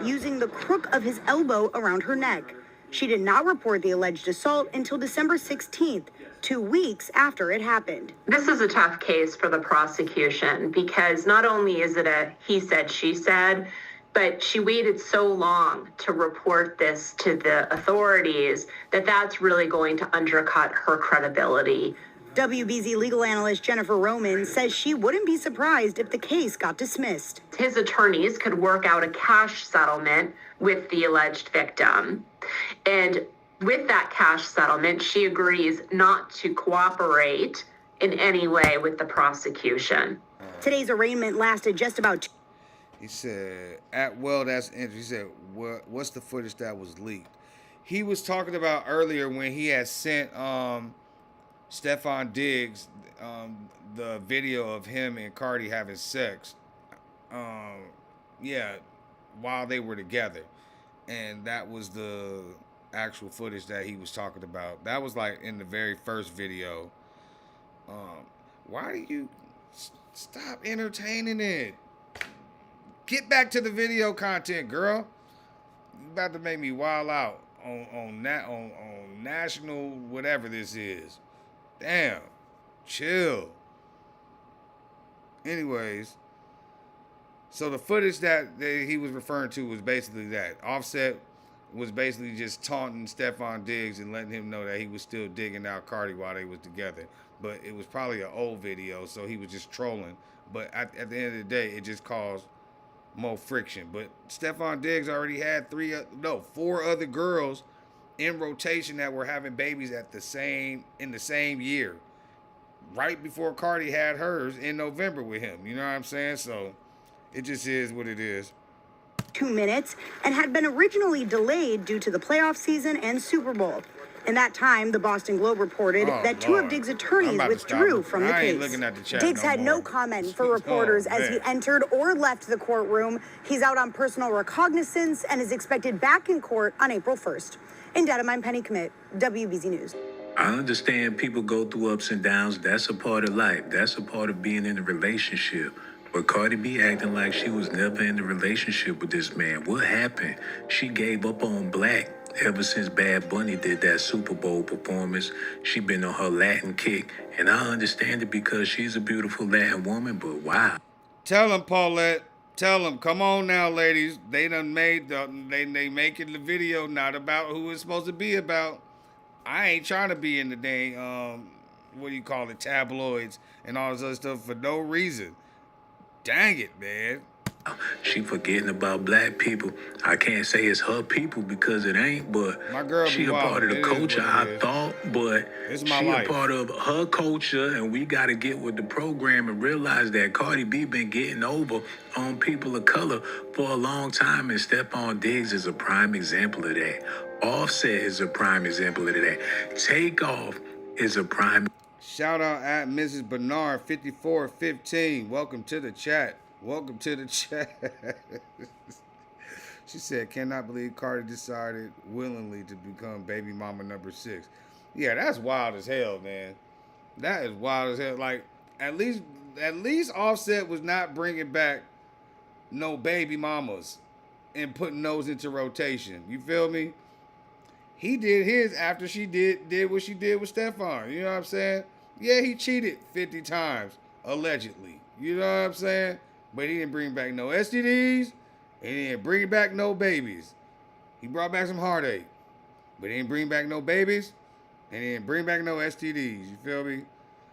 Using the crook of his elbow around her neck. She did not report the alleged assault until December 16th, 2 weeks after it happened. This is a tough case for the prosecution because not only is it a he said, she said, but she waited so long to report this to the authorities that that's really going to undercut her credibility. WBZ legal analyst Jennifer Roman says she wouldn't be surprised if the case got dismissed. His attorneys could work out a cash settlement with the alleged victim. And with that cash settlement, she agrees not to cooperate in any way with the prosecution. Today's arraignment lasted just about. He said, that's interesting. He said, what's the footage that was leaked? He was talking about earlier when he had sent Stefon Diggs the video of him and Cardi having sex. While they were together. And that was the actual footage that he was talking about. That was like in the very first video. Why do you stop entertaining it? Get back to the video content, girl. You about to make me wild out on national whatever this is. Damn. Chill. Anyways, so the footage that he was referring to was basically that. Offset was basically just taunting Stefon Diggs and letting him know that he was still digging out Cardi while they was together. But it was probably an old video, so he was just trolling. But at the end of the day, it just caused more friction. But Stefon Diggs already had 4 other girls in rotation that were having babies in the same year. Right before Cardi had hers in November with him. You know what I'm saying? So it just is what it is. 2 minutes and had been originally delayed due to the playoff season and Super Bowl. In that time, the Boston Globe reported that two of Diggs' attorneys withdrew from the case. Diggs had no comment for reporters as he entered or left the courtroom. He's out on personal recognizance and is expected back in court on April 1st. In Dedham, I'm Penny Commit, WBZ News. I understand people go through ups and downs. That's a part of life. That's a part of being in a relationship. But Cardi B acting like she was never in a relationship with this man. What happened? She gave up on Black. Ever since Bad Bunny did that Super Bowl performance, she been on her Latin kick. And I understand it because she's a beautiful Latin woman, but wow. Tell them, Paulette. Tell them, come on now, ladies. They done made they making the video not about who it's supposed to be about. I ain't trying to be in the dang, what do you call it, tabloids and all this other stuff for no reason. Dang it, man. She forgetting about Black people. I can't say it's her people because it ain't, but she a part of the culture, I thought, but she a part of her culture, and we got to get with the program and realize that Cardi B been getting over on people of color for a long time, and Stefon Diggs is a prime example of that. Offset is a prime example of that. Takeoff is a prime. Shout out at Mrs. Bernard 5415. Welcome to the chat. Welcome to the chat. She said, cannot believe Cardi decided willingly to become baby mama number 6. Yeah, that's wild as hell, man. That is wild as hell. Like, at least Offset was not bringing back no baby mamas and putting those into rotation. You feel me? He did his after she did what she did with Stefon. You know what I'm saying? Yeah, he cheated 50 times, allegedly. You know what I'm saying? But he didn't bring back no STDs, and he didn't bring back no babies. He brought back some heartache, but he didn't bring back no babies, and he didn't bring back no STDs. You feel me?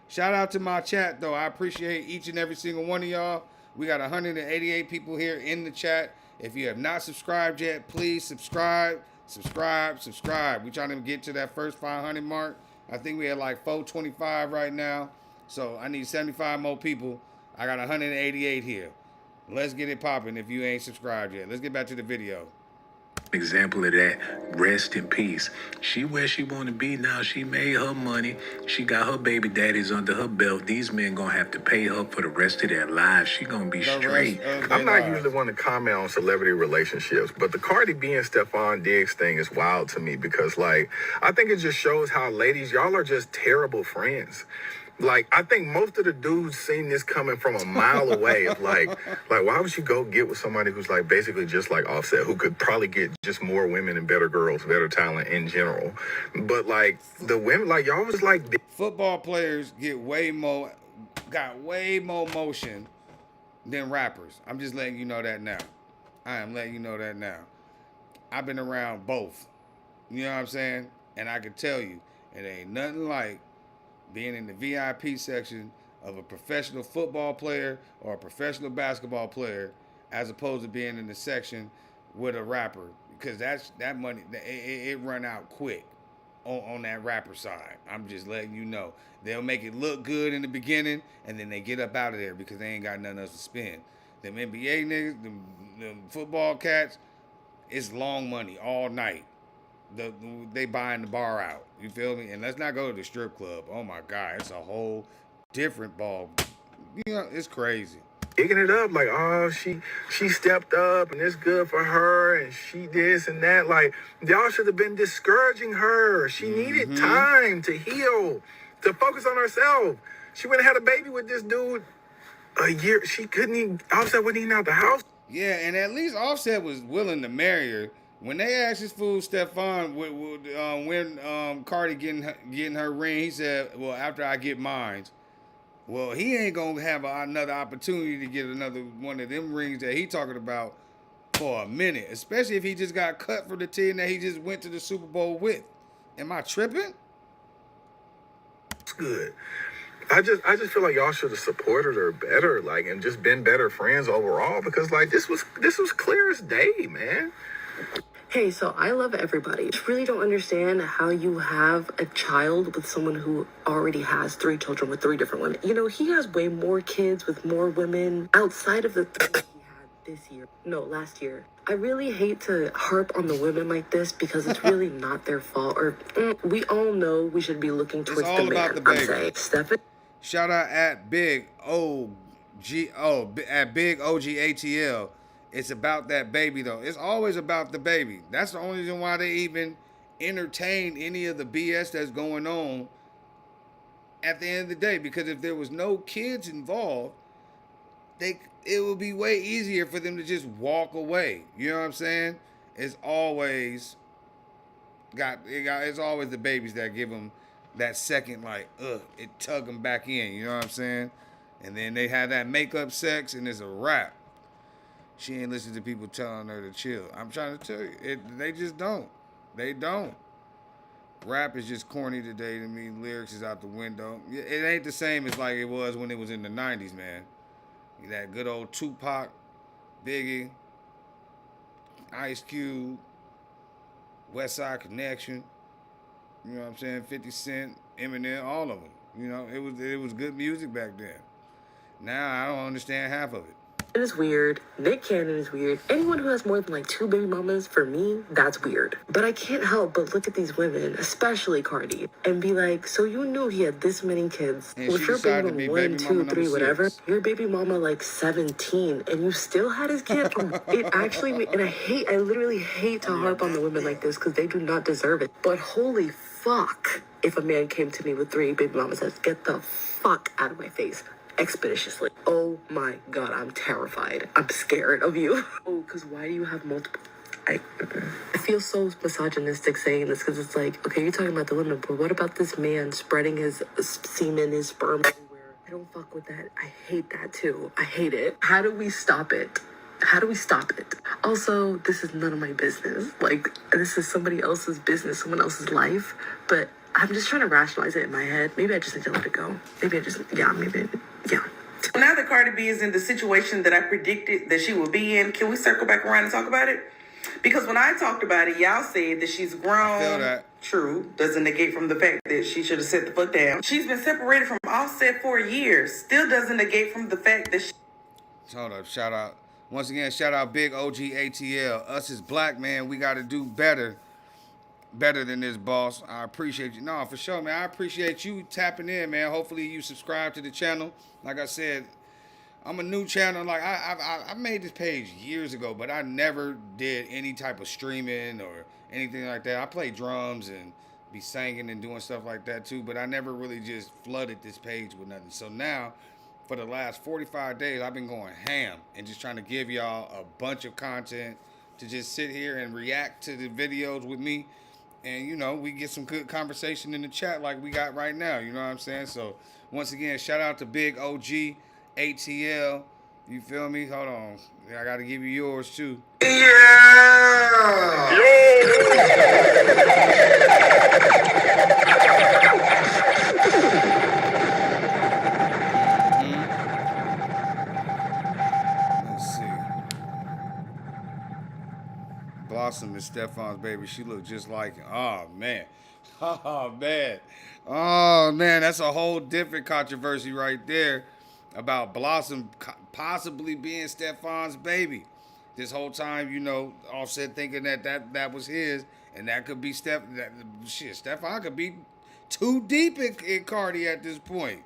Shout out to my chat, though. I appreciate each and every single one of y'all. We got 188 people here in the chat. If you have not subscribed yet, please subscribe. We trying to get to that first 500 mark. I think we had like 425 right now. So I need 75 more people. I got 188 here. Let's get it popping if you ain't subscribed yet. Let's get back to the video. Example of that. Rest in peace. She where she want to be now. She made her money. She got her baby daddies under her belt. These men gonna have to pay her for the rest of their lives. She gonna be straight. I'm not usually one to comment on celebrity relationships, but the Cardi B and Stefon Diggs thing is wild to me because, like, I think it just shows how, ladies, y'all are just terrible friends. Like, I think most of the dudes seen this coming from a mile away. Like, why would you go get with somebody who's like basically just like Offset, who could probably get just more women and better girls, better talent in general? But like the women, like y'all was like football players got way more motion than rappers. I'm just letting you know that now. I am letting you know that now. I've been around both. You know what I'm saying? And I can tell you, it ain't nothing like being in the VIP section of a professional football player or a professional basketball player as opposed to being in the section with a rapper, because that money, it run out quick on that rapper side. I'm just letting you know. They'll make it look good in the beginning, and then they get up out of there because they ain't got nothing else to spend. Them NBA niggas, them football cats, it's long money all night. They buying the bar out. You feel me? And let's not go to the strip club. Oh my God, it's a whole different ball. You know, it's crazy. Digging it up like, oh, she stepped up and it's good for her and she this and that. Like, y'all should have been discouraging her. She needed time to heal, to focus on herself. She went and had a baby with this dude a year. She couldn't even, Offset wasn't even out the house. Yeah, and at least Offset was willing to marry her. When they asked his fool Stefon when Cardi getting her ring, he said, well, after I get mine. Well, he ain't going to have another opportunity to get another one of them rings that he talking about for a minute, especially if he just got cut for the team that he just went to the Super Bowl with. Am I tripping? It's good. I just feel like y'all should have supported her better, like, and just been better friends overall, because like this was clear as day, man. Hey, so I love everybody. I really don't understand how you have a child with someone who already has 3 children with 3 different women. You know, he has way more kids with more women outside of the 3 he had this year. No, last year. I really hate to harp on the women like this because it's really not their fault. Or we all know we should be looking towards all the about man. the I'm baby. saying, Stefan. Shout out at Big OG ATL. It's about that baby though. It's always about the baby. That's the only reason why they even entertain any of the BS that's going on at the end of the day. Because if there was no kids involved, it would be way easier for them to just walk away. You know what I'm saying? It's always the babies that give them that second, like, it tug them back in. You know what I'm saying? And then they have that makeup sex, and it's a wrap. She ain't listening to people telling her to chill. I'm trying to tell you, they just don't. They don't. Rap is just corny today to me. Lyrics is out the window. It ain't the same as like it was when it was in the 90s, man. That good old Tupac, Biggie, Ice Cube, West Side Connection. You know what I'm saying? 50 Cent, Eminem, all of them. You know, it was good music back then. Now I don't understand half of it. It is weird. Nick Cannon is weird. Anyone who has more than like 2 baby mamas, for me, that's weird. But I can't help but look at these women, especially Cardi, and be like, so you knew he had this many kids. And with your baby mama 1, 2, 3, whatever, your baby mama like 17, and you still had his kid. It actually, and I literally hate to harp on the women like this because they do not deserve it. But holy fuck, if a man came to me with 3 baby mamas, says, get the fuck out of my face. Expeditiously. Oh my god, I'm terrified. I'm scared of you. Oh, because why do you have multiple? I feel so misogynistic saying this because it's like, okay, you're talking about the women, but what about this man spreading his semen, his sperm everywhere? I don't fuck with that. I hate that too. I hate it. How do we stop it? How do we stop it? Also, this is none of my business. Like, this is somebody else's business, someone else's life, but I'm just trying to rationalize it in my head. Maybe I just need to let it go. Yeah. Now that Cardi B is in the situation that I predicted that she would be in, can we circle back around and talk about it? Because when I talked about it, y'all said that she's grown. I feel that. True. Doesn't negate from the fact that she should have set the fuck down. She's been separated from Offset for years. Still doesn't negate from the fact that she... Hold up. Shout out. Once again, shout out Big OG ATL. Us as black, man, we got to do better. Better than this, boss. I appreciate you. No, for sure, man. I appreciate you tapping in, man. Hopefully you subscribe to the channel. Like I said, I'm a new channel. Like I made this page years ago, but I never did any type of streaming or anything like that. I play drums and be singing and doing stuff like that too, but I never really just flooded this page with nothing. So now, for the last 45 days, I've been going ham and just trying to give y'all a bunch of content to just sit here and react to the videos with me. And, you know, we get some good conversation in the chat like we got right now. You know what I'm saying? So, once again, shout out to Big OG ATL. You feel me? Hold on. I got to give you yours, too. Yeah! Let's see. Blossom is Stefon's baby. She looked just like him. Oh, man. Oh, man. Oh, man. That's a whole different controversy right there about Blossom possibly being Stefon's baby. This whole time, you know, Offset thinking that was his, and that could be Stefon could be too deep in Cardi at this point.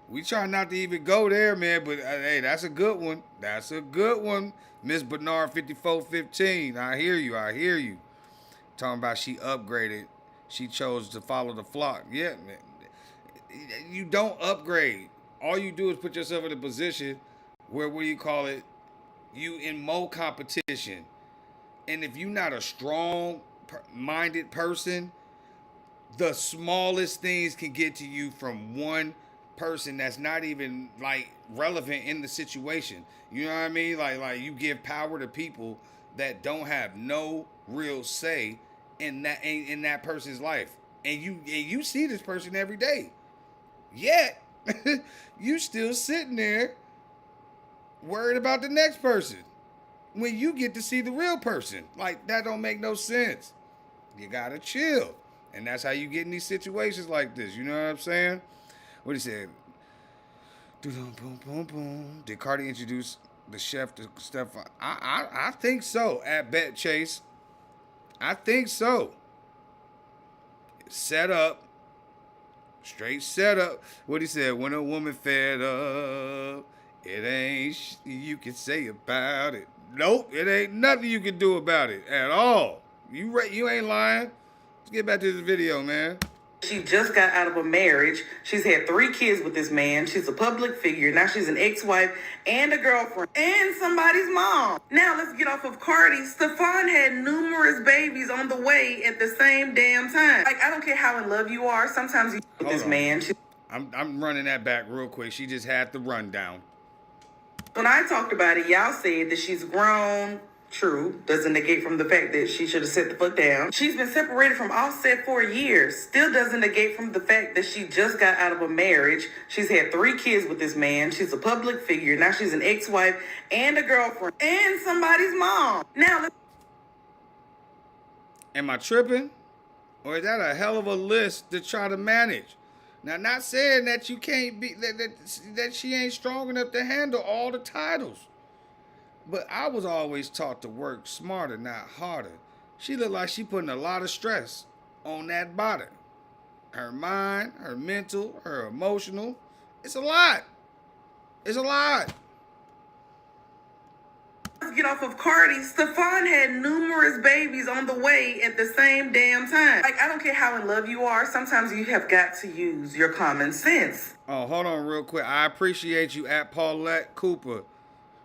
We try not to even go there, man, but hey, that's a good one. That's a good one. Miss Bernard 5415. I hear you. Talking about she upgraded. She chose to follow the flock. Yeah, man. You don't upgrade. All you do is put yourself in a position where, what do you call it? You in more competition. And if you're not a strong-minded person, the smallest things can get to you from one person that's not even like relevant in the situation. You know what I mean? Like you give power to people that don't have no real say in that person's life. And you see this person every day. Yet you still sitting there worried about the next person when you get to see the real person. Like, that don't make no sense. You gotta chill. And that's how you get in these situations like this. You know what I'm saying? What he said? Boom, boom, boom. Did Cardi introduce the chef to Stefon. I think so. At Bet Chase, I think so. Set up, straight set up. What he said, when a woman fed up, it ain't you can say about it. Nope, it ain't nothing you can do about it at all. You ain't lying. Let's get back to this video, man. She just got out of a marriage. She's had 3 kids with this man. She's a public figure. Now she's an ex-wife and a girlfriend and somebody's mom. Now let's get off of Cardi. Stefon had numerous babies on the way at the same damn time. Like, I don't care how in love you are. Sometimes you with this man. I'm running that back real quick. She just had the rundown. When I talked about it, y'all said that she's grown. True. Doesn't negate from the fact that she should have set the fuck down. She's been separated from Offset for years. Still doesn't negate from the fact that she just got out of a marriage. She's had 3 kids with this man. She's a public figure. Now she's an ex-wife and a girlfriend and somebody's mom. Now, am I tripping? Or is that a hell of a list to try to manage? Now, not saying that you can't be, that she ain't strong enough to handle all the titles. But I was always taught to work smarter, not harder. She looked like she putting a lot of stress on that body. Her mind, her mental, her emotional. It's a lot. It's a lot. let's get off of Cardi. Stefon had numerous babies on the way at the same damn time. Like, I don't care how in love you are. Sometimes you have got to use your common sense. Oh, hold on real quick. I appreciate you at Paulette Cooper.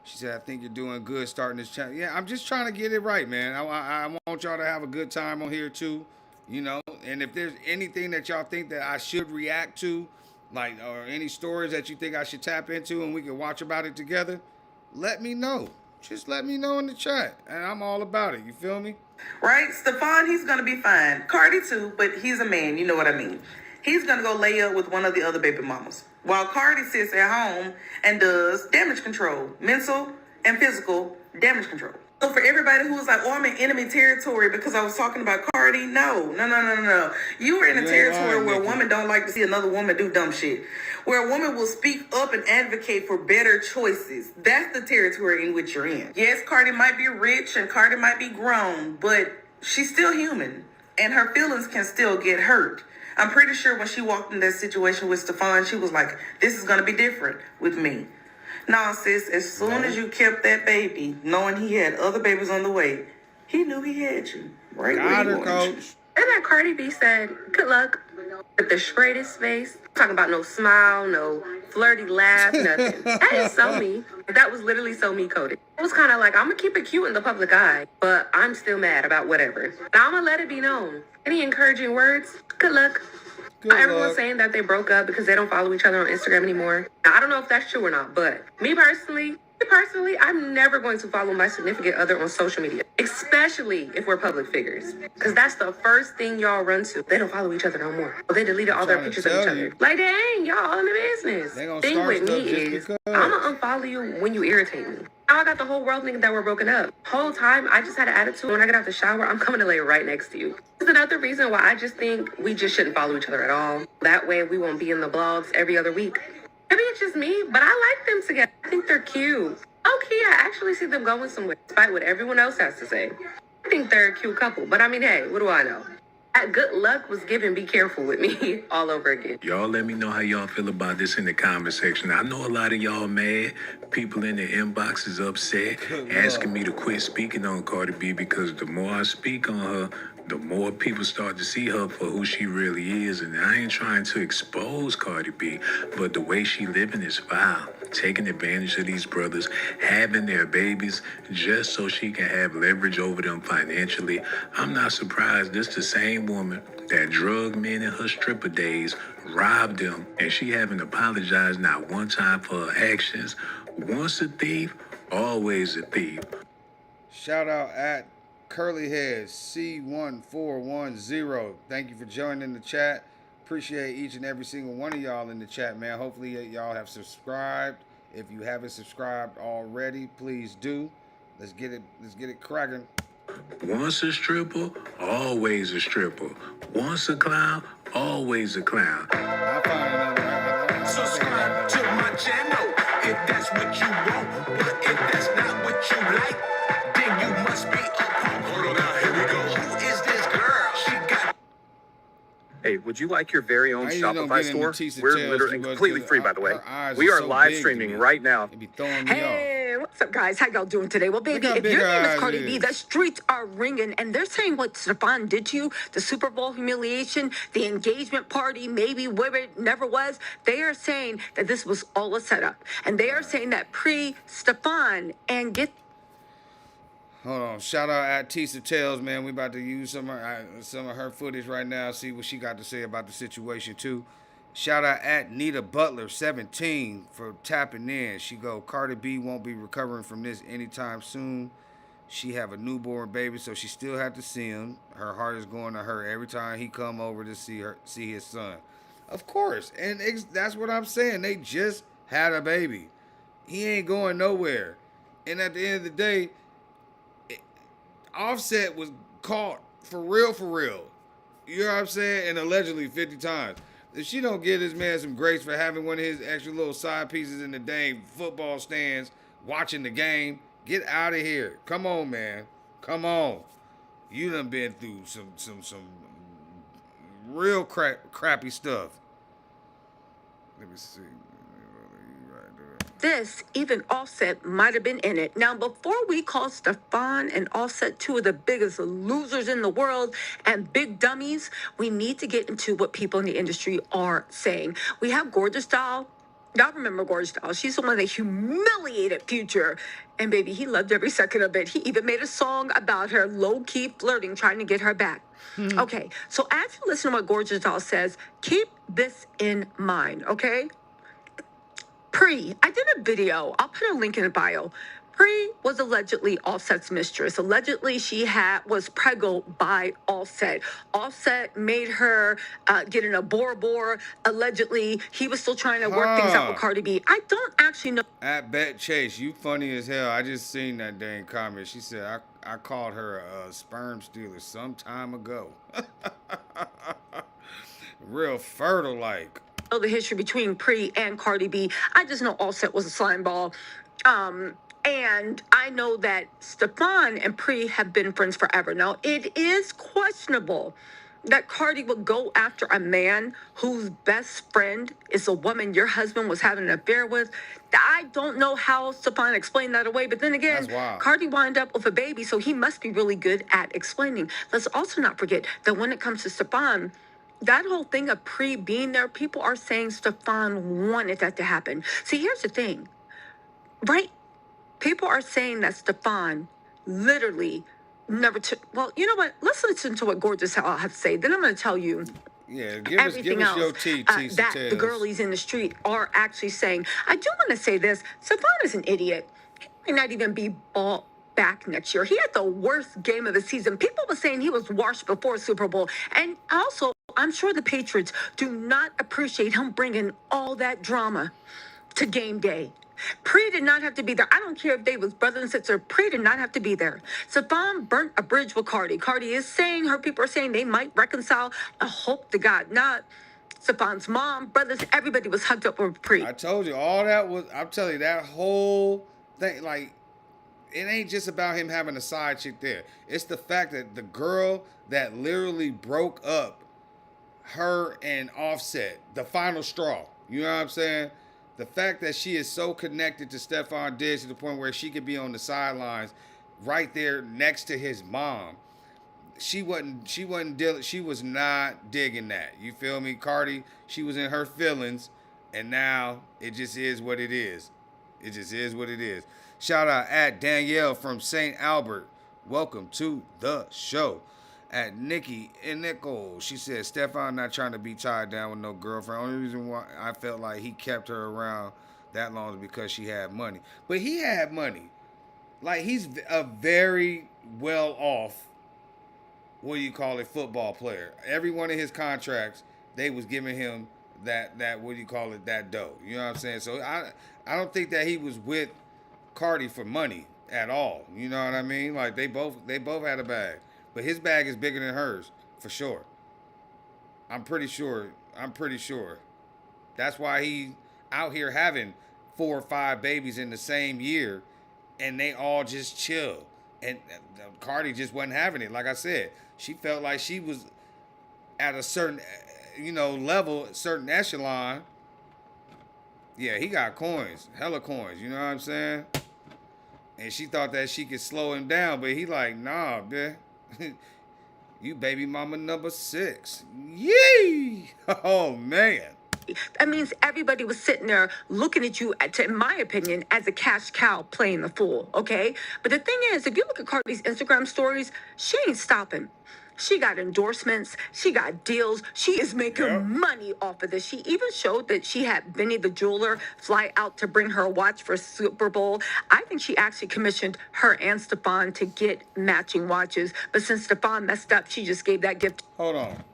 She said, I think you're doing good starting this channel. Yeah, I'm just trying to get it right, man. I want y'all to have a good time on here, too. You know, and if there's anything that y'all think that I should react to, like, or any stories that you think I should tap into and we can watch about it together, let me know. Just let me know in the chat, and I'm all about it. You feel me? Right? Stefon, he's going to be fine. Cardi, too, but he's a man. You know what I mean. He's going to go lay up with one of the other baby mamas, while Cardi sits at home and does damage control, mental and physical damage control. So for everybody who was like, oh, I'm in enemy territory because I was talking about Cardi, no. You are in a territory where a woman don't like to see another woman do dumb shit. Where a woman will speak up and advocate for better choices. That's the territory in which you're in. Yes, Cardi might be rich and Cardi might be grown, but she's still human. And her feelings can still get hurt. I'm pretty sure when she walked in that situation with Stefon, she was like, this is going to be different with me. Nah, sis, as soon as you kept that baby, knowing he had other babies on the way, he knew he had you. Right Got her, coach. And that Cardi B said, good luck with the straightest face. Talking about no smile, no flirty laugh, nothing. That is so me. That was literally so me coded. It was kind of like, I'm going to keep it cute in the public eye, but I'm still mad about whatever. Now I'm going to let it be known. Any encouraging words? Good luck. Everyone's saying that they broke up because they don't follow each other on Instagram anymore. Now, I don't know if that's true or not, but me personally, I'm never going to follow my significant other on social media, especially if we're public figures, because that's the first thing y'all run to. They don't follow each other no more. They deleted all their pictures of each other. Like, dang, y'all all in the business. Thing with me is, I'm going to unfollow you when you irritate me. Now I got the whole world thinking that we're broken up. Whole time, I just had an attitude. When I get out the shower, I'm coming to lay right next to you. This is another reason why I just think we just shouldn't follow each other at all. That way, we won't be in the blogs every other week. Maybe it's just me, but I like them together. I think they're cute. Okay, I actually see them going somewhere, despite what everyone else has to say. I think they're a cute couple, but I mean, hey, what do I know? That good luck was given, be careful with me, all over again. Y'all let me know how y'all feel about this in the comment section. I know a lot of y'all mad. People in the inbox is upset, asking me to quit speaking on Cardi B because the more I speak on her, the more people start to see her for who she really is. And I ain't trying to expose Cardi B, but the way she living is foul. Taking advantage of these brothers, having their babies just so she can have leverage over them financially. I'm not surprised this the same woman that drugged men in her stripper days, robbed them, and she haven't apologized not one time for her actions. Once a thief, always a thief. Shout out at Curlyhead C1410. Thank you for joining the chat. Appreciate each and every single one of y'all in the chat, man. Hopefully y'all have subscribed. If you haven't subscribed already, please do. Let's get it cracking. Once a stripper, always a stripper. Once a clown, always a clown. Subscribe to my channel if that's what you want. But if that's Hey, would you like your very own I usually don't Shopify get into store? Tisa We're Tales literally too much completely 'cause free, by the way. her eyes We are so live big to streaming me. right now. It be throwing me off. Hey, what's up, guys? How y'all doing today? Well, baby, how if big your her name is eyes Cardi B, is. the streets are ringing, and they're saying what Stefon did to you, the Super Bowl humiliation, the engagement party, maybe where it never was. They are saying that this was all a setup, and they are saying that pre-Stefon and get. Hold on. Shout out at Tisa Tales, man. We about to use some of her footage right now. See what she got to say about the situation too. Shout out at Nita Butler 17 for tapping in. She go, Cardi B won't be recovering from this anytime soon. She have a newborn baby, so she still have to see him. Her heart is going to her every time he come over to see his son. Of course, and that's what I'm saying. They just had a baby. He ain't going nowhere. And at the end of the day, Offset was caught for real. You know what I'm saying? And allegedly 50 times. If she don't give this man some grace for having one of his extra little side pieces in the dang football stands, watching the game, get out of here. Come on, man. Come on. You done been through some real crappy stuff. Let me see. This, even Offset might have been in it. Now, before we call Stefon and Offset two of the biggest losers in the world and big dummies, we need to get into what people in the industry are saying. We have Gorgeous Doll. Y'all remember Gorgeous Doll. She's the one that humiliated Future. And baby, he loved every second of it. He even made a song about her low-key flirting, trying to get her back. Okay, so as you listen to what Gorgeous Doll says, keep this in mind, okay? I did a video. I'll put a link in the bio. Was allegedly Offset's mistress. Allegedly, she was preggo by Offset. Offset made her get in a Bora. Allegedly, he was still trying to work things out with Cardi B. I don't actually know. At Bet Chase, you funny as hell. I just seen that dang comment. She said, I called her a sperm stealer some time ago. Real fertile like. The history between and Cardi B. I just know Offset was a slime ball. And I know that Stefon and have been friends forever. Now, it is questionable that Cardi would go after a man whose best friend is a woman your husband was having an affair with. I don't know how Stefon explained that away, but then again, Cardi wound up with a baby, so he must be really good at explaining. Let's also not forget that when it comes to Stefon, that whole thing of being there, people are saying Stefon wanted that to happen. See, here's the thing, right? People are saying that Stefon literally never took. Well, you know what? Let's listen to what Gorgeous have to say. Then I'm going to tell you. Yeah, give everything us else your tea, that the girlies in the street are actually saying. I do want to say this. Stefon is an idiot. He might not even be ball back next year. He had the worst game of the season. People were saying he was washed before Super Bowl. And also, I'm sure the Patriots do not appreciate him bringing all that drama to game day. Did not have to be there. I don't care if they was brother and sister. Did not have to be there. Stefon burnt a bridge with Cardi. Cardi is saying, her people are saying they might reconcile. I hope to God not. Stefon's mom, brothers, everybody was hugged up with I told you, all that was, I'm telling you, that whole thing, like, it ain't just about him having a side chick there. It's the fact that the girl that literally broke up her and Offset, the final straw. You know what I'm saying? The fact that she is so connected to Stefon Diggs to the point where she could be on the sidelines right there next to his mom. She was not digging that. You feel me? Cardi, she was in her feelings, and now it just is what it is. It just is what it is. Shout out at Danielle from St. Albert. Welcome to the show. At Nikki and Nicole, she said, Stefon not trying to be tied down with no girlfriend. Only reason why I felt like he kept her around that long is because she had money. But he had money. Like, he's a very well off, football player. Every one of his contracts, they was giving him that dough. You know what I'm saying? So I don't think that he was with Cardi for money at all. You know what I mean? Like, they both had a bag. But his bag is bigger than hers, for sure. I'm pretty sure. That's why he out here having 4 or 5 babies in the same year, and they all just chill. And Cardi just wasn't having it. Like I said, she felt like she was at a certain level, certain echelon. Yeah, he got coins, hella coins. You know what I'm saying? And she thought that she could slow him down, but he like, nah, man. You baby mama number 6. Yee! Oh, man. That means everybody was sitting there looking at you, in my opinion, as a cash cow playing the fool, okay? But the thing is, if you look at Cardi's Instagram stories, she ain't stopping. She got endorsements. She got deals. She is making money off of this. She even showed that she had Benny the jeweler fly out to bring her a watch for Super Bowl. I think she actually commissioned her and Stefon to get matching watches. But since Stefon messed up, she just gave that gift. Hold on.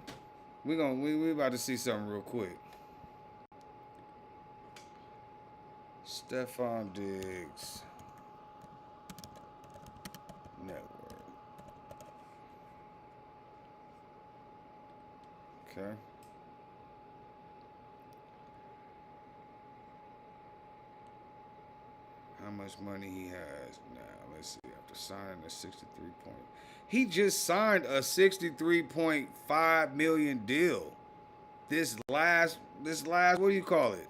We about to see something real quick. Stefon Diggs Network. Okay. How much money he has now? Let's see. After signing a 63 point, he just signed a 63.5 million deal. This last, what do you call it?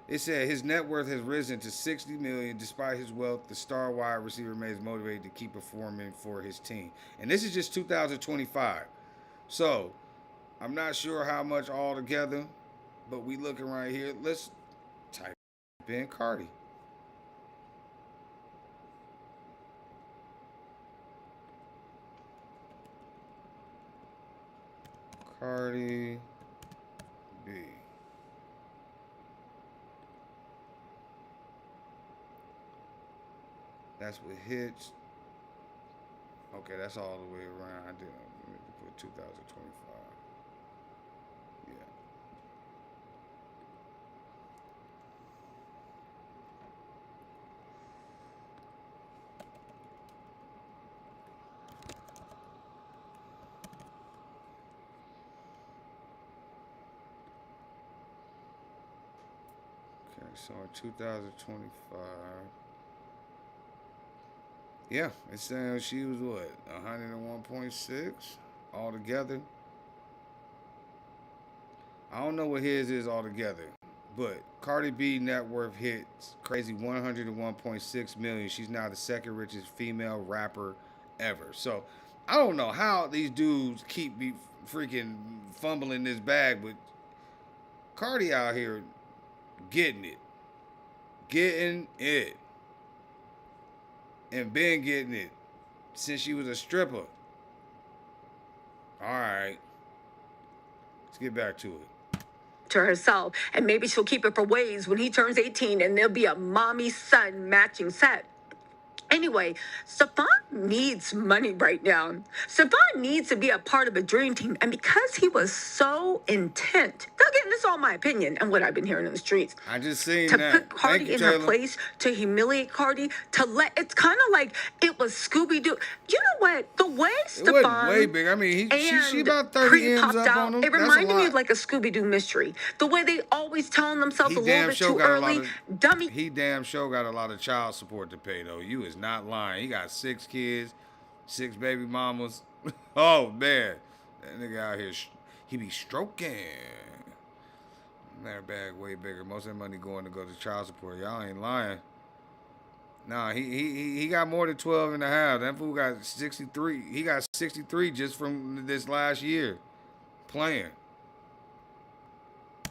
It said his net worth has risen to $60 million. Despite his wealth, the star wide receiver remains motivated to keep performing for his team. And this is just 2025. So I'm not sure how much altogether, but we looking right here. Let's type in Cardi. Cardi B. That's what hits. Okay, that's all the way around. I did put 2025. Yeah. Okay, so in 2025. Yeah, it's saying she was what, 101.6 altogether. I don't know what his is altogether, but Cardi B net worth hits crazy 101.6 million. She's now the second richest female rapper ever. So I don't know how these dudes keep be freaking fumbling this bag, but Cardi out here getting it. And been getting it since she was a stripper. All right. Let's get back to it. To herself, and maybe she'll keep it for ways when he turns 18 and there'll be a mommy-son matching set. Anyway, Stefon needs money right now. Stefon needs to be a part of a dream team. And because he was so intent, again, this is all my opinion and what I've been hearing in the streets. I just seen to that. Put Cardi in her place, to humiliate Cardi, it's kind of like it was Scooby-Doo. You know what? The way Stefon. It wasn't way big. I mean, she about 30 M's up on him. It reminded me of like a Scooby-Doo mystery. The way they always telling themselves a little bit too early. Dummy. He damn sure got a lot of child support to pay, though. You is not lying. He got 6 kids, 6 baby mamas. Oh, man. That nigga out here, he be stroking. That bag way bigger. Most of that money going to go to child support. Y'all ain't lying. Nah, he got more than 12 and a half. That fool got 63. He got 63 just from this last year playing.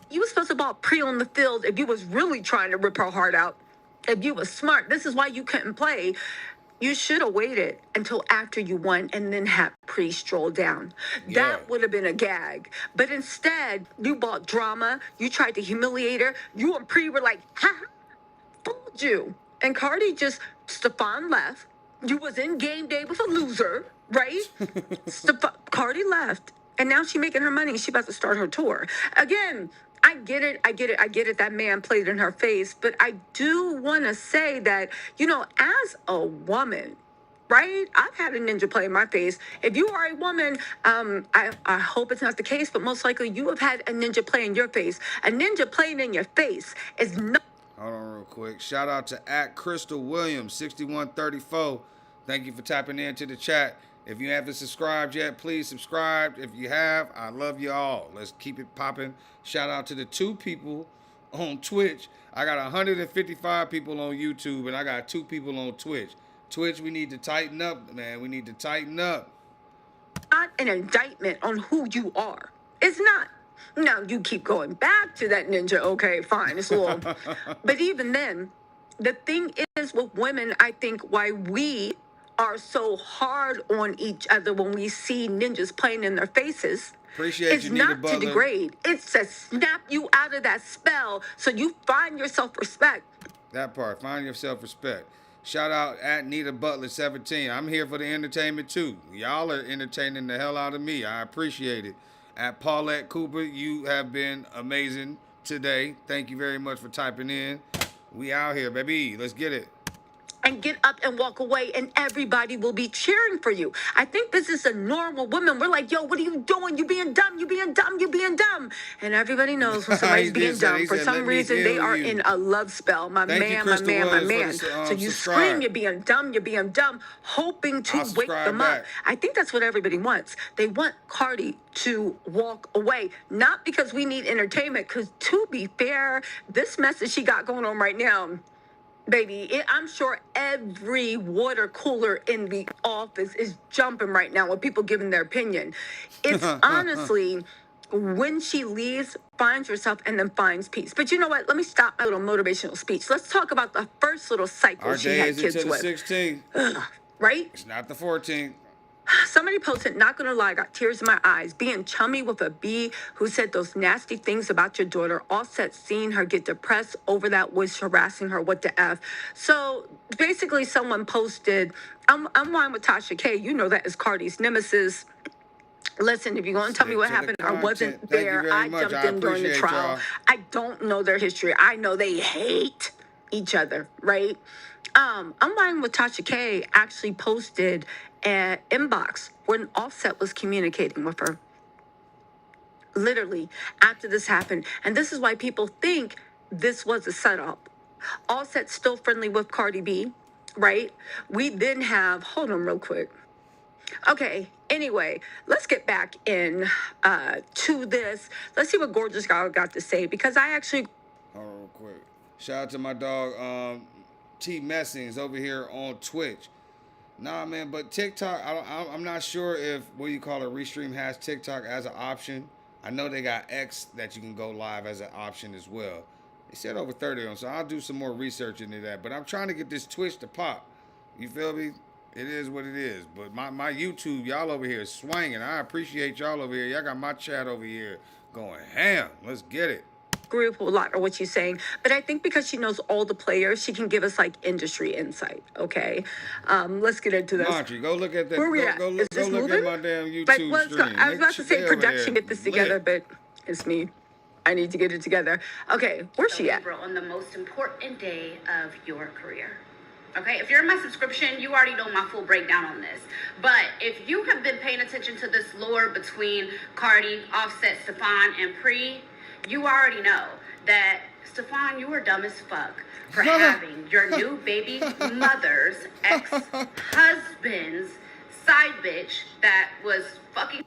You was supposed to ball Pre on the field if you was really trying to rip her heart out. If you was smart, this is why you couldn't play. You should have waited until after you won and then had Pre stroll down. Yeah. That would have been a gag. But instead, you bought drama. You tried to humiliate her. You and Pre were like, ha, fooled you. And Cardi Stefon left. You was in game day with a loser, right? Cardi left. And now she making her money. She about to start her tour. Again, I get it. That man played in her face. But I do want to say that, as a woman, right? I've had a ninja play in my face. If you are a woman, I hope it's not the case, but most likely you have had a ninja play in your face. A ninja playing in your face is not. Hold on real quick. Shout out to @Crystal Williams, 6134. Thank you for tapping into the chat. If you haven't subscribed yet, please subscribe. If you have, I love you all. Let's keep it popping. Shout out to the 2 people on Twitch. I got 155 people on YouTube, and I got 2 people on Twitch. Twitch, we need to tighten up, man. We need to tighten up. Not an indictment on who you are. It's not. Now, you keep going back to that ninja. Okay, fine. It's a little. But even then, the thing is with women, I think why we are so hard on each other when we see ninjas playing in their faces. Appreciate it's you, Nita not Butler. to degrade. It's to snap you out of that spell so you find your self-respect. That part. Find your self-respect. Shout out at Nita Butler 17. I'm here for the entertainment too. Y'all are entertaining the hell out of me. I appreciate it. At Paulette Cooper, you have been amazing today. Thank you very much for typing in. We out here, baby. Let's get it. And get up and walk away, and everybody will be cheering for you. I think this is a normal woman. We're like, yo, what are you doing? You being dumb, you being dumb, you being dumb. And everybody knows when somebody's being dumb, for some reason, they are in a love spell. My man. So you scream, you're being dumb, hoping to wake them up. I think that's what everybody wants. They want Cardi to walk away. Not because we need entertainment, because to be fair, this mess that she got going on right now, baby, I'm sure every water cooler in the office is jumping right now with people giving their opinion. It's honestly, when she leaves, finds herself, and then finds peace. But you know what? Let me stop my little motivational speech. Let's talk about the first little cycle she had kids with. Our day is until the 16th. Right? It's not the 14th. Somebody posted, not gonna lie, got tears in my eyes, being chummy with a B who said those nasty things about your daughter. Offset seeing her get depressed over that was harassing her. What the F? So basically someone posted, I'm lying with Tasha K. You know that is Cardi's nemesis. Listen, if you're going to tell me what happened, I wasn't there. I jumped in during the trial. I don't know their history. I know they hate each other, right? I'm lying with Tasha K. actually posted an inbox when Offset was communicating with her. Literally, after this happened. And this is why people think this was a setup. Offset's still friendly with Cardi B, right? We then have, hold on real quick. Okay, anyway, let's get back in to this. Let's see what Gorgeous Girl got to say, because I actually... Hold on real quick. Shout out to my dog, T Messings over here on Twitch. Nah, man, but TikTok, I'm not sure if, what you call it, Restream has TikTok as an option. I know they got X that you can go live as an option as well. They said over 30 of them, so I'll do some more research into that. But I'm trying to get this Twitch to pop. You feel me? It is what it is. But my YouTube, y'all over here is swinging. I appreciate y'all over here. Y'all got my chat over here going ham. Let's get it. Agree with a lot of what she's saying, but I think because she knows all the players, she can give us like industry insight. Okay, let's get into this. Monty, go look at that. Where we at? Go look at my damn YouTube stream. I was about to say production, get this together, but it's me. I need to get it together. Okay, where's she at? On the most important day of your career. Okay, if you're in my subscription, you already know my full breakdown on this. But if you have been paying attention to this lore between Cardi, Offset, Stefon, and Pre, you already know that, Stefon, you were dumb as fuck for having your new baby mother's ex-husband's side bitch that was fucking...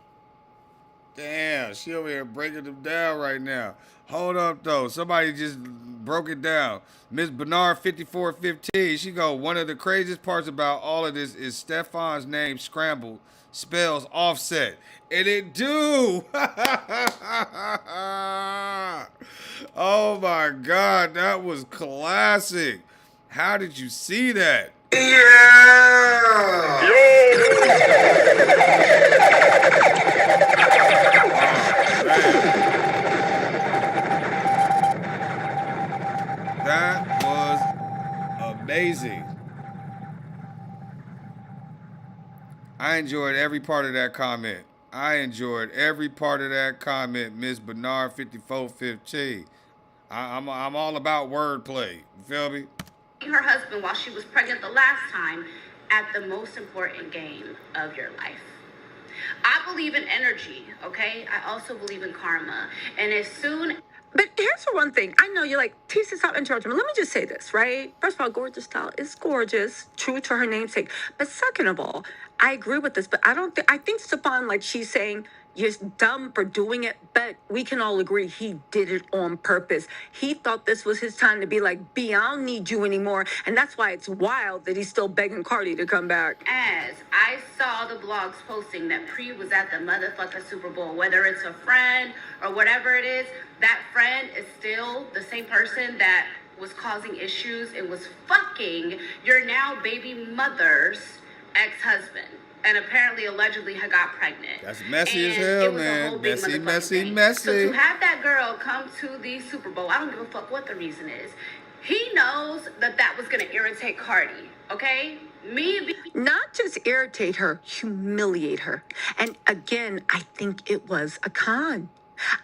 Damn, she over here breaking them down right now. Hold up, though. Somebody just broke it down. Miss Bernard 5415, she go, one of the craziest parts about all of this is Stefon's name scrambled spells Offset. And it do. Oh my God, that was classic. How did you see that? Yeah. That was amazing. I enjoyed every part of that comment. Miss Bernard 5415. I'm all about wordplay. You feel me? Her husband while she was pregnant the last time at the most important game of your life. I believe in energy, okay? I also believe in karma. And as soon... But here's the one thing. I know you're like, Tisa, stop interrupting me. Let me just say this, right? First of all, gorgeous style is gorgeous, true to her namesake. But second of all, I agree with this, but I think Stefon, like she's saying, you're dumb for doing it, but we can all agree he did it on purpose. He thought this was his time to be like, B, I don't need you anymore. And that's why it's wild that he's still begging Cardi to come back. As I saw the blogs posting that Pre was at the motherfucking Super Bowl, whether it's a friend or whatever it is, that friend is still the same person that was causing issues and was fucking your now baby mother's ex-husband. And apparently, allegedly, had got pregnant. That's messy as hell, man. Messy. So to have that girl come to the Super Bowl, I don't give a fuck what the reason is. He knows that was going to irritate Cardi, okay? Not just irritate her, humiliate her. And again, I think it was a con.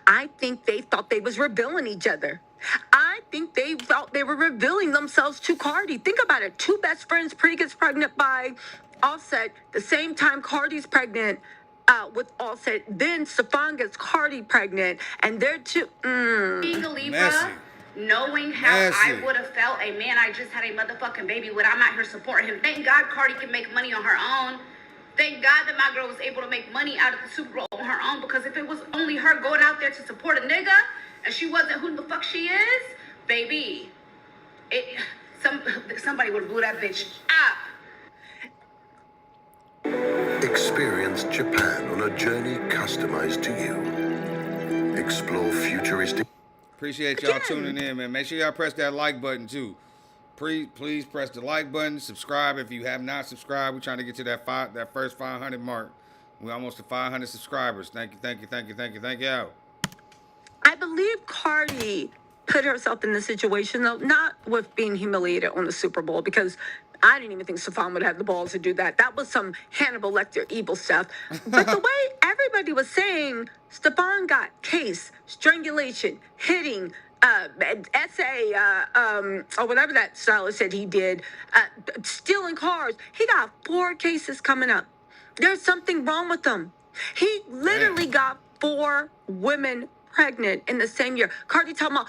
I think they thought they was revealing each other. I think they thought they were revealing themselves to Cardi. Think about it. Two best friends, Pre gets pregnant by Offset. The same time Cardi's pregnant with Offset. Then Stefon gets Cardi pregnant. And they're two... Being a Libra, knowing how I would have felt, a man, I just had a motherfucking baby, when I'm out here supporting him. Thank God Cardi can make money on her own. Thank God that my girl was able to make money out of the Super Bowl on her own, because if it was only her going out there to support a nigga, and she wasn't who the fuck she is, baby, somebody would have blew that bitch up. Experience Japan on a journey customized to you. Explore futuristic... Appreciate y'all tuning in, man. Make sure y'all press that like button, too. Please press the like button. Subscribe if you have not subscribed. We're trying to get to that first 500 mark. We're almost to 500 subscribers. Thank you. I believe Cardi put herself in the situation, though, not with being humiliated on the Super Bowl, because I didn't even think Stefon would have the balls to do that. That was some Hannibal Lecter evil stuff. But the way everybody was saying, Stefon got case, strangulation, hitting, essay, or whatever that stylist said he did, stealing cars. He got 4 cases coming up. There's something wrong with him. He literally got 4 women pregnant in the same year. Cardi talking about,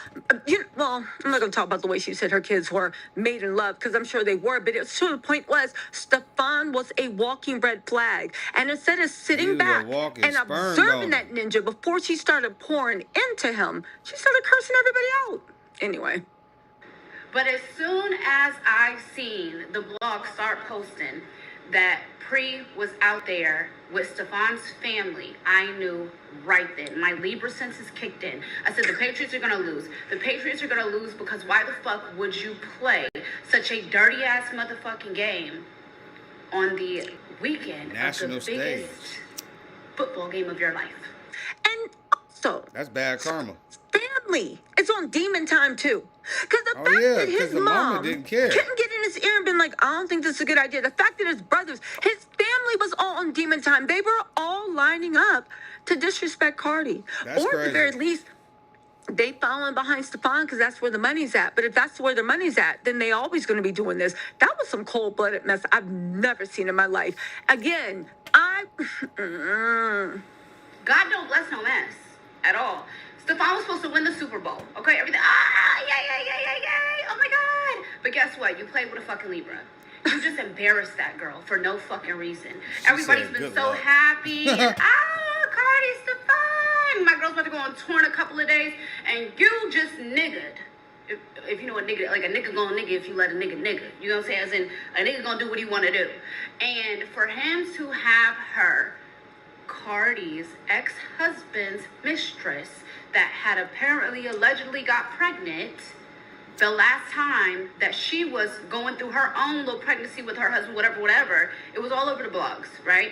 well, I'm not going to talk about the way she said her kids were made in love, because I'm sure they were, but the point was, Stefon was a walking red flag. And instead of sitting back and observing that ninja before she started pouring into him, she started cursing everybody out. Anyway. But as soon as I seen the blog start posting that Pre was out there with Stefon's family, I knew right then. My Libra senses kicked in. I said, the Patriots are going to lose. The Patriots are going to lose because why the fuck would you play such a dirty-ass motherfucking game on the weekend National of the biggest football game of your life? And also... That's bad karma. Family. It's on demon time, too. Because the fact that his mom didn't care. Couldn't get in his ear and been like, I don't think this is a good idea. The fact that his brothers, his family was all on demon time. They were all lining up to disrespect Cardi. That's or crazy. at the very least, they following behind Stefon because that's where the money's at. But if that's where the money's at, then they always going to be doing this. That was some cold-blooded mess I've never seen in my life. Again, God don't bless no mess at all. Stefon was supposed to win the Super Bowl. Okay, everything. Yay. Oh my God. But guess what? You played with a fucking Libra. You just embarrassed that girl for no fucking reason. Everybody's been so happy. And, Cardi, Stefon. My girl's about to go on tour in a couple of days, and you just niggered. If you know what nigga, like a nigga gonna nigga if you let a nigga. You know what I'm saying? As in, a nigga gonna do what he wanna do. And for him to have her, Cardi's ex-husband's mistress, that had apparently allegedly got pregnant the last time that she was going through her own little pregnancy with her husband, whatever, it was all over the blogs, right?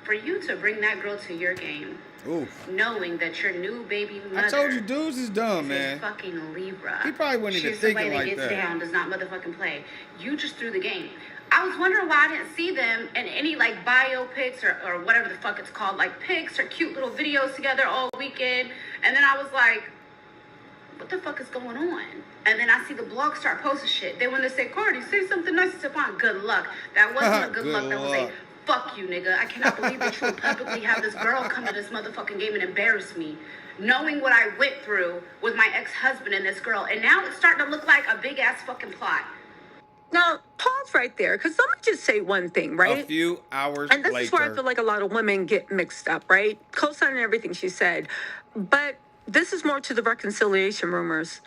For you to bring that girl to your game, knowing that your new baby mother, I told you, dudes is dumb, man. Fucking Libra. He probably wasn't even thinking like that. She's the way that gets down, does not motherfucking play. You just threw the game. I was wondering why I didn't see them in any like biopics or whatever the fuck it's called, like pics or cute little videos together all weekend. And then I was like, what the fuck is going on? And then I see the blog start posting shit. Then when they say, Cardi, say something nice to Stefon, good luck. That wasn't a good luck. That was a fuck you, nigga. I cannot believe that you would publicly have this girl come to this motherfucking game and embarrass me. knowing what I went through with my ex-husband and this girl, and now it's starting to look like a big ass fucking plot. Now, pause right there, because let me just say one thing, right? A few hours and this later. is where I feel like a lot of women get mixed up, right? Co-signing everything she said. But this is more to the reconciliation rumors.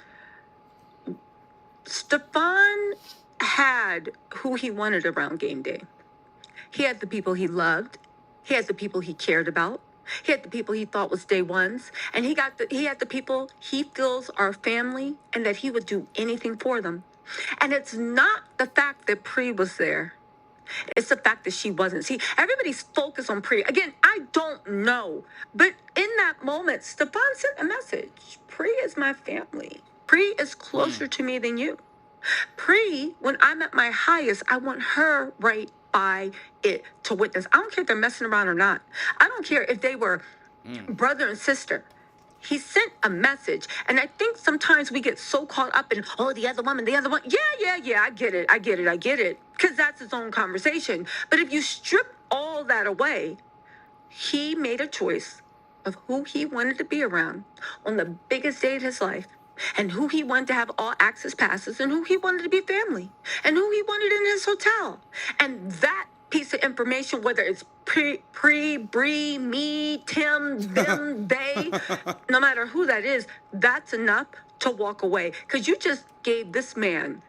Stefon had who he wanted around game day. He had the people he loved. He had the people he cared about. He had the people he thought was day ones. And he had the people he feels are family and that he would do anything for them. And it's not the fact that Pri was there. It's the fact that she wasn't. See, everybody's focused on Pri. Again, I don't know. But in that moment, Stefon sent a message. Pri is my family. Pri is closer to me than you. Pri, when I'm at my highest, I want her right by it to witness. I don't care if they're messing around or not. I don't care if they were brother and sister. He sent a message. And I think sometimes we get so caught up in, oh, the other woman. Yeah, I get it. Because that's his own conversation. But if you strip all that away, he made a choice of who he wanted to be around on the biggest day of his life, and who he wanted to have all access passes, and who he wanted to be family, and who he wanted in his hotel. And that piece of information, whether it's Bree, me, Tim, them, they, no matter who that is, that's enough to walk away. Because you just gave this man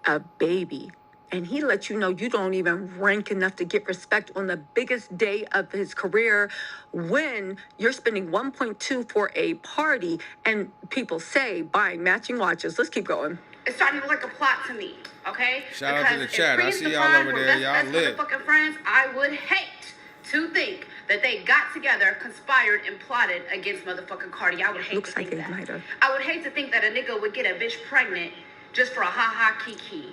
a baby. And he let you know you don't even rank enough to get respect on the biggest day of his career when you're spending 1.2 for a party and people say buying matching watches. Let's keep going. It's starting to look like a plot to me, okay? Shout out to the chat. I see y'all over there. Y'all lit. Motherfucking friends, I would hate to think that they got together, conspired, and plotted against motherfucking Cardi. I would hate to think that. I would hate to think that a nigga would get a bitch pregnant just for a ha-ha kiki.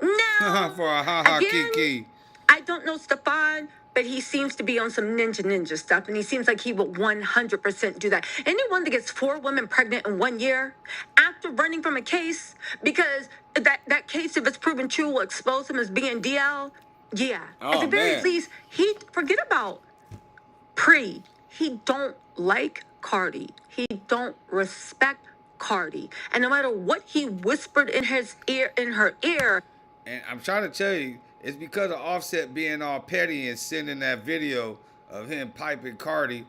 Now, for a ha-ha kiki. I don't know Stefon, but he seems to be on some ninja stuff, and he seems like he will 100% do that. Anyone that gets 4 women pregnant in 1 year after running from a case, because that case, if it's proven true, will expose him as being DL. Yeah. At the very least, he forget about Pri. He don't like Cardi. He don't respect Cardi. And no matter what he whispered in her ear. And I'm trying to tell you, it's because of Offset being all petty and sending that video of him piping Cardi.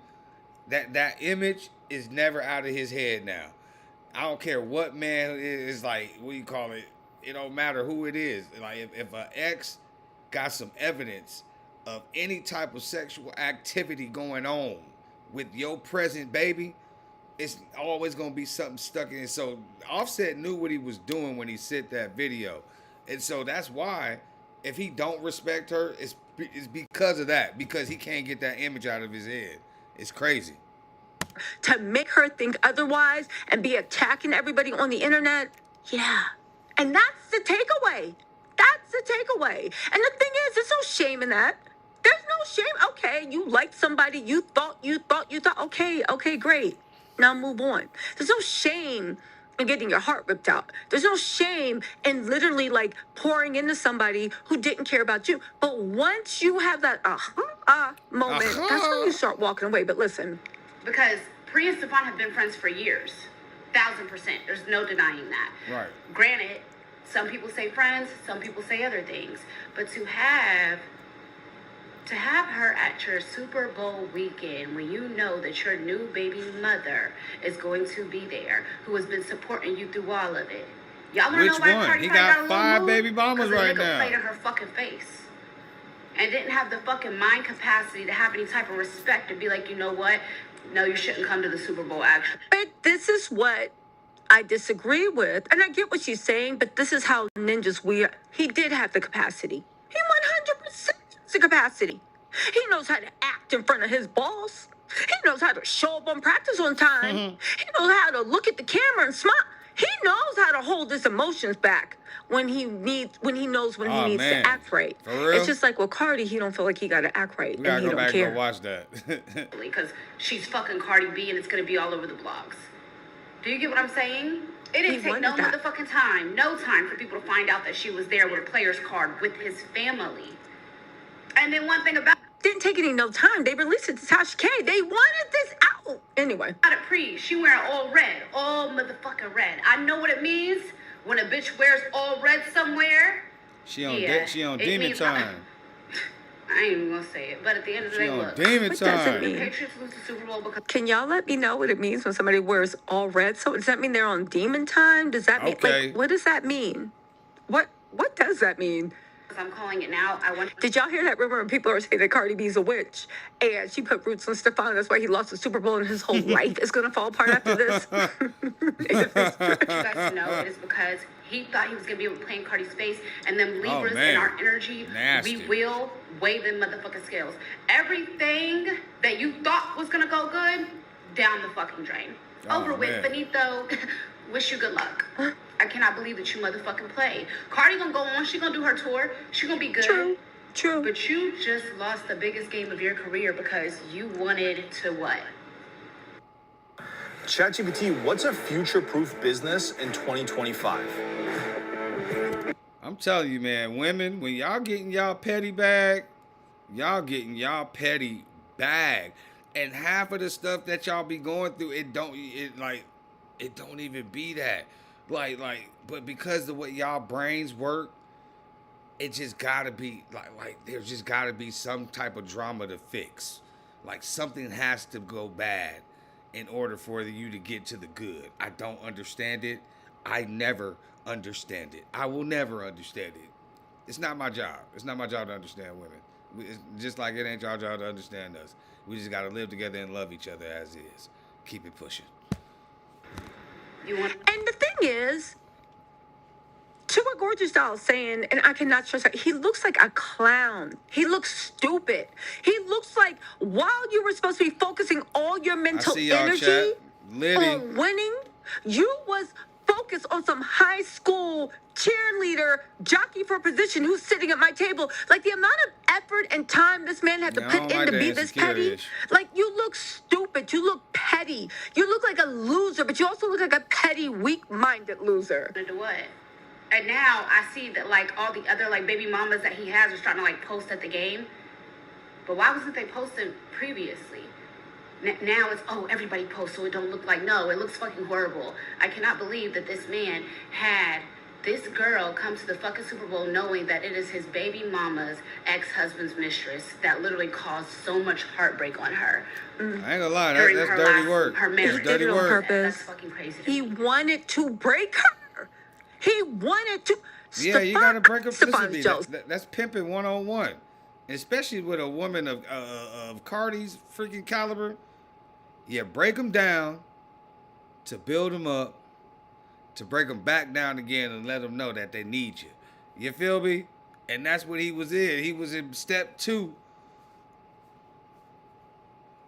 That image is never out of his head now. I don't care what man it is, like, what do you call it? It don't matter who it is. Like, if an ex got some evidence of any type of sexual activity going on with your present baby, it's always going to be something stuck in it. So Offset knew what he was doing when he sent that video. And so that's why, if he don't respect her, it's because of that. Because he can't get that image out of his head. It's crazy. To make her think otherwise and be attacking everybody on the internet. Yeah. And that's the takeaway. That's the takeaway. And the thing is, there's no shame in that. There's no shame. Okay, you liked somebody. You thought. Okay, great. Now move on. There's no shame in getting your heart ripped out. There's no shame in literally like pouring into somebody who didn't care about you. But once you have that moment, that's when you start walking away. But listen. Because Pri and Stefon have been friends for years. 1,000%. There's no denying that. Right. Granted, some people say friends, some people say other things. But to have her at your Super Bowl weekend when you know that your new baby mother is going to be there, who has been supporting you through all of it. Y'all don't know why Cardi He got 5 baby mamas right now. Played in her fucking face. And didn't have the fucking mind capacity to have any type of respect to be like, you know what? No, you shouldn't come to the Super Bowl, actually. But this is what I disagree with. And I get what she's saying, but this is how ninjas we are. He did have the capacity. He 100% has the capacity. He knows how to act in front of his boss. He knows how to show up on practice on time. He knows how to look at the camera and smile. He knows how to hold his emotions back when he needs to act right. For real? It's just like with Cardi, he don't feel like he got to act right. We gotta go back and watch that. Because she's fucking Cardi B and it's going to be all over the blogs. Do you get what I'm saying? It didn't take no motherfucking time, no time for people to find out that she was there with a player's card with his family. And then one thing about didn't take any no time. They released it to Tasha K. They wanted this out. Anyway. Not at Pre. She wearing all red. All motherfucking red. I know what it means when a bitch wears all red somewhere. She on Yeah, she on it demon means- time. I ain't even gonna say it, but at the end of the She day, on look. demon What does it time. The mean? Patriots lose the Super Bowl because Can y'all let me know what it means when somebody wears all red? So does that mean they're on demon time? Does that mean Okay. like what does that mean? What does that mean? I'm calling it now. I want. Did y'all hear that rumor? And people are saying that Cardi B's a witch, and she put roots on Stefon. That's why he lost the Super Bowl, and his whole life is gonna fall apart after this. You guys know it is because he thought he was gonna be able to play in Cardi's face, and then Libras man. and our energy, Nasty. we will weigh them motherfucking scales. Everything that you thought was gonna go good, down the fucking drain. Oh, Over with, man. Benito. Wish you good luck. I cannot believe that you motherfucking played. Cardi gonna go on. She gonna do her tour. She gonna be good. True. But you just lost the biggest game of your career because you wanted to what? ChatGPT, what's a future-proof business in 2025? I'm telling you, man, women, when y'all getting y'all petty bag, y'all getting y'all petty bag. And half of the stuff that y'all be going through, it don't even be that. But because of what y'all brains work, it just gotta be like there's just gotta be some type of drama to fix. Like something has to go bad in order for you to get to the good. I don't understand it. I never understand it. I will never understand it. It's not my job. It's not my job to understand women. It's just like it ain't y'all job to understand us. We just gotta live together and love each other as is. Keep it pushing. And the thing is, to what Gorgeous Doll is saying, and I cannot stress that, he looks like a clown. He looks stupid. He looks like while you were supposed to be focusing all your mental see y'all, energy chat. Liddy. on winning, you was focused on some high school cheerleader jockey for a position who's sitting at my table. Like the amount of effort and time this man had to Yeah, I put don't in like to that be this petty. insecurity-ish. Like you look stupid. You look petty. You look like a loser, but you also look like a petty, weak-minded loser. To what? And now I see that like all the other like baby mamas that he has are starting to like post at the game. But why wasn't they posting previously? Now it's, oh, everybody posts so it don't look like, no, it looks fucking horrible. I cannot believe that this man had this girl come to the fucking Super Bowl knowing that it is his baby mama's ex-husband's mistress that literally caused so much heartbreak on her. I ain't gonna lie, During that's her dirty last- work. her marriage. That's dirty He did it on work. purpose. That's fucking crazy. He wanted to break her. He wanted to. Yeah, you gotta break up. Stefon's Listen, jealous. that's pimping 101, especially with a woman of Cardi's freaking caliber. Yeah, break them down to build them up, to break them back down again and let them know that they need you. You feel me? And that's what he was in. He was in step 2.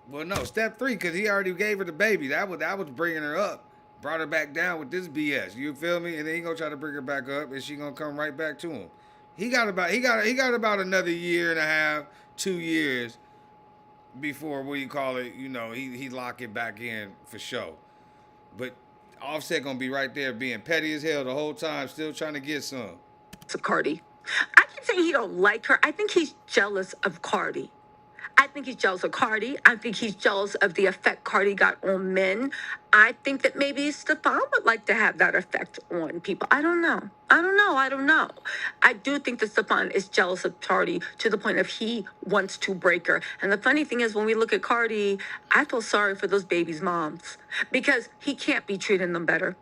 Well, no, step 3, because he already gave her the baby. That was bringing her up. Brought her back down with this BS. You feel me? And then he gonna try to bring her back up, and she gonna come right back to him. He got about another year and a half, 2 years before he lock it back in for sure. But Offset gonna be right there being petty as hell the whole time, still trying to get some. To Cardi. I keep saying he don't like her. I think he's jealous of Cardi. I think he's jealous of Cardi. I think he's jealous of the effect Cardi got on men. I think that maybe Stefon would like to have that effect on people. I don't know. I do think that Stefon is jealous of Cardi to the point of he wants to break her. And the funny thing is, when we look at Cardi, I feel sorry for those babies' moms because he can't be treating them better.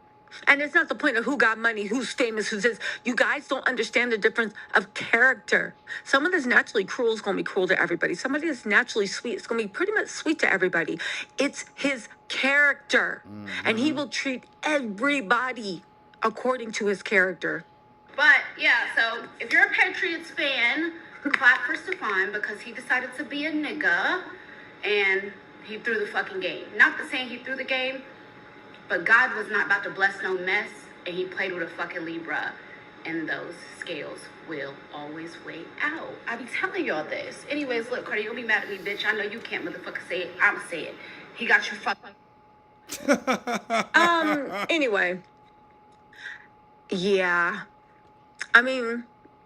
And it's not the point of who got money, who's famous, who's this. You guys don't understand the difference of character. Someone that's naturally cruel is going to be cruel to everybody. Somebody that's naturally sweet is going to be pretty much sweet to everybody. It's his character. And he will treat everybody according to his character. But yeah, so if you're a Patriots fan, clap for Stefon because he decided to be a nigga and he threw the fucking game. Not to saying he threw the game, but God was not about to bless no mess, and he played with a fucking Libra, and those scales will always weigh out. I be telling y'all this. Anyways, look, Cardi, you'll be mad at me, bitch. I know you can't motherfucker say it. I'ma say it. He got you fucked. Anyway. Yeah. I mean,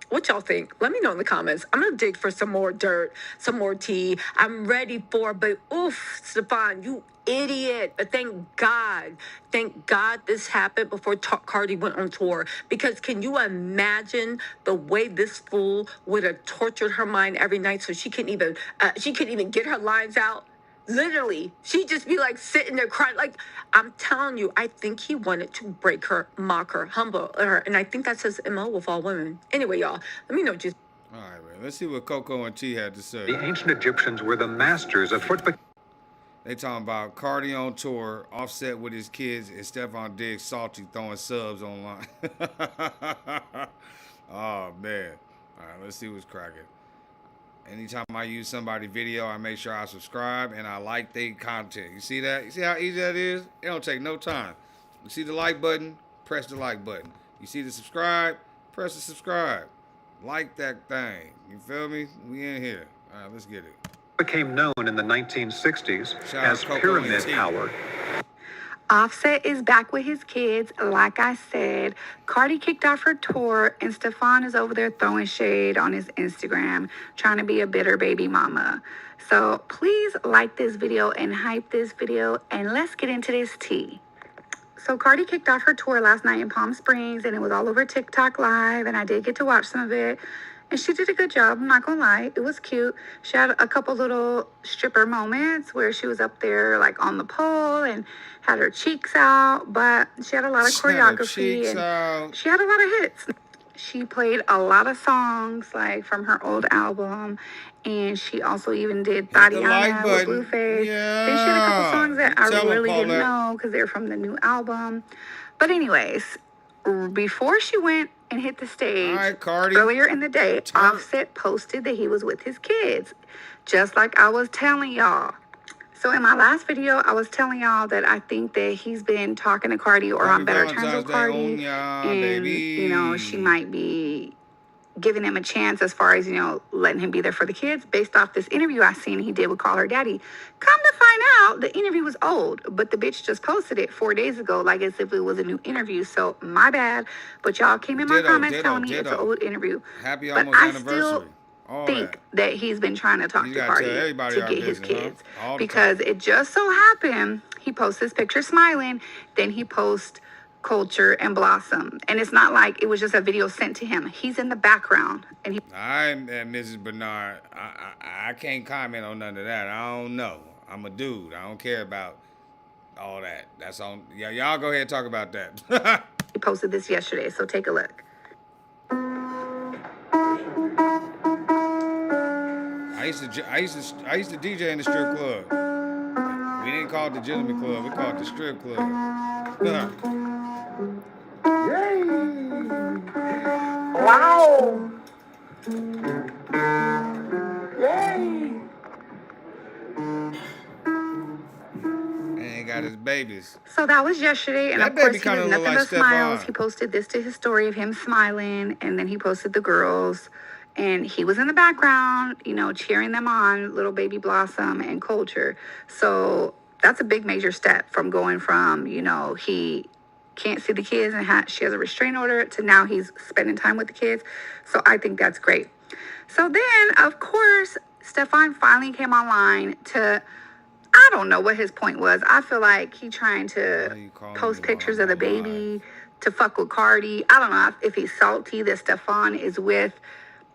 what y'all think? Let me know in the comments. I'm gonna dig for some more dirt, some more tea. I'm ready for, but oof, Stefon, you idiot. But thank God this happened before Cardi went on tour. Because can you imagine the way this fool would have tortured her mind every night so she couldn't even get her lines out? Literally, she'd just be like sitting there crying. Like, I'm telling you, I think he wanted to break her, mock her, humble her. And I think that's his MO with all women. Anyway, y'all, let me know just. All right, man. Let's see what Coco and T had to say. The ancient Egyptians were the masters of foot. They talking about Cardi on tour, Offset with his kids, and Stefon Diggs salty throwing subs online. Oh, man. All right, let's see what's cracking. Anytime I use somebody's video, I make sure I subscribe and I like their content. You see that? You see how easy that is? It don't take no time. You see the like button? Press the like button. You see the subscribe? Press the subscribe. Like that thing. You feel me? We in here. All right, let's get it. Became known in the 1960s as Pyramid Power. Offset is back with his kids, like I said. Cardi kicked off her tour, and Stefon is over there throwing shade on his Instagram, trying to be a bitter baby mama. So please like this video and hype this video, and let's get into this tea. So Cardi kicked off her tour last night in Palm Springs, and it was all over TikTok Live, and I did get to watch some of it. And she did a good job, I'm not gonna lie. It was cute. She had a couple little stripper moments where she was up there like on the pole and had her cheeks out, but she had a lot of choreography and she had a lot of hits. She played a lot of songs like from her old album, and she also even did Tatiana with Blueface. Yeah. Then she had a couple songs that I really didn't know because they're from the new album. But anyways, before she went and hit the stage, earlier in the day, Offset posted that he was with his kids, just like I was telling y'all. So in my last video, I was telling y'all that I think that he's been talking to Cardi or on better terms with Cardi, and you know, she might be giving him a chance as far as, you know, letting him be there for the kids based off this interview I seen he did with Call Her Daddy. Come to find out, the interview was old, but the bitch just posted it 4 days ago like as if it was a new interview. So my bad, but y'all came in my comments telling me it's an old interview. Happy but almost I anniversary. still think that he's been trying to talk to Cardi to get his kids, because it just so happened he posts this picture smiling, then he posts Culture and Blossom, and it's not like it was just a video sent to him. He's in the background, and he. And Mrs. Bernard, I can't comment on none of that. I don't know. I'm a dude. I don't care about all that. That's on. Yeah, y'all go ahead and talk about that. He posted this yesterday, so take a look. I used to DJ in the strip club. We didn't call it the gentleman club. We called it the strip club. Yay! Wow! Yay! And got his babies. So that was yesterday, and that of course he kinda was look nothing like but smiles. Stefon. He posted this to his story of him smiling, and then he posted the girls, and he was in the background, you know, cheering them on, little baby Blossom and Culture. So that's a big major step from going from, you know, he can't see the kids and she has a restraining order to now he's spending time with the kids. So I think that's great. So then, of course, Stefon finally came online to, I don't know what his point was. I feel like he trying to post pictures of the baby to fuck with Cardi. I don't know if he's salty that Stefon is with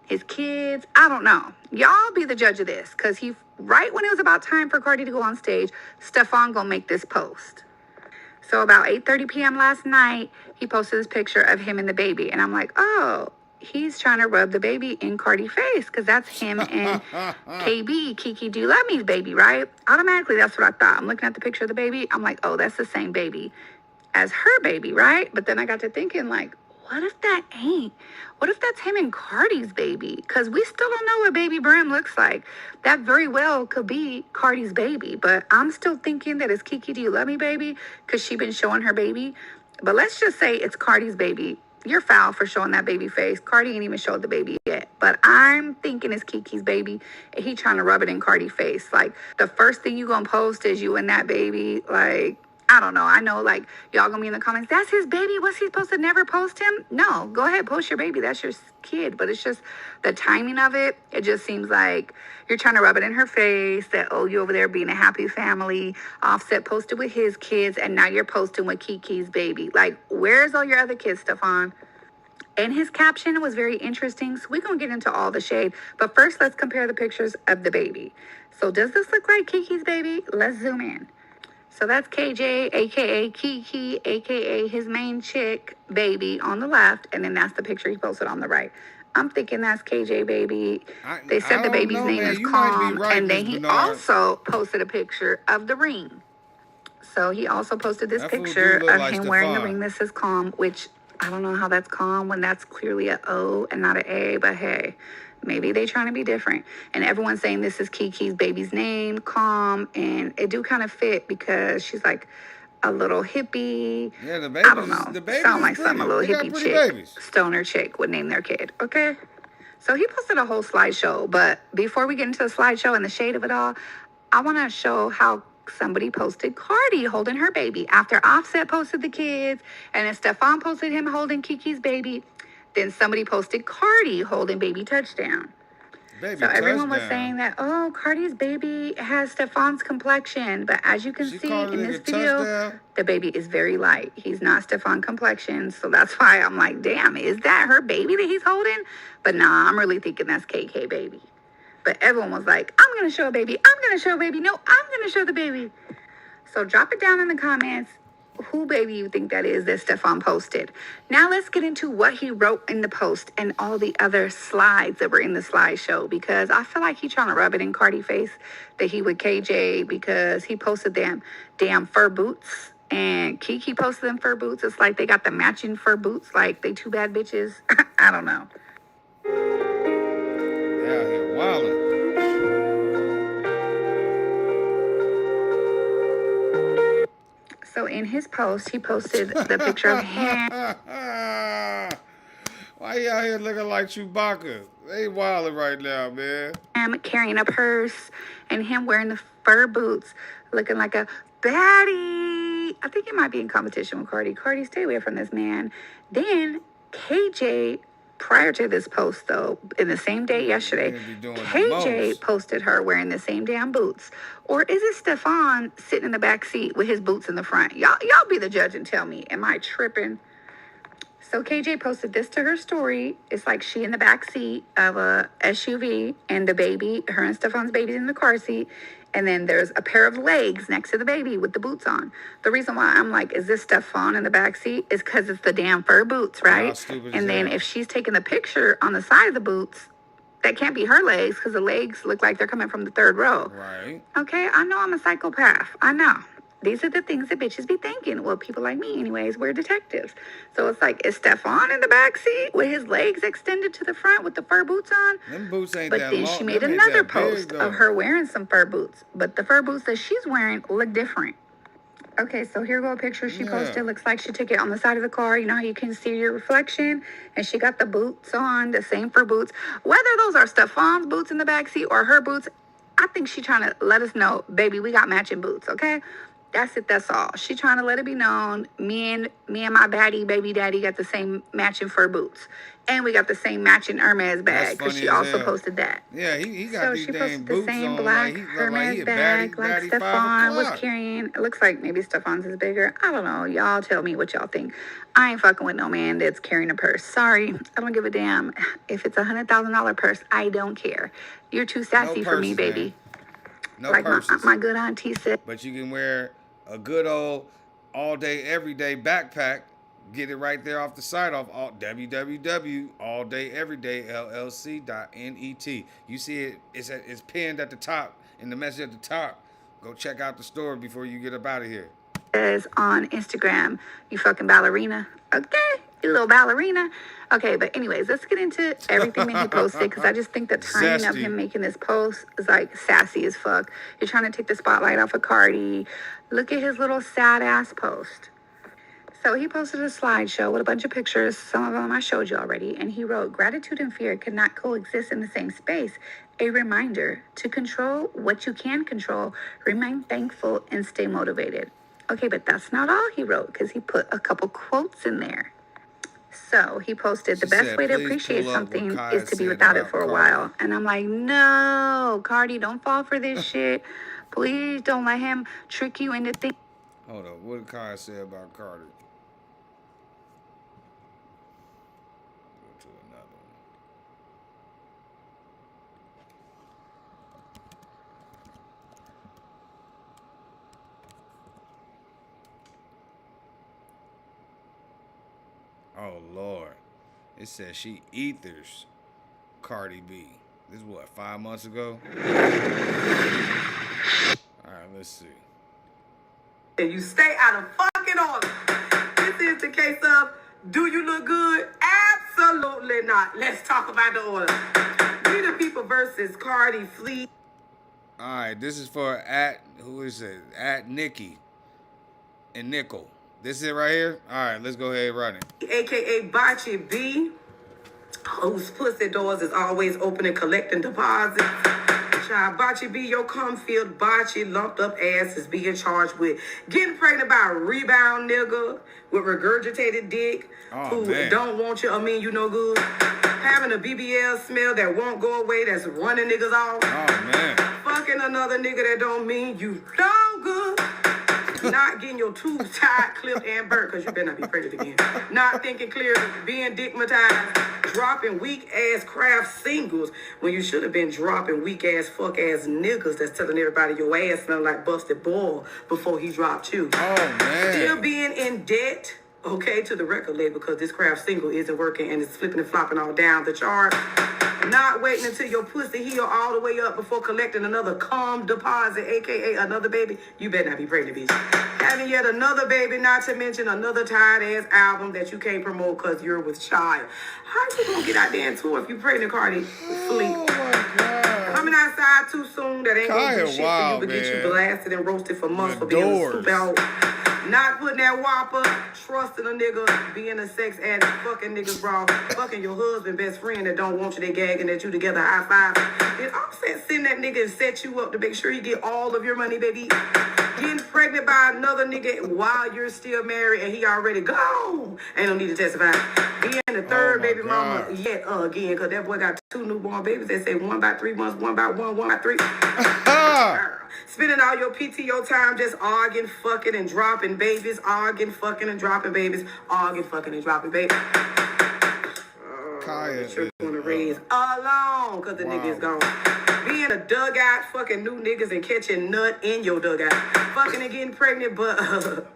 his kids. I don't know. Y'all be the judge of this, because right when it was about time for Cardi to go on stage, Stefon gonna make this post. So about 8:30 p.m. last night, he posted this picture of him and the baby. And I'm like, oh, he's trying to rub the baby in Cardi's face, because that's him and KB, Kiki Do You Love Me's baby, right? Automatically, that's what I thought. I'm looking at the picture of the baby. I'm like, oh, that's the same baby as her baby, right? But then I got to thinking, like, what if that ain't? What if that's him and Cardi's baby? Because we still don't know what baby Brim looks like. That very well could be Cardi's baby. But I'm still thinking that it's Kiki Do You Love Me baby, because she been showing her baby. But let's just say it's Cardi's baby. You're foul for showing that baby face. Cardi ain't even showed the baby yet. But I'm thinking it's Kiki's baby, and he trying to rub it in Cardi's face. Like, the first thing you gonna post is you and that baby. Like, I don't know. I know, like, y'all gonna be in the comments, that's his baby. Was he supposed to never post him? No, go ahead, post your baby. That's your kid. But it's just the timing of it. It just seems like you're trying to rub it in her face that, oh, you over there being a happy family. Offset posted with his kids, and now you're posting with Kiki's baby. Like, where's all your other kids, Stefon? And his caption was very interesting. So we're going to get into all the shade. But first, let's compare the pictures of the baby. So does this look like Kiki's baby? Let's zoom in. So that's KJ, a.k.a. Kiki, a.k.a. his main chick baby on the left. And then that's the picture he posted on the right. I'm thinking that's KJ baby. They said the baby's name is Calm. Right, and then he also posted a picture of the ring. So he also posted this picture of him wearing the ring that says Calm, which I don't know how that's Calm when that's clearly a O and not an A, but hey. Maybe they trying to be different. And everyone's saying this is Kiki's baby's name, Calm. And it do kind of fit because she's like a little hippie. Yeah, the baby. I don't know. The baby sound like pretty. some a little hippie chick, babies. stoner chick would name their kid. Okay. So he posted a whole slideshow. But before we get into the slideshow and the shade of it all, I want to show how somebody posted Cardi holding her baby. After Offset posted the kids and then Stefon posted him holding Kiki's baby, then somebody posted Cardi holding baby touchdown. Baby so everyone touchdown. was saying that, oh, Cardi's baby has Stefon's complexion. But as you can see in this video, touchdown. the baby is very light. He's not Stefon complexion. So that's why I'm like, damn, is that her baby that he's holding? But nah, I'm really thinking that's KK baby. But everyone was like, I'm going to show a baby. I'm going to show a baby. No, I'm going to show the baby. So drop it down in the comments. Who baby you think that is that Stefon posted. Now let's get into what he wrote in the post and all the other slides that were in the slideshow, because I feel like he's trying to rub it in Cardi face that he with KJ because he posted them damn fur boots and Kiki posted them fur boots. It's like they got the matching fur boots, like they two bad bitches. I don't know. Yeah, here wildin'. So in his post, he posted the picture of him. Why you out here looking like Chewbacca? They wildin' right now, man. Him carrying a purse and him wearing the fur boots, looking like a baddie. I think he might be in competition with Cardi. Cardi, stay away from this man. Then KJ, prior to this post though, in the same day yesterday, KJ posted her wearing the same damn boots. Or is it Stefon sitting in the back seat with his boots in the front? Y'all be the judge and tell me, am I tripping? So KJ posted this to her story. It's like she in the back seat of a SUV and the baby, her and Stefon's baby's in the car seat. And then there's a pair of legs next to the baby with the boots on. The reason why I'm like, is this Stefon in the back seat? Is because it's the damn fur boots, right? And then if she's taking the picture on the side of the boots, that can't be her legs because the legs look like they're coming from the third row. Right. Okay, I know I'm a psychopath. I know. These are the things that bitches be thinking. Well, people like me anyways, we're detectives. So it's like, is Stefon in the back seat with his legs extended to the front with the fur boots on? Them boots ain't but that then long. she made Them ain't another that post big, of her wearing some fur boots. But the fur boots that she's wearing look different. Okay, so here go a picture she posted. Looks like she took it on the side of the car. You know how you can see your reflection? And she got the boots on, the same fur boots. Whether those are Stefon's boots in the backseat or her boots, I think she's trying to let us know, baby, we got matching boots, okay? That's it, that's all. She trying to let it be known, me and my baddie, baby daddy got the same matching fur boots. And we got the same matching Hermes bag, because she also posted that. Yeah, he got these damn boots the same on black like Hermes bag like Stefon was carrying. It looks like maybe Stefon's is bigger. I don't know. Y'all tell me what y'all think. I ain't fucking with no man that's carrying a purse. Sorry, I don't give a damn. If it's $100,000 purse, I don't care. You're too sassy for me, baby. No like purses. my good auntie said. But you can wear a good old all day, everyday backpack. Get it right there off the site of www.alldayeverydayllc.net. You see it, it's pinned at the top in the message at the top. Go check out the store before you get up out of here. Says on Instagram, you fucking ballerina. Okay, you little ballerina. Okay, but anyways, let's get into everything that he posted because I just think the timing of him making this post is like sassy as fuck. You're trying to take the spotlight off of Cardi. Look at his little sad ass post. So he posted a slideshow with a bunch of pictures. Some of them I showed you already. And he wrote, gratitude and fear cannot coexist in the same space. A reminder to control what you can control, remain thankful and stay motivated. Okay, but that's not all he wrote because he put a couple quotes in there. So he posted, the best way to appreciate something is to be without it for a while. And I'm like, no, Cardi, don't fall for this shit. Please don't let him trick you into thinking. Hold up, what did Kai say about Cardi? Go to another one. Oh Lord, it says she ethers Cardi B. This is what, 5 months ago? All right, let's see. And you stay out of fucking order. This is the case of, do you look good? Absolutely not. Let's talk about the order. We the People versus Cardi Fleet. All right, this is for who is it? Nikki and Nickel. This is it right here? All right, let's go ahead and run it. AKA Bocce B, whose pussy doors is always open and collecting deposits. Child, Bocce B, your cum-filled bocce lumped up ass is being charged with getting pregnant by a rebound nigga with regurgitated dick who don't want you, you no good. Having a BBL smell that won't go away, that's running niggas off. Oh, man. Fucking another nigga that don't mean you no good. Not getting your tubes tied, clipped, and burnt, because you better not be pregnant again. Not thinking clearly, being dickmatized, dropping weak-ass craft singles when you should have been dropping weak-ass, fuck-ass niggas that's telling everybody your ass smell like busted ball before he dropped you. Oh, man. Still being in debt, okay, to the record label because this craft single isn't working and it's flipping and flopping all down the chart. Not waiting until your pussy heal all the way up before collecting another cum deposit, a.k.a. another baby. You better not be pregnant, bitch. Having yet another baby, not to mention another tired-ass album that you can't promote because you're with child. How you gonna get out there and tour if you pregnant, Cardi? Fleet. Oh, my God. Coming outside too soon, that ain't gonna do shit for you, but get you blasted and roasted for months for being a stupid hoe. Not putting that whopper, trusting a nigga, being a sex addict, fucking niggas raw, fucking your husband, best friend that don't want you, they gagging at you together, high five. Then Offset send that nigga and set you up to make sure you get all of your money, baby. Getting pregnant by another nigga while you're still married and he already gone. Ain't no need to testify. Being the third baby mama yet again, because that boy got 2 newborn babies. They say 1 by 3 months, 1 by 1, 1 by 3. Spending all your PTO time just arguing, fucking, and dropping babies. Arguing, fucking, and dropping babies. Arguing, fucking, and dropping babies. Kaya sure want to raise alone because the nigga is gone. Being a dugout, fucking new niggas and catching nut in your dugout. Fucking and getting pregnant, but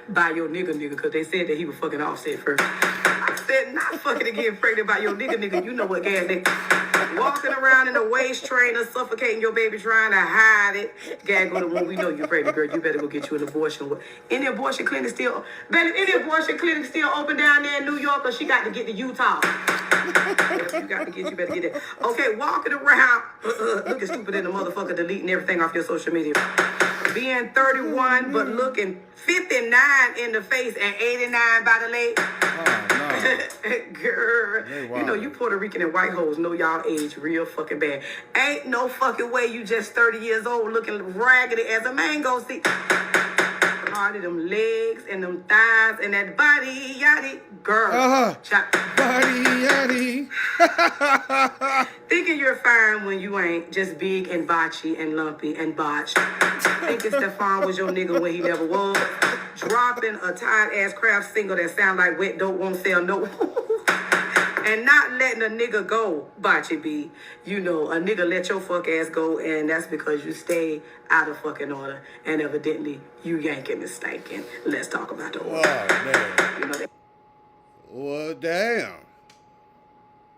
by your nigga, because they said that he was fucking Offset first. I said not fucking and getting pregnant by your nigga. You know what, gas nigga. Walking around in a waist trainer, suffocating your baby, trying to hide it. Gag go to room. We know you're pregnant, girl. You better go get you an abortion. Any abortion clinic still, baby? Any abortion clinic still open down there in New York, or she got to get to Utah? You got to get. You better get it. Okay, walking around, looking stupid in the motherfucker, deleting everything off your social media. Being 31, but looking 59 in the face and 89 by the leg. Girl, you know you Puerto Rican and white hoes know y'all age real fucking bad. Ain't no fucking way you just 30 years old looking raggedy as a mango seed. Cardi, them legs and them thighs and that body, yaddy, girl. Body, yaddy. Thinking you're fine when you ain't, just big and botchy and lumpy and botched. Thinking Stefon was your nigga when he never was. Dropping a tired-ass craft single that sound like wet dope won't sell no. And not letting a nigga go, Bocce B. You know, a nigga let your fuck ass go, and that's because you stay out of fucking order. And evidently, you yanking and stanking. Let's talk about the order. Oh, you know that. Well, damn.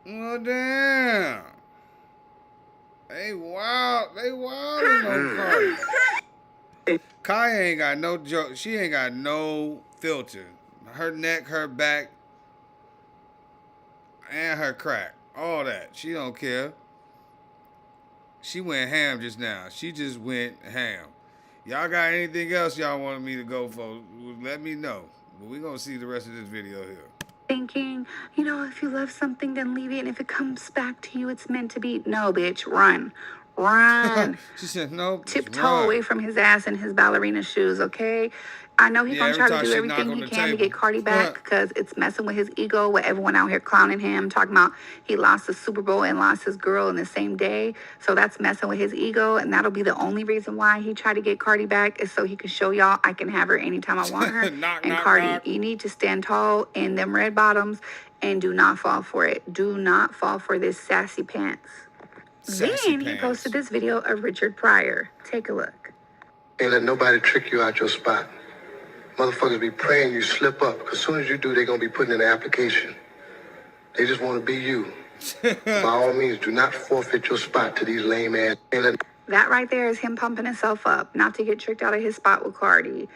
Well, damn. They wild on Cardi. Kaya ain't got no joke. She ain't got no filter. Her neck, her back, and her crack. All that. She don't care. She went ham just now. She just went ham. Y'all got anything else y'all wanted me to go for? Let me know. But we gonna see the rest of this video here. Thinking, you know, if you love something, then leave it. And if it comes back to you, it's meant to be. No, bitch, run. Run. She said, nope. Tiptoe away from his ass and his ballerina shoes, okay? I know he's gonna try to do everything he can to get Cardi back because it's messing with his ego with everyone out here clowning him, talking about he lost the Super Bowl and lost his girl in the same day. So that's messing with his ego, and that'll be the only reason why he tried to get Cardi back is so he can show y'all I can have her anytime I want her. Cardi, you need to stand tall in them red bottoms and do not fall for it. Do not fall for this sassy pants. He posted this video of Richard Pryor. Take a look. Ain't let nobody trick you out your spot. Motherfuckers be praying you slip up, because as soon as you do, they're going to be putting in an application. They just want to be you. By all means, do not forfeit your spot to these lame ass. That right there is him pumping himself up, not to get tricked out of his spot with Cardi.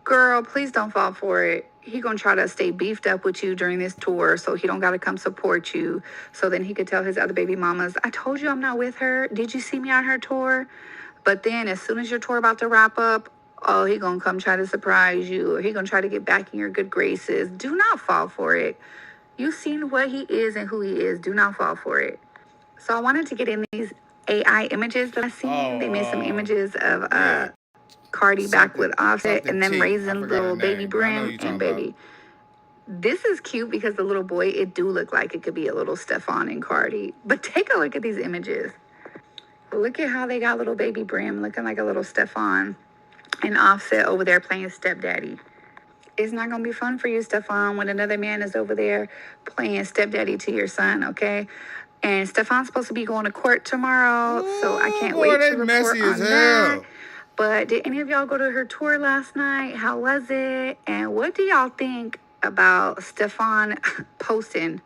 Girl, please don't fall for it. He gonna try to stay beefed up with you during this tour so he don't gotta come support you. So then he could tell his other baby mamas, I told you I'm not with her. Did you see me on her tour? But then as soon as your tour about to wrap up, oh, he gonna come try to surprise you, or he gonna try to get back in your good graces. Do not fall for it. You've seen what he is and who he is. Do not fall for it. So I wanted to get in these AI images that I seen. They made some images of Cardi back with Offset and then raising little baby Brim and baby. This is cute because the little boy, it do look like it could be a little Stefon and Cardi. But take a look at these images. Look at how they got little baby Brim looking like a little Stefon and Offset over there playing stepdaddy. It's not going to be fun for you, Stefon, when another man is over there playing stepdaddy to your son, okay? And Stefon's supposed to be going to court tomorrow, so I can't wait to report on that. But did any of y'all go to her tour last night? How was it? And what do y'all think about Stefon posting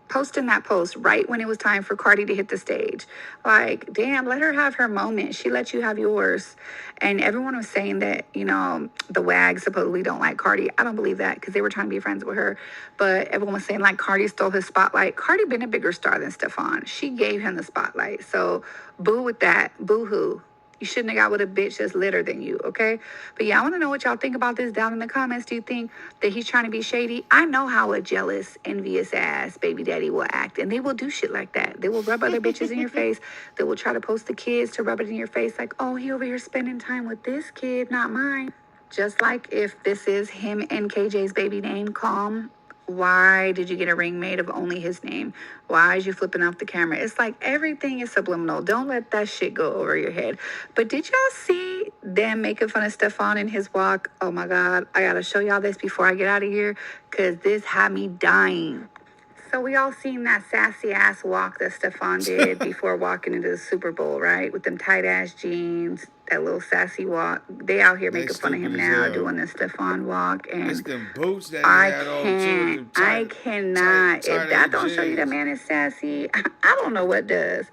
that post right when it was time for Cardi to hit the stage? Like, damn, let her have her moment. She let you have yours. And everyone was saying that, you know, the WAG supposedly don't like Cardi. I don't believe that because they were trying to be friends with her. But everyone was saying, like, Cardi stole his spotlight. Cardi been a bigger star than Stefon. She gave him the spotlight. So boo with that. Boo-hoo. You shouldn't have got with a bitch that's litter than you, okay? But yeah, I want to know what y'all think about this down in the comments. Do you think that he's trying to be shady? I know how a jealous, envious ass baby daddy will act, and they will do shit like that. They will rub other bitches in your face. They will try to post the kids to rub it in your face like, oh, he over here spending time with this kid, not mine. Just like if this is him and KJ's baby name, Calm. Why did you get a ring made of only his name? Why is you flipping off the camera? It's like everything is subliminal. Don't let that shit go over your head. But did y'all see them making fun of Stefon in his walk? Oh my God, I gotta show y'all this before I get out of here because this had me dying. So we all seen that sassy ass walk that Stefon did before walking into the Super Bowl, right? With them tight ass jeans, that little sassy walk. They out here making fun of him now doing the Stefon walk. And it's them boots that I cannot. If that don't show you that man is sassy, I don't know what does.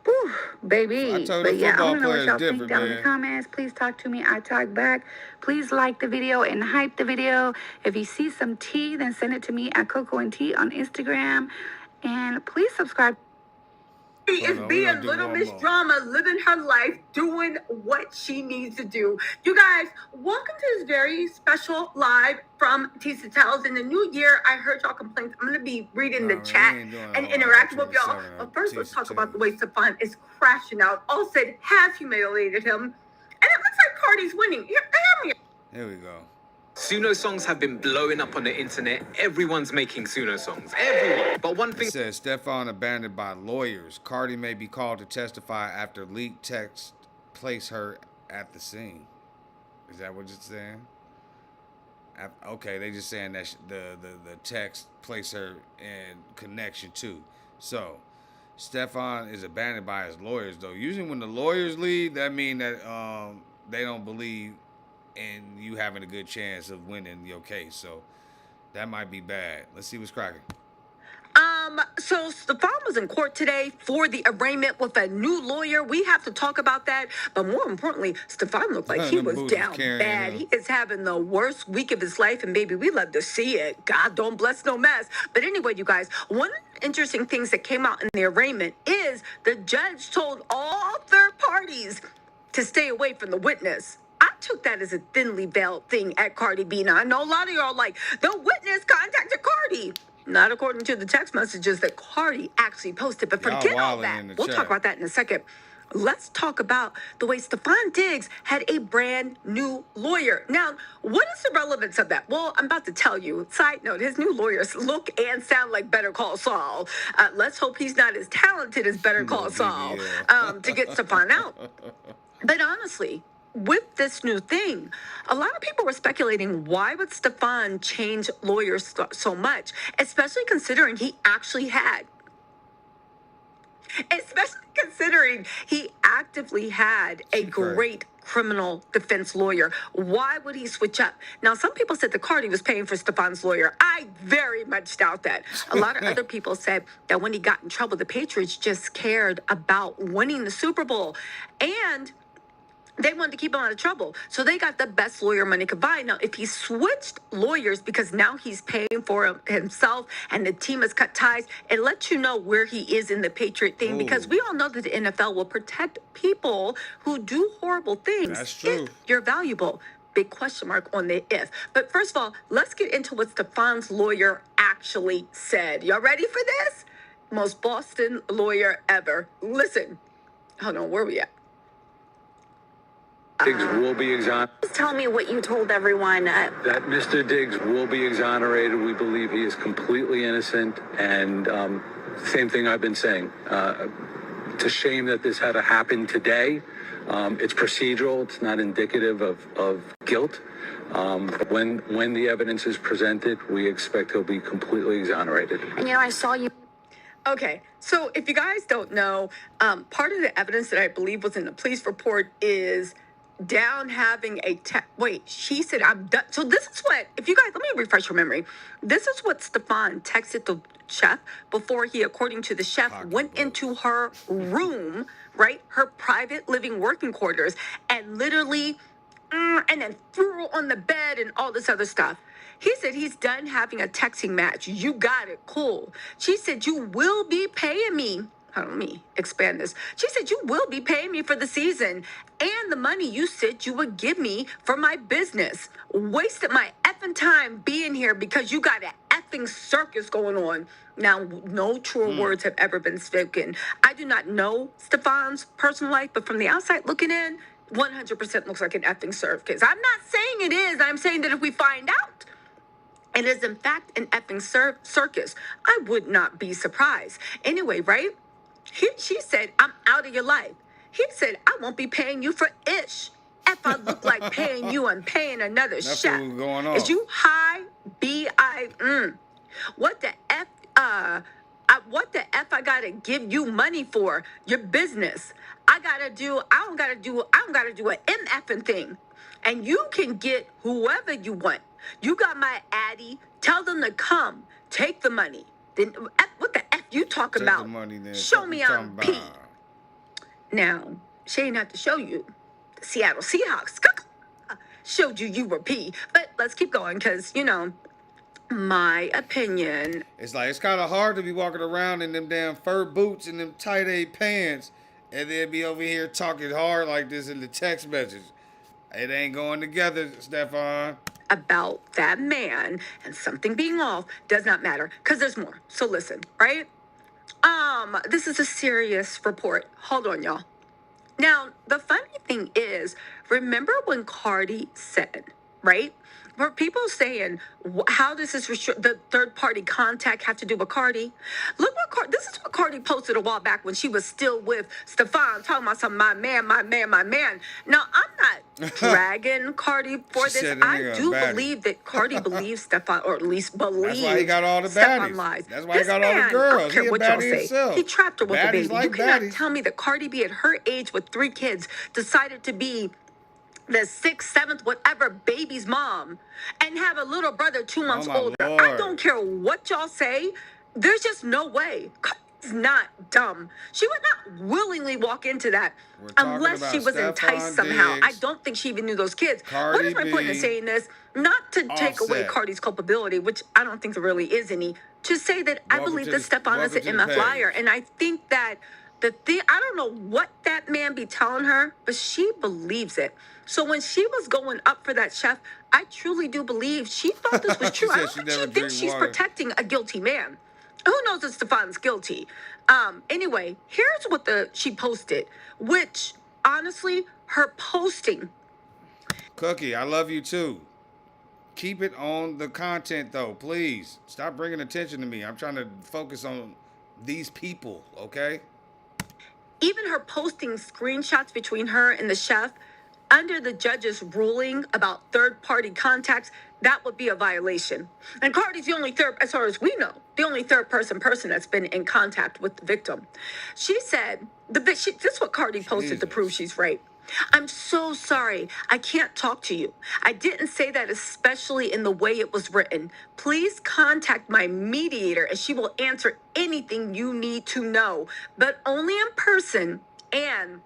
Whew, baby. But yeah, I want to know what y'all think down in the comments. Please talk to me. I talk back. Please like the video and hype the video. If you see some tea, then send it to me at Coco and Tea on Instagram. And please subscribe. Is being Little Miss Drama, living her life, doing what she needs to do. You guys, welcome to this very special live from Tisa Tells. In the new year, I heard y'all complaints. I'm going to be reading the chat and interacting with y'all. But first, let's talk about the way Stefon is crashing out. All said has humiliated him. And it looks like Cardi's winning. Here we go. Suno songs have been blowing up on the internet. Everyone's making Suno songs. Everyone. But one thing... It says, Stefon abandoned by lawyers. Cardi may be called to testify after leaked text place her at the scene. Is that what it's saying? Okay, they just saying that the text place her in connection to. So, Stefon is abandoned by his lawyers, though. Usually when the lawyers leave, that mean that they don't believe and you having a good chance of winning your case. So that might be bad. Let's see what's cracking. So Stefon was in court today for the arraignment with a new lawyer. We have to talk about that. But more importantly, Stefon looked like he was down bad. He is having the worst week of his life. And baby, we love to see it. God don't bless no mess. But anyway, you guys, one of the interesting things that came out in the arraignment is the judge told all third parties to stay away from the witness. I took that as a thinly veiled thing at Cardi B. Now, I know a lot of y'all like, the witness contacted Cardi. Not according to the text messages that Cardi actually posted. But Y'all forget all wildin' that. in the We'll chat. talk about that in a second. Let's talk about the way Stefon Diggs had a brand new lawyer. Now, what is the relevance of that? Well, I'm about to tell you. Side note, his new lawyers look and sound like Better Call Saul. Let's hope he's not as talented as Better Call Saul to get Stefon out. But honestly, with this new thing, a lot of people were speculating, why would Stefon change lawyers so much, especially considering he actually had, actively had a great criminal defense lawyer. Why would he switch up? Now, some people said that Cardi was paying for Stefon's lawyer. I very much doubt that. A lot of other people said that when he got in trouble, the Patriots just cared about winning the Super Bowl. And they wanted to keep him out of trouble. So they got the best lawyer money could buy. Now, if he switched lawyers because now he's paying for himself and the team has cut ties, it lets you know where he is in the Patriot thing. Because we all know that the NFL will protect people who do horrible things. That's true. If you're valuable. Big question mark on the if. But first of all, let's get into what Stefon's lawyer actually said. Y'all ready for this? Most Boston lawyer ever. Listen. Hold on, where are we at? Diggs will be exonerated. Tell me what you told everyone. That Mr. Diggs will be exonerated. We believe he is completely innocent. And same thing I've been saying. It's a shame that this had to happen today. It's procedural. It's not indicative of guilt. But when the evidence is presented, we expect he'll be completely exonerated. And I saw you. Okay, so if you guys don't know, part of the evidence that I believe was in the police report is down having a she said, I'm done. So this is what, if you guys, let me refresh your memory. This is what Stefon texted the chef before he, according to the chef, went into her room, right? Her private living working quarters, and literally, and then threw her on the bed and all this other stuff. He said he's done having a texting match. You got it. Cool. She said, you will be paying me. Let me expand this. She said, you will be paying me for the season and the money you said you would give me for my business. Wasted my effing time being here because you got an effing circus going on. Now, no truer words have ever been spoken. I do not know Stefon's personal life, but from the outside looking in, 100% looks like an effing circus. I'm not saying it is. I'm saying that if we find out it is in fact an effing circus, I would not be surprised. Anyway, right? She said, I'm out of your life. He said, I won't be paying you for ish. If I look like paying you, I'm paying another That's chef. what was going on. Is you high? What the F? What the F I gotta give you money for? Your business. I don't gotta do an MFing thing. And you can get whoever you want. You got my Addy. Tell them to come. Take the money. Then what the F you talking about? Show me I'm P. Now, she ain't have to show you. The Seattle Seahawks showed you were P. But let's keep going because, my opinion. It's kind of hard to be walking around in them damn fur boots and them tight A pants and then be over here talking hard like this in the text message. It ain't going together, Stefon. About that man and something being off does not matter because there's more. So listen, right? This is a serious report. Hold on, y'all. Now, the funny thing is, remember when Cardi said, right? Were people saying, how does this the third-party contact have to do with Cardi? Look what this is what Cardi posted a while back when she was still with Stefon, talking about some my man. Now, I'm not dragging Cardi for this. I do believe that Cardi believes Stefon, or at least believes That's why he got all the Stefon baddies. lies. That's why he got all the girls. I don't care He a what y'all baddie say. himself. He trapped her with a baby. Like you cannot baddies. tell me that Cardi B at her age with 3 kids decided to be the 6th, 7th, whatever baby's mom and have a little brother 2 months older. Lord. I don't care what y'all say. There's just no way. Cardi's not dumb. She would not willingly walk into that unless she was enticed somehow. I don't think she even knew those kids. What is my point in saying this? Not to take away Cardi's culpability, which I don't think there really is any, to say that I believe that Stefon is an MF liar. And I think that I don't know what that man be telling her, but she believes it. So when she was going up for that chef, I truly do believe she thought this was She true. I said don't she think never she drink thinks she's water. protecting a guilty man. Who knows if Stefon's guilty? Anyway, here's what she posted, which honestly, her posting. Cookie, I love you too. Keep it on the content though, please. Stop bringing attention to me. I'm trying to focus on these people, okay? Even her posting screenshots between her and the chef, under the judge's ruling about third-party contacts, that would be a violation. And Cardi's the only third, as far as we know, the only third-person that's been in contact with the victim. She said, this is what Cardi posted to prove she's right. I'm so sorry. I can't talk to you. I didn't say that, especially in the way it was written. Please contact my mediator and she will answer anything you need to know, but only in person and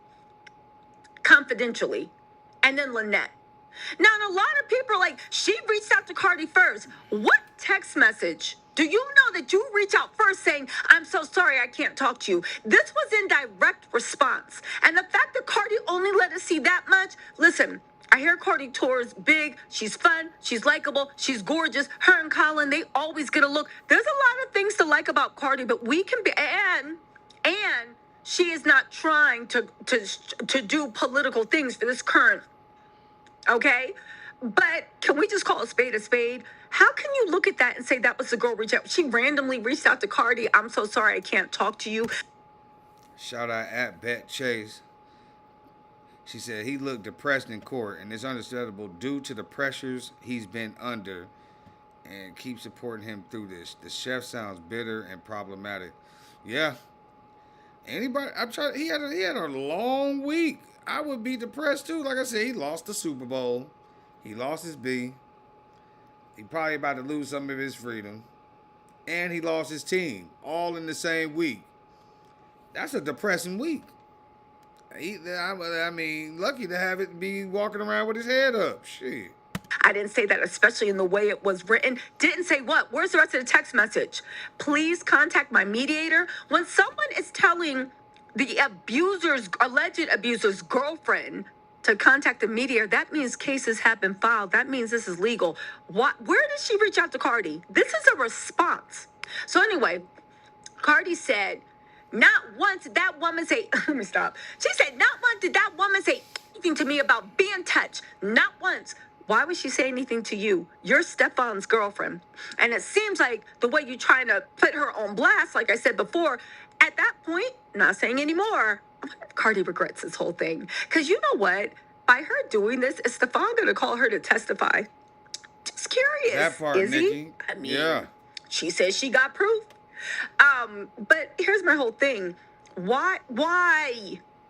confidentially. And then Lynette. Now, a lot of people are like, she reached out to Cardi first. What text message? Do you know that you reach out first saying, I'm so sorry, I can't talk to you? This was in direct response. And the fact that Cardi only let us see that much, listen, I hear Cardi tours big. She's fun. She's likable. She's gorgeous. Her and Colin, they always get a look. There's a lot of things to like about Cardi, but we can be, and she is not trying to do political things for this current. Okay? But can we just call a spade a spade? How can you look at that and say that was the girl reach out? She randomly reached out to Cardi. I'm so sorry I can't talk to you. Shout out at Bet Chase. She said he looked depressed in court, and it's understandable due to the pressures he's been under, and keep supporting him through this. The chef sounds bitter and problematic. Yeah. Anybody? I'm trying. He had a long week. I would be depressed too. Like I said, he lost the Super Bowl. He lost his B. He probably about to lose some of his freedom. And he lost his team. All in the same week. That's a depressing week. I mean, lucky to have it be walking around with his head up. Shit. I didn't say that, especially in the way it was written. Didn't say what? Where's the rest of the text message? Please contact my mediator. When someone is telling the alleged abuser's girlfriend to contact the mediator, that means cases have been filed. That means this is legal. Where did she reach out to Cardi? This is a response. So anyway, Cardi said, not once did that woman say, let me stop. She said, not once did that woman say anything to me about being touched. Not once. Why would she say anything to you? You're Stefon's girlfriend. And it seems like the way you're trying to put her on blast, like I said before, at that point, not saying anymore, I wonder if Cardi regrets this whole thing. Because you know what? By her doing this, is Stefon going to call her to testify? Just curious. That part, is Nikki. he? I mean, yeah. She says she got proof. But here's my whole thing. Why?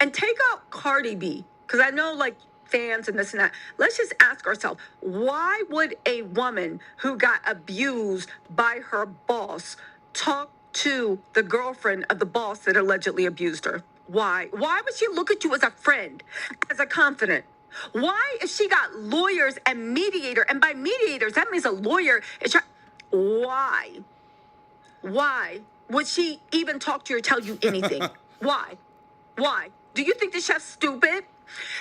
And take out Cardi B. Because I know, like, fans and this and that. Let's just ask ourselves, why would a woman who got abused by her boss talk to the girlfriend of the boss that allegedly abused her? Why? Why would she look at you as a friend, as a confidant? Why, if she got lawyers and mediator, and by mediators, that means a lawyer is why? Why would she even talk to you or tell you anything? Why? Do you think the chef's stupid?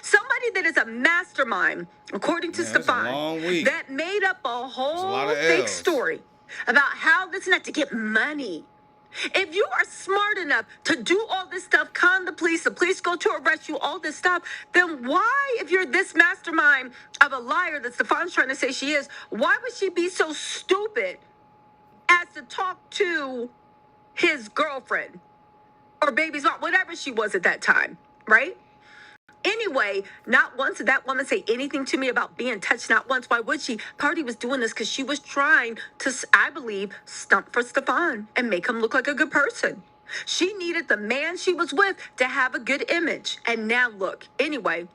Somebody that is a mastermind, according to Stefon, that made up a whole fake story about how this and that to get money. If you are smart enough to do all this stuff, con the police go to arrest you, all this stuff, then why, if you're this mastermind of a liar that Stefon's trying to say she is, why would she be so stupid as to talk to his girlfriend or baby's mom, whatever she was at that time, right? Anyway, not once did that woman say anything to me about being touched. Not once. Why would she? Cardi was doing this because she was trying to, I believe, stump for Stefon and make him look like a good person. She needed the man she was with to have a good image. And now look. Anyway,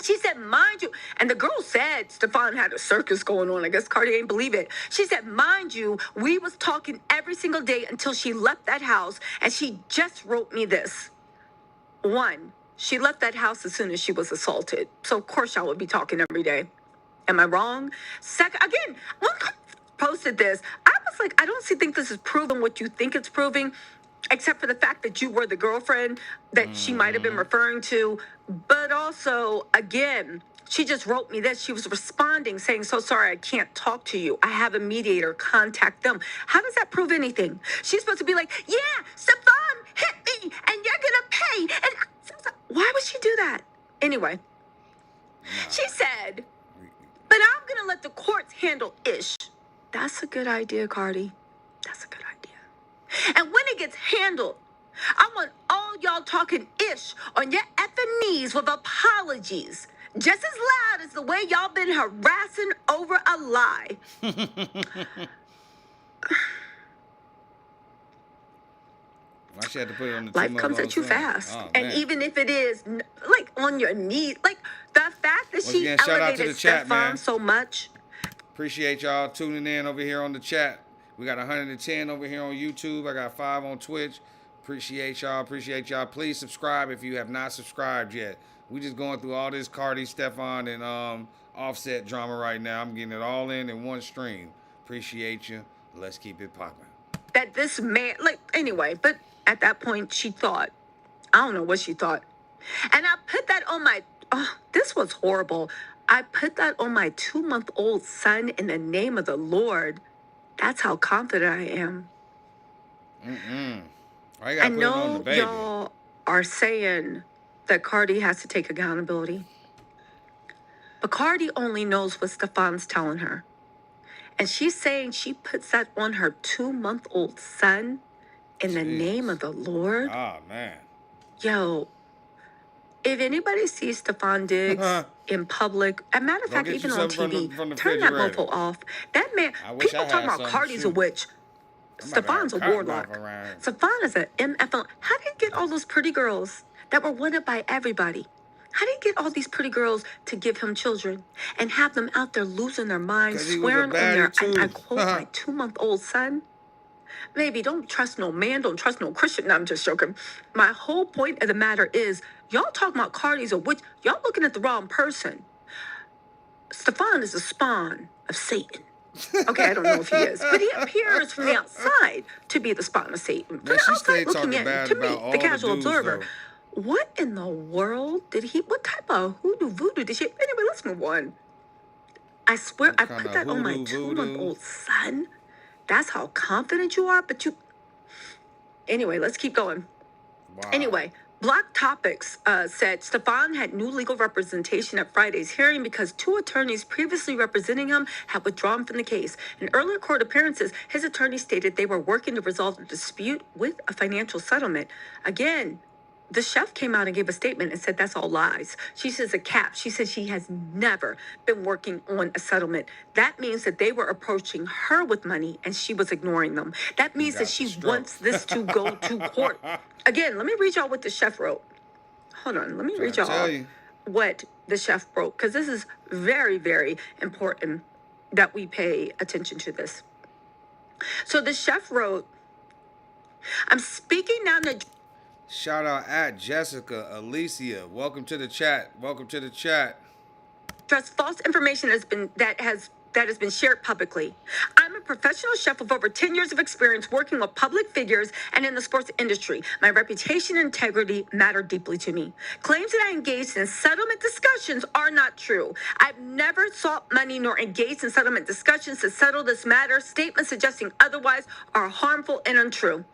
she said, mind you, and the girl said Stefon had a circus going on. I guess Cardi ain't believe it. She said, mind you, we was talking every single day until she left that house, and she just wrote me this. 1, she left that house as soon as she was assaulted. So, of course, y'all would be talking every day. Am I wrong? Second, again, when I posted this, I was like, I don't think this is proving what you think it's proving. except for the fact that you were the girlfriend that she might have been referring to. But also, again, she just wrote me this. She was responding saying, so sorry, I can't talk to you. I have a mediator. Contact them. How does that prove anything? She's supposed to be like, yeah, Stefon hit me and you're going to pay. And why would she do that? Anyway, she said, but I'm going to let the courts handle ish. That's a good idea, Cardi. That's a good idea. And when it gets handled, I want all y'all talking ish on your effing knees with apologies. Just as loud as the way y'all been harassing over a lie. Why she had to put it on the Life comes at you fast. And even if it is, like, on your knees, like, the fact that she again, shout out to elevated the chat, man. Stefon so much. Appreciate y'all tuning in over here on the chat. We got 110 over here on YouTube. I got 5 on Twitch. Appreciate y'all. Appreciate y'all. Please subscribe if you have not subscribed yet. We just going through all this Cardi, Stefon, and Offset drama right now. I'm getting it all in one stream. Appreciate you. Let's keep it popping. That this man, like, anyway, but at that point, she thought, I don't know what she thought. And I put that on my, this was horrible. I put that on my 2-month-old son in the name of the Lord. That's how confident I am. I know y'all are saying that Cardi has to take accountability. But Cardi only knows what Stefon's telling her. And she's saying she puts that on her 2-month-old son in the name of the Lord. Oh, man. Yo, if anybody sees Stefon Diggs in public, as a matter of fact, even on TV, turn that mofo off. That man, people talking about Cardi's a witch. Stefon's a warlock. Stefon is an MFL. How did he get all those pretty girls that were wanted by everybody? How did he get all these pretty girls to give him children and have them out there losing their minds, swearing on their, I quote, my 2-month-old son? Baby, don't trust no man, don't trust no Christian. No, I'm just joking. My whole point of the matter is, y'all talking about Cardi's a witch. Y'all looking at the wrong person. Stefon is a spawn of Satan. Okay, I don't know if he is, but he appears from the outside to be the spawn of Satan. From the outside looking in, to me, the casual observer. What in the world did he, what type of hoodoo voodoo did she, anyway, let's move on. I swear, I put that on my 2-month-old son. That's how confident you are, but you, anyway, let's keep going. Wow. Anyway, Block Topics said Stefon had new legal representation at Friday's hearing because 2 attorneys previously representing him had withdrawn from the case. In earlier court appearances, his attorney stated they were working to resolve the dispute with a financial settlement. Again, the chef came out and gave a statement and said that's all lies. She says a cap. She said she has never been working on a settlement. That means that they were approaching her with money and she was ignoring them. That means that she wants this to go to court. Again, let me read y'all what the chef wrote. Hold on. Let me read y'all what the chef wrote, because this is very, very important that we pay attention to this. So the chef wrote, I'm speaking now to... Shout out at Jessica Alicia. Welcome to the chat. Welcome to the chat. Trust false information that has been shared publicly. I'm a professional chef with over 10 years of experience working with public figures and in the sports industry. My reputation and integrity matter deeply to me. Claims that I engaged in settlement discussions are not true. I've never sought money nor engaged in settlement discussions to settle this matter. Statements suggesting otherwise are harmful and untrue.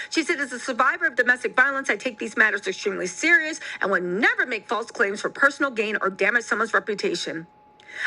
She said, as a survivor of domestic violence, I take these matters extremely serious and would never make false claims for personal gain or damage someone's reputation.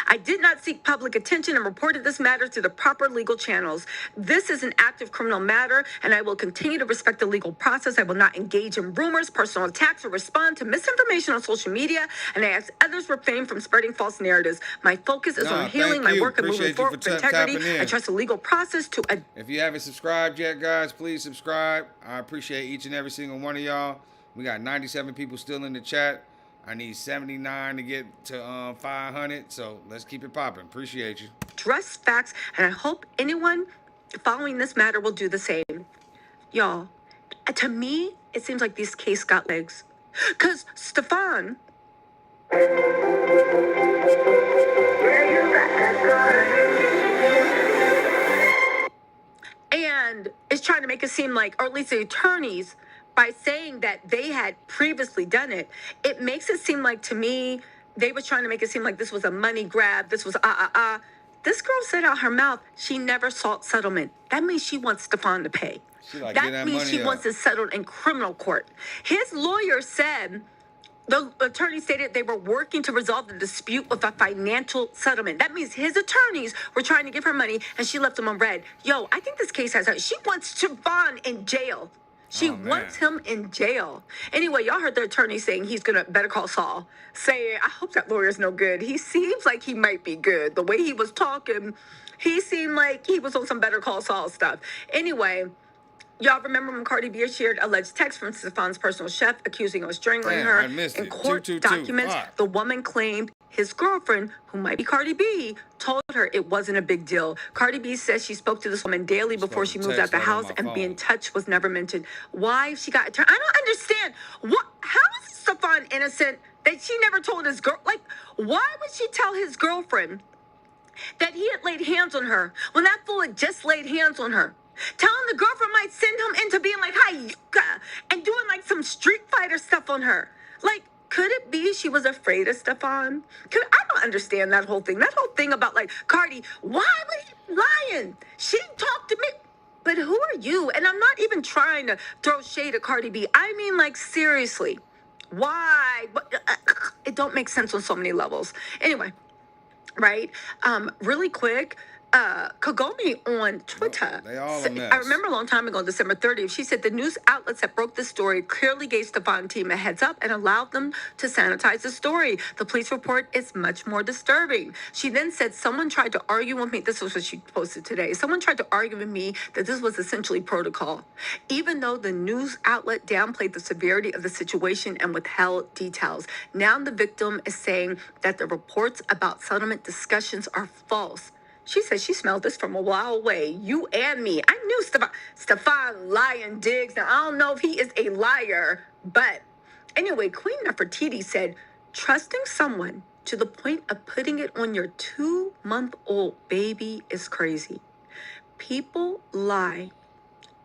I did not seek public attention and reported this matter to the proper legal channels. This is an active criminal matter, and I will continue to respect the legal process. I will not engage in rumors, personal attacks, or respond to misinformation on social media, and I ask others refrain from spreading false narratives. My focus is on healing my work and moving forward with integrity. I trust the legal process to... If you haven't subscribed yet, guys, please subscribe. I appreciate each and every single one of y'all. We got 97 people still in the chat. I need 79 to get to 500, so let's keep it popping. Appreciate you. Address facts, and I hope anyone following this matter will do the same. Y'all, to me, it seems like this case got legs. Because Stefon... And defend is trying to make it seem like, or at least the attorneys, by saying that they had previously done it, it makes it seem like, to me, they were trying to make it seem like this was a money grab. This was This girl said out her mouth she never sought settlement. That means she wants Stefon to pay. Like, that means she wants it settled in criminal court. His lawyer said, the attorney stated they were working to resolve the dispute with a financial settlement. That means his attorneys were trying to give her money and she left them on red. Yo, I think this case has her. She wants Stefon in jail. She wants him in jail. Anyway, y'all heard the attorney saying he's going to better call Saul. Saying, I hope that lawyer's no good. He seems like he might be good. The way he was talking, he seemed like he was on some better call Saul stuff. Anyway, y'all remember when Cardi B shared alleged text from Stefon's personal chef accusing him of strangling her? In court documents, the woman claimed his girlfriend, who might be Cardi B, told her it wasn't a big deal. Cardi B says she spoke to this woman daily before she moved out the house, and being in touch was never mentioned. Why she got turned? I don't understand. How is Stefon innocent that she never told his girl? Like, why would she tell his girlfriend that he had laid hands on her when that fool had just laid hands on her? Telling the girlfriend might send him into being like, hi, yucca, and doing like some Street Fighter stuff on her. Like, could it be she was afraid of Stefon? I don't understand that whole thing. That whole thing about like, Cardi, why was he lying? She didn't talk to me. But who are you? And I'm not even trying to throw shade at Cardi B. I mean, like, seriously, why? It don't make sense on so many levels. Anyway, right? Really quick. Kagome on Twitter. I remember a long time ago, December 30th, she said the news outlets that broke the story clearly gave Stefon team a heads up and allowed them to sanitize the story. The police report is much more disturbing. She then said, someone tried to argue with me. This was what she posted today. Someone tried to argue with me that this was essentially protocol, even though the news outlet downplayed the severity of the situation and withheld details. Now the victim is saying that the reports about settlement discussions are false. She said she smelled this from a while away. You and me. I knew Stefon lying Diggs. Now, I don't know if he is a liar, but anyway, Queen Nefertiti said, trusting someone to the point of putting it on your 2-month-old baby is crazy. People lie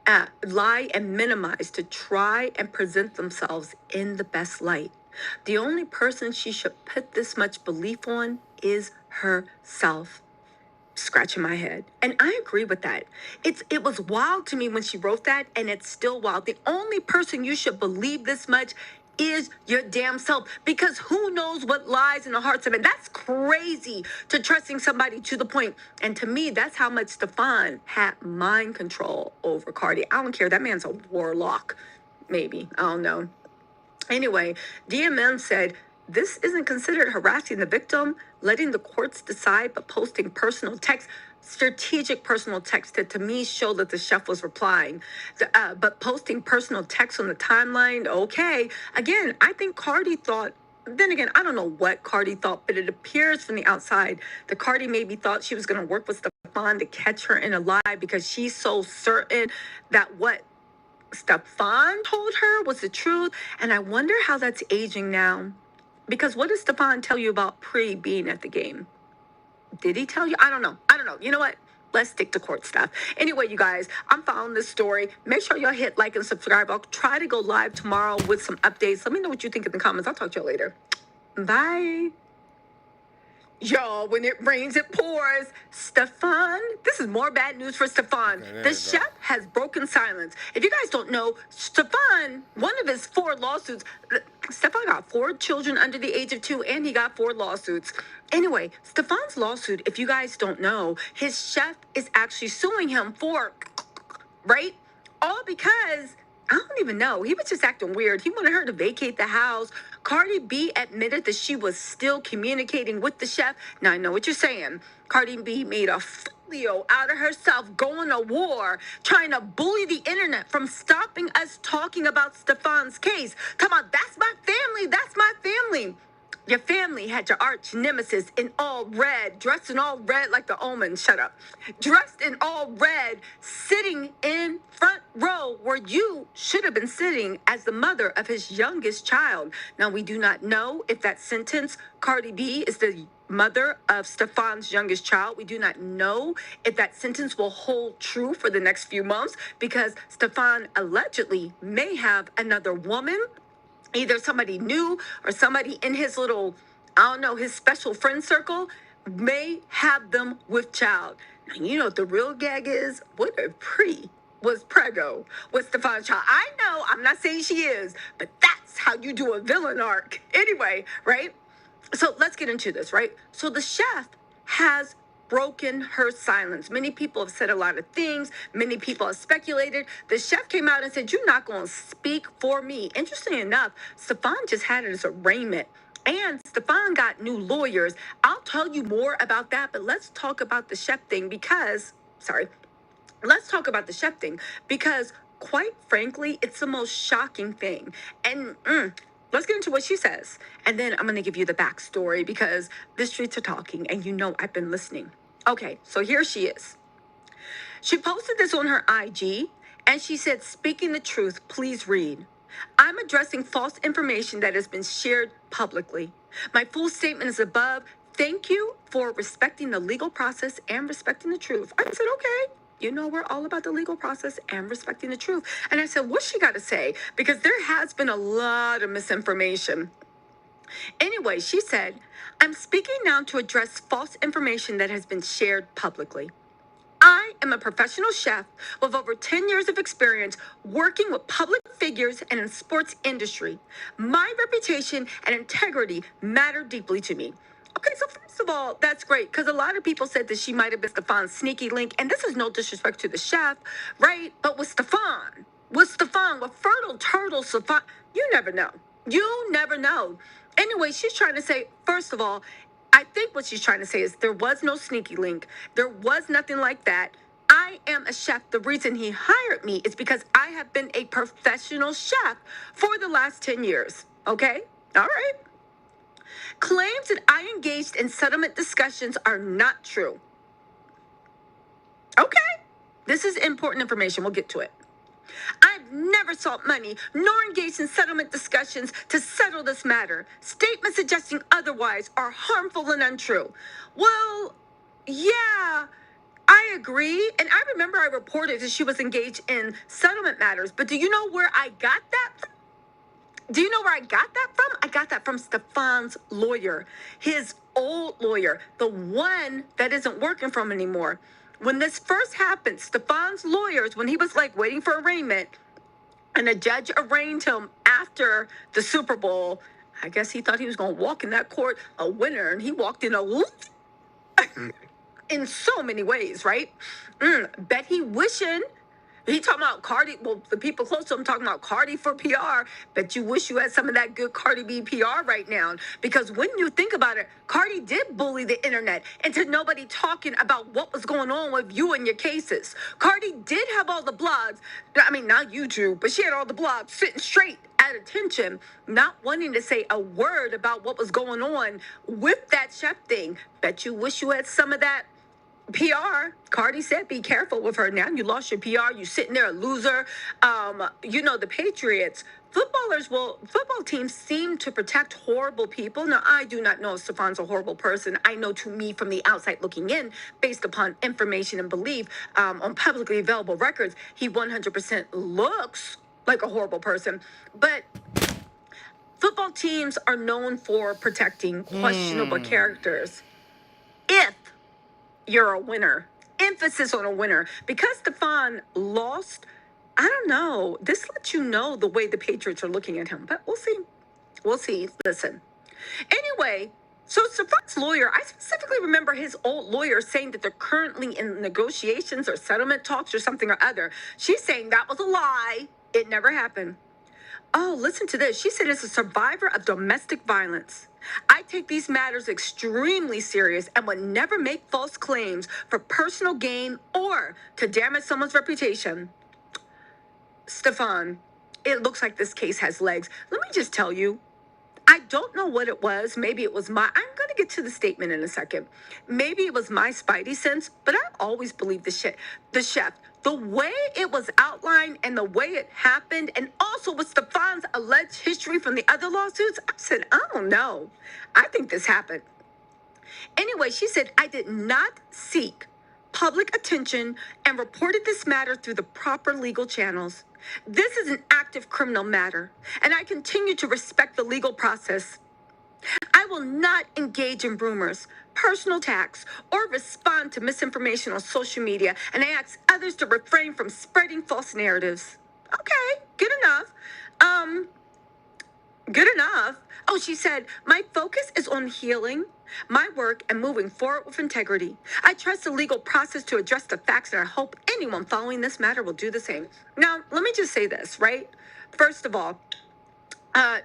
and minimize to try and present themselves in the best light. The only person she should put this much belief on is herself. Scratching my head. And I agree with that. It was wild to me when she wrote that, and it's still wild. The only person you should believe this much is your damn self, because who knows what lies in the hearts of it. That's crazy to trusting somebody to the point. And to me, that's how much Stefon had mind control over Cardi. I don't care. That man's a warlock. Maybe. I don't know. Anyway, DMM said, this isn't considered harassing the victim, letting the courts decide, but posting personal text, strategic personal text that to me showed that the chef was replying. But posting personal text on the timeline, okay. Again, I think Cardi thought, then again, I don't know what Cardi thought, but it appears from the outside that Cardi maybe thought she was going to work with Stefon to catch her in a lie because she's so certain that what Stefon told her was the truth. And I wonder how that's aging now. Because what does Stefon tell you about Pre being at the game? Did he tell you? I don't know. You know what? Let's stick to court stuff. Anyway, you guys, I'm following this story. Make sure y'all hit like and subscribe. I'll try to go live tomorrow with some updates. Let me know what you think in the comments. I'll talk to y'all later. Bye. Y'all, when it rains, it pours. Stefon, this is more bad news for Stefon. The chef has broken silence. If you guys don't know, Stefon, one of his 4 lawsuits, Stefon got 4 children under the age of 2, and he got 4 lawsuits. Anyway, Stefon's lawsuit, if you guys don't know, his chef is actually suing him for, right? All because, I don't even know, he was just acting weird. He wanted her to vacate the house. Cardi B admitted that she was still communicating with the chef. Now, I know what you're saying. Cardi B made a folio out of herself, going to war, trying to bully the internet from stopping us talking about Stefon's case. Come on, that's my family. That's my family. Your family had your arch nemesis in all red, dressed in all red like the Omen. Shut up. Dressed in all red, sitting in front row where you should have been sitting as the mother of his youngest child. Now, we do not know if that sentence, Cardi B is the mother of Stefon's youngest child. We do not know if that sentence will hold true for the next few months because Stefon allegedly may have another woman, either somebody new or somebody in his little, I don't know, his special friend circle may have them with child. Now, you know what the real gag is? What if Pre was preggo with Stefon's child? I know, I'm not saying she is, but that's how you do a villain arc. Anyway, right? So let's get into this, right? So the chef has broken her silence. Many people have said a lot of things. Many people have speculated. The chef came out and said, "You're not going to speak for me." Interesting enough, Stefon just had his arraignment. And Stefon got new lawyers. I'll tell you more about that, but let's talk about the chef thing because, let's talk about the chef thing because, quite frankly, it's the most shocking thing. And let's get into what she says. And then I'm going to give you the backstory because the streets are talking and you know I've been listening. Okay, so here she is. She posted this on her IG and she said, "Speaking the truth, please read. I'm addressing false information that has been shared publicly. My full statement is above. Thank you for respecting the legal process and respecting the truth." I said, okay. You know, we're all about the legal process and respecting the truth. And I said, what's she got to say? Because there has been a lot of misinformation. Anyway, she said, "I'm speaking now to address false information that has been shared publicly. I am a professional chef with over 10 years of experience working with public figures and in sports industry. My reputation and integrity matter deeply to me." Okay, so first of all, that's great because a lot of people said that she might have been Stefon's sneaky link, and this is no disrespect to the chef, right? But with Stefon, with Fertile Turtle Stefon, you never know. You never know. Anyway, she's trying to say, first of all, I think what she's trying to say is there was no sneaky link. There was nothing like that. I am a chef. The reason he hired me is because I have been a professional chef for the last 10 years. Okay? All right. Claims that I engaged in settlement discussions are not true. Okay. This is important information. We'll get to it. I've never sought money nor engaged in settlement discussions to settle this matter. Statements suggesting otherwise are harmful and untrue. Well, yeah, I agree. And I remember I reported that she was engaged in settlement matters. But do you know where I got that from? Do you know where I got that from? I got that from Stefon's lawyer, his old lawyer, the one that isn't working for him anymore. When this first happened, Stefon's lawyers, when he was like waiting for arraignment, and the judge arraigned him after the Super Bowl, I guess he thought he was going to walk in that court a winner, and he walked in a in so many ways, right? Bet he wishing. He talking about Cardi. Well, the people close to him talking about Cardi for PR. Bet you wish you had some of that good Cardi B PR right now. Because when you think about it, Cardi did bully the internet into nobody talking about what was going on with you and your cases. Cardi did have all the blogs. I mean, not YouTube, but she had all the blogs sitting straight at attention, not wanting to say a word about what was going on with that chef thing. Bet you wish you had some of that PR. Cardi said, be careful with her. Now you lost your PR. You sitting there a loser. You know, the Patriots, football teams seem to protect horrible people. Now, I do not know if Stefon's a horrible person. I know to me from the outside looking in, based upon information and belief on publicly available records, he 100% looks like a horrible person. But football teams are known for protecting questionable characters. If you're a winner. Emphasis on a winner. Because Stefon lost, I don't know. This lets you know the way the Patriots are looking at him. But we'll see. We'll see. Listen. Anyway, so Stefon's lawyer, I specifically remember his old lawyer saying that they're currently in negotiations or settlement talks or something or other. She's saying that was a lie. It never happened. Oh, listen to this. She said it's a survivor of domestic violence. I take these matters extremely serious and would never make false claims for personal gain or to damage someone's reputation. Stefon, it looks like this case has legs. Let me just tell you, I don't know what it was. Maybe it was I'm going to get to the statement in a second. Maybe it was my spidey sense, but I always believe the chef, the way it was outlined and the way it happened, and also with Stefon's alleged history from the other lawsuits, I said, I don't know. I think this happened. Anyway, she said, I did not seek public attention and reported this matter through the proper legal channels. This is an active criminal matter, and I continue to respect the legal process. I will not engage in rumors, personal attacks, or respond to misinformation on social media, and I ask others to refrain from spreading false narratives. Okay, good enough. Good enough. Oh, she said, my focus is on healing my work and moving forward with integrity. I trust the legal process to address the facts, and I hope anyone following this matter will do the same. Now, let me just say this, right? First of all,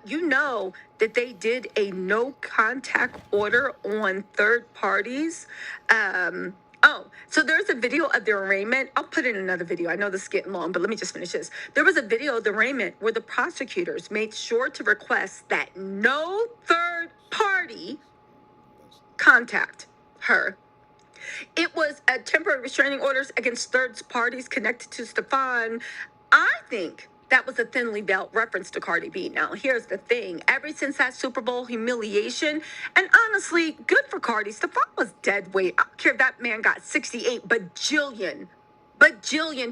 you know that they did a no contact order on third parties. So there's a video of the arraignment. I'll put in another video. I know this is getting long, but let me just finish this. There was a video of the arraignment where the prosecutors made sure to request that no third party contact her. It was a temporary restraining orders against third parties connected to Stefon. I think that was a thinly veiled reference to Cardi B. Now, here's the thing. Ever since that Super Bowl humiliation, and honestly, good for Cardi, Stefon was dead weight. I don't care if that man got 68 bajillion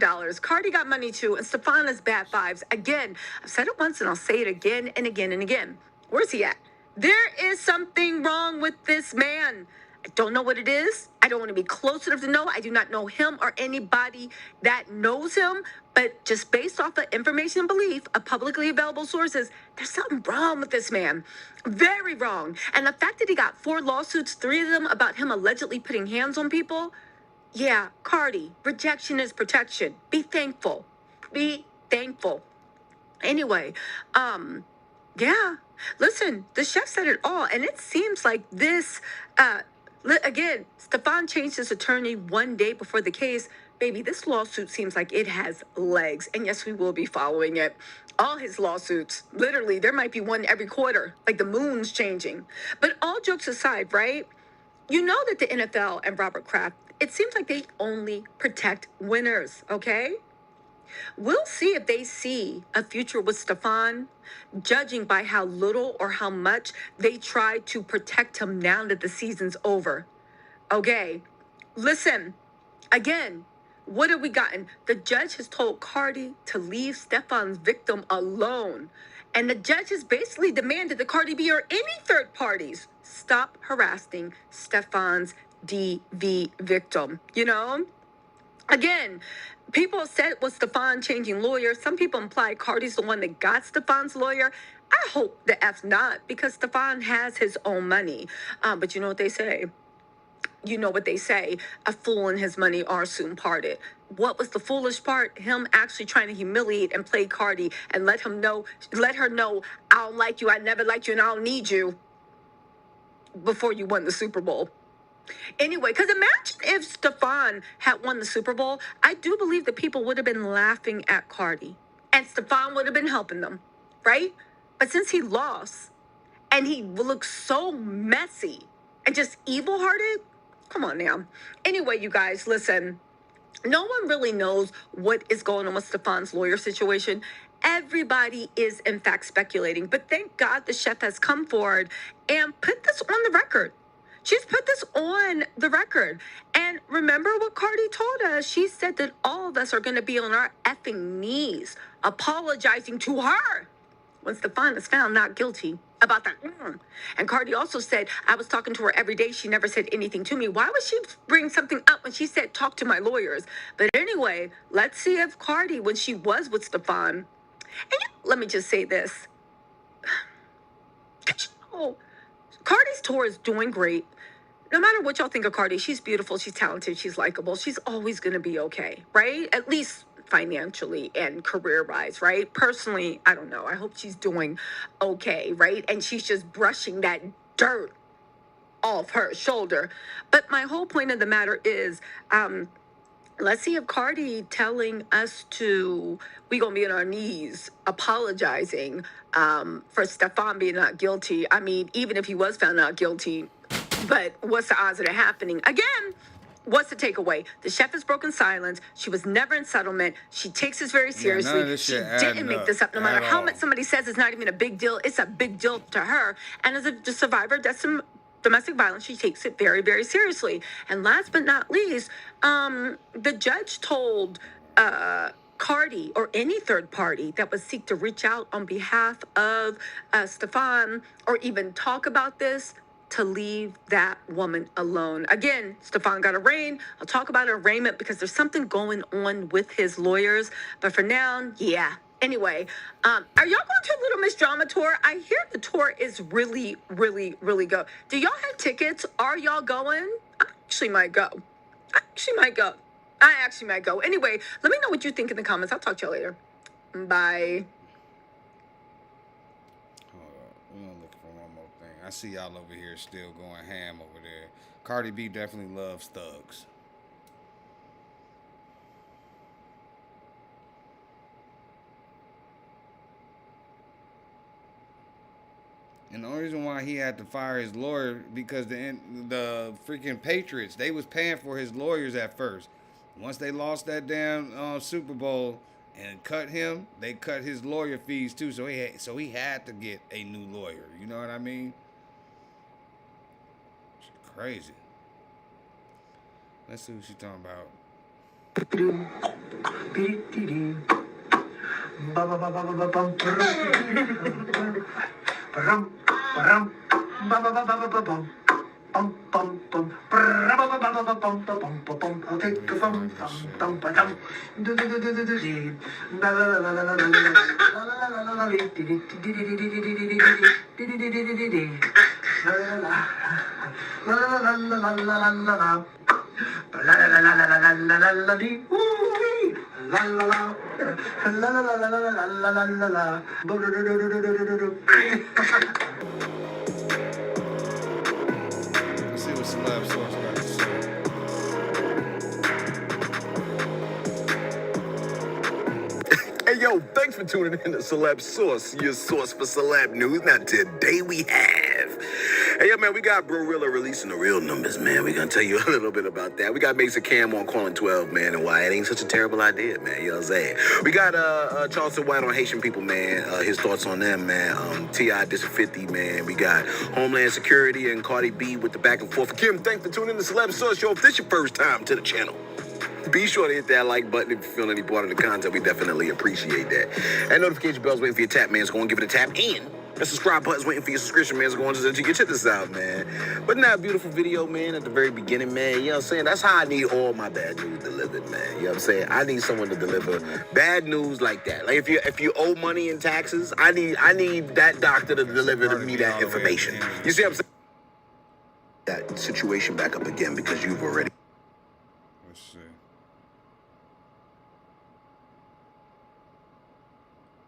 dollars. Cardi got money too, and Stefon is bad vibes. Again, I've said it once and I'll say it again and again and again. Where's he at? There is something wrong with this man. I don't know what it is. I don't want to be close enough to know. I do not know him or anybody that knows him. But just based off the information and belief of publicly available sources, there's something wrong with this man. Very wrong. And the fact that he got 4 lawsuits, 3 of them about him allegedly putting hands on people. Yeah, Cardi, rejection is protection. Be thankful. Be thankful. Anyway, yeah. Listen, the chef said it all. And it seems like this, again, Stefon changed his attorney one day before the case. Baby, this lawsuit seems like it has legs. And yes, we will be following it. All his lawsuits, literally, there might be one every quarter, like the moon's changing. But all jokes aside, right? You know that the NFL and Robert Kraft, it seems like they only protect winners, okay? We'll see if they see a future with Stefon, judging by how little or how much they try to protect him now that the season's over. Okay, listen, again, what have we gotten? The judge has told Cardi to leave Stefon's victim alone. And the judge has basically demanded that Cardi B or any third parties stop harassing Stefon's DV victim, you know? Again, people said it was Stefon changing lawyers. Some people imply Cardi's the one that got Stefon's lawyer. I hope the F's not, because Stefon has his own money. But you know what they say? You know what they say, a fool and his money are soon parted. What was the foolish part? Him actually trying to humiliate and play Cardi and let her know, I don't like you, I never liked you, and I don't need you before you won the Super Bowl. Anyway, because imagine if Stefon had won the Super Bowl, I do believe that people would have been laughing at Cardi and Stefon would have been helping them, right? But since he lost and he looks so messy and just evil-hearted, come on now. Anyway, you guys, listen. No one really knows what is going on with Stefon's lawyer situation. Everybody is, in fact, speculating. But thank God the chef has come forward and put this on the record. She's put this on the record. And remember what Cardi told us. She said that all of us are going to be on our effing knees apologizing to her when Stefon is found not guilty about that. And Cardi also said, I was talking to her every day. She never said anything to me. Why would she bring something up when she said, talk to my lawyers? But anyway, let's see if Cardi, when she was with Stefon, and let me just say this. Cardi's tour is doing great. No matter what y'all think of Cardi, she's beautiful, she's talented, she's likable. She's always going to be okay, right? At least financially and career-wise, right? Personally, I don't know. I hope she's doing okay, right? And she's just brushing that dirt off her shoulder. But my whole point of the matter is, let's see if Cardi telling us we gonna be on our knees apologizing for Stefon being not guilty. I mean, even if he was found not guilty, but what's the odds of it happening? Again, what's the takeaway? The chef has broken silence. She was never in settlement. She takes this very seriously. none of this She shit didn't adding make up this up. No at matter how all. much somebody says it's not even a big deal, it's a big deal to her. And as a survivor, that's some domestic violence, she takes it very, very seriously. And last but not least, the judge told Cardi or any third party that would seek to reach out on behalf of Stefon or even talk about this to leave that woman alone. Again, Stefon got arraigned. I'll talk about arraignment because there's something going on with his lawyers. But for now, yeah. Anyway, are y'all going to a Little Miss Drama tour? I hear the tour is really, really, really good. Do y'all have tickets? Are y'all going? I actually might go. I actually might go. Anyway, let me know what you think in the comments. I'll talk to y'all later. Bye. Hold up. We're gonna look for one more thing. I see y'all over here still going ham over there. Cardi B definitely loves thugs. And the only reason why he had to fire his lawyer because the freaking Patriots, they was paying for his lawyers at first. Once they lost that damn Super Bowl and cut him, they cut his lawyer fees too. So he had to get a new lawyer. You know what I mean? It's crazy. Let's see what she's talking about. I'll take the phone. Let's see what Celeb Source got to say. Hey, yo, thanks for tuning in to Celeb Source, your source for celeb news. Now, today we have... Hey, yo, man, we got Brorilla releasing the real numbers, man. We're going to tell you a little bit about that. We got Mesa Cam on calling 12, man, and why it ain't such a terrible idea, man. You know what I'm saying? We got Charleston White on Haitian people, man. His thoughts on them, man. T.I. District 50, man. We got Homeland Security and Cardi B with the back and forth. Kim, thanks for tuning in to Celeb Source. Yo, if this your first time to the channel, be sure to hit that like button if you feel any part of the content. We definitely appreciate that. And notification bell's waiting for your tap, man. So go and give it a tap. And the subscribe button's waiting for your subscription, man. So go on just you check this out, man. But now, beautiful video, man, at the very beginning, man. You know what I'm saying? That's how I need all my bad news delivered, man. You know what I'm saying? I need someone to deliver bad news like that. Like if you owe money in taxes, I need that doctor to deliver to me that information. You see what I'm saying? That situation back up again because you've already. Let's see.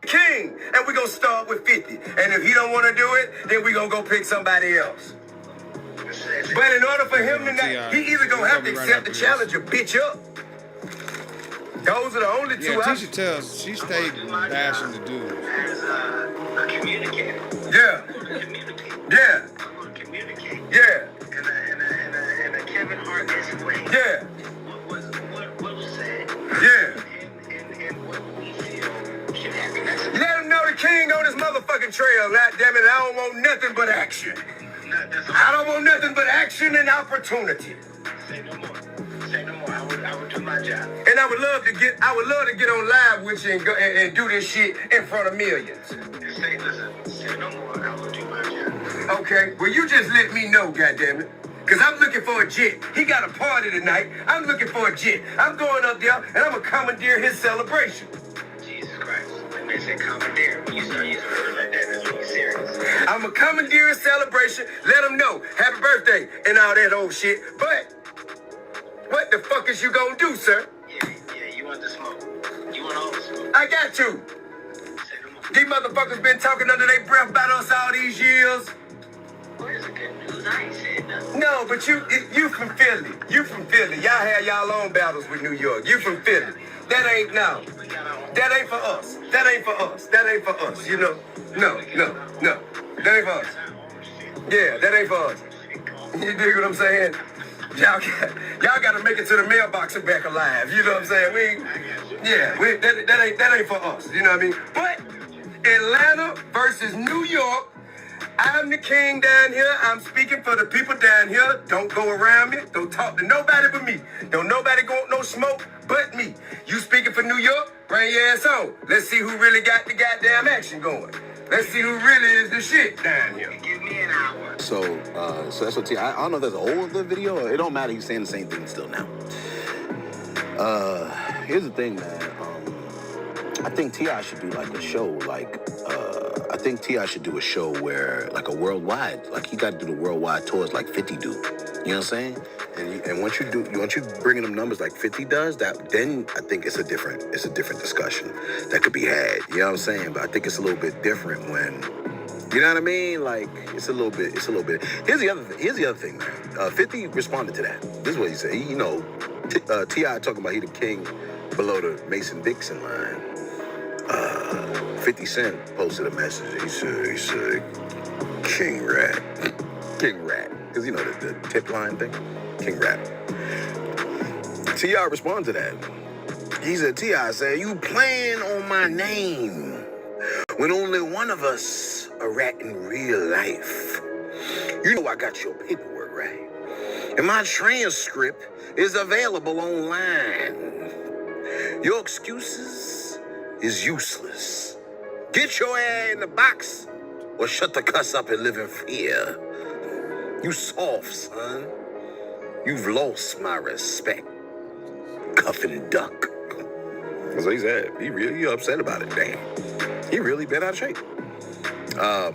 King, and we're gonna start with 50. And if he don't want to do it, then we're gonna go pick somebody else. But in order for him to not, he either gonna have to accept the challenge or bitch up. Those are the only two Yeah, options. Tisha tells she stayed bashing the dudes. As a communicator. Yeah. Yeah. I want to communicate. Yeah. In a Kevin Hart-esque way. Yeah. What was said. Yeah. And what we feel should happen. Let him know the king on his motherfucking trail. God damn it, I don't want nothing but action. I don't want nothing but action and opportunity. Say no more. Say no more. I would do my job. And I would love to get on live with you and go and do this shit in front of millions. Say no more. I will do my job. Okay, well you just let me know, goddammit. Cause I'm looking for a jet. He got a party tonight. I'm looking for a jet. I'm going up there and I'm gonna commandeer his celebration. Jesus Christ. When they say commandeer, when you start using words like that, that's when you're serious. I'm gonna commandeer his celebration, let him know happy birthday and all that old shit. But what the fuck is you gonna do, sir? Yeah, you want the smoke. You want all the smoke. I got you. These motherfuckers been talking under their breath about us all these years. Where's the news. I ain't said nothing. No, but you from Philly. You from Philly. Y'all have y'all own battles with New York. You from Philly. That ain't no. That ain't for us. That ain't for us. That ain't for us. You know? No. That ain't for us. Yeah, that ain't for us. You dig what I'm saying? Y'all got to make it to the mailbox and back alive. You know what I'm saying? That ain't for us. You know what I mean? But Atlanta versus New York. I'm the king down here. I'm speaking for the people down here. Don't go around me. Don't talk to nobody but me. Don't nobody go no smoke but me. You speaking for New York? Bring your ass on. Let's see who really got the goddamn action going. Let's see who really is the shit down here. Give me an hour. So that's what I don't know if that's an older video. It don't matter. He's saying the same thing still now. Here's the thing, man. I think T.I. should do like a show, I think T.I. should do a show where, like a worldwide, like he got to do the worldwide tours like 50 do. You know what I'm saying? And once you bring in them numbers like 50 does, then I think it's a different discussion that could be had. You know what I'm saying? But I think it's a little bit different when, you know what I mean? Like it's a little bit. Here's the other thing, man. 50 responded to that. This is what he said. T.I. talking about he the king below the Mason-Dixon line. 50 Cent posted a message. He said, King Rat. Because you know the tip line thing? King Rat. T.I. responded to that. He said, T.I. said, you playing on my name when only one of us a rat in real life. You know I got your paperwork, right? And my transcript is available online. Your excuses is useless. Get your ass in the box or shut the cuss up and live in fear. You soft, son. You've lost my respect. Cuffing duck. That's what he said. He really upset about it. Damn. He really been out of shape. Yeah.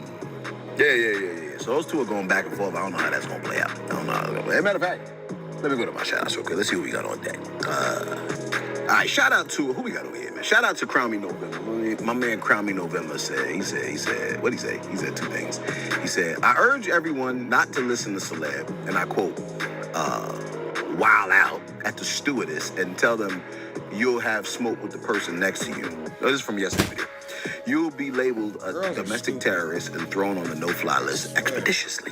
So those two are going back and forth. I don't know how that's going to play out. I don't know how that's going to play. As a matter of fact, let me go to my shout-outs real quick. Let's see what we got on deck. All right, shout out to, who we got over here, man? Shout out to Crown Me November. My man Crown Me November said, what'd he say? He said two things. He said, I urge everyone not to listen to Celeb, and I quote, wild out at the stewardess and tell them you'll have smoke with the person next to you. This is from yesterday's video. You'll be labeled a domestic terrorist and thrown on the no-fly list expeditiously.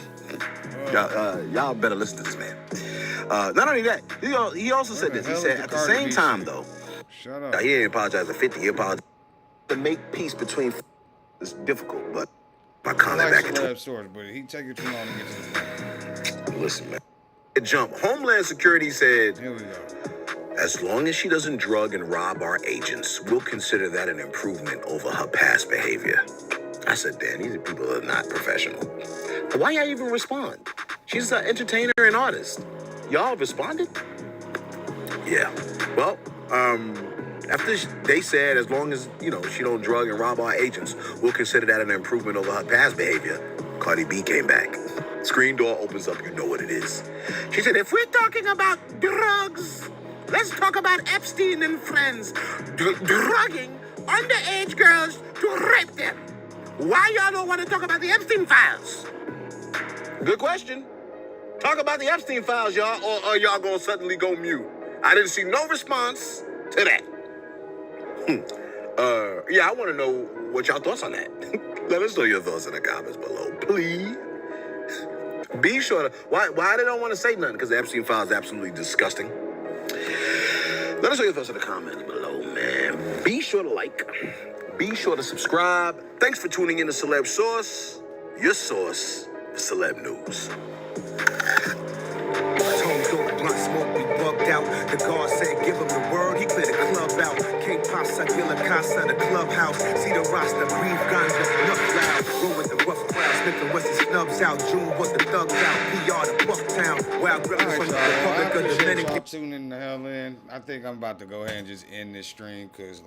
Y'all better listen to this man. Not only that, he also said this. He said, at the same time, though, he ain't apologize to 50. He apologized to make peace between. It's difficult, but my comment back into source, but he take it too long to get to the point. Listen, man. Jump. Homeland Security said, here we go. As long as she doesn't drug and rob our agents, we'll consider that an improvement over her past behavior. I said, damn, these people are not professional. Why y'all even respond? She's an entertainer and artist. Y'all responded? Yeah. Well, after they said, as long as, she don't drug and rob our agents, we'll consider that an improvement over her past behavior. Cardi B came back. Screen door opens up, you know what it is. She said, if we're talking about drugs, let's talk about Epstein and friends drugging underage girls to rape them. Why y'all don't want to talk about the Epstein files? Good question. Talk about the Epstein files, y'all, or are y'all gonna suddenly go mute? I didn't see no response to that. Yeah, I want to know what y'all thoughts on that. Let us know your thoughts in the comments below, please. Be sure to, why they don't want to say nothing? Because the Epstein file is absolutely disgusting. Let us know your thoughts in the comments below, man. Be sure to like. Be sure to subscribe. Thanks for tuning in to Celeb Source, your source for celeb news. Blunt smoke, we bugged out. The guard said, give him the word. He cleared the club out. Can't pasa, Gilla Casa, the clubhouse. See the roster, breathe ganja, enough loud. Roll with the rough crowd. Smith and Wesson snubs out. June was the thugs out. PR the Bucktown. Wild grippers from the Republic of Dominican. Y'all tuning the hell in. I think I'm about to go ahead and just end this stream because,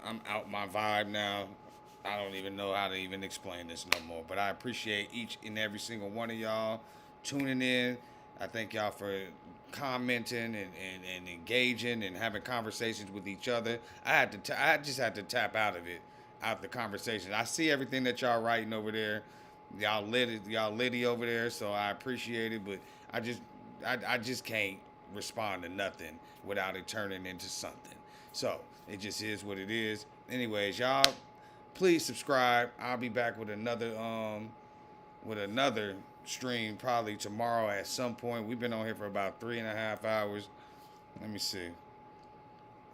I'm out my vibe now. I don't even know how to even explain this no more. But I appreciate each and every single one of y'all tuning in. I thank y'all for commenting and engaging and having conversations with each other. I just had to tap out of the conversation. I see everything that y'all writing over there, Y'all litty over there, so I appreciate it, but I just can't respond to nothing without it turning into something. So it just is what it is. Anyways, y'all, please subscribe. I'll be back with another stream probably tomorrow at some point. We've been on here for about 3.5 hours. Let me see.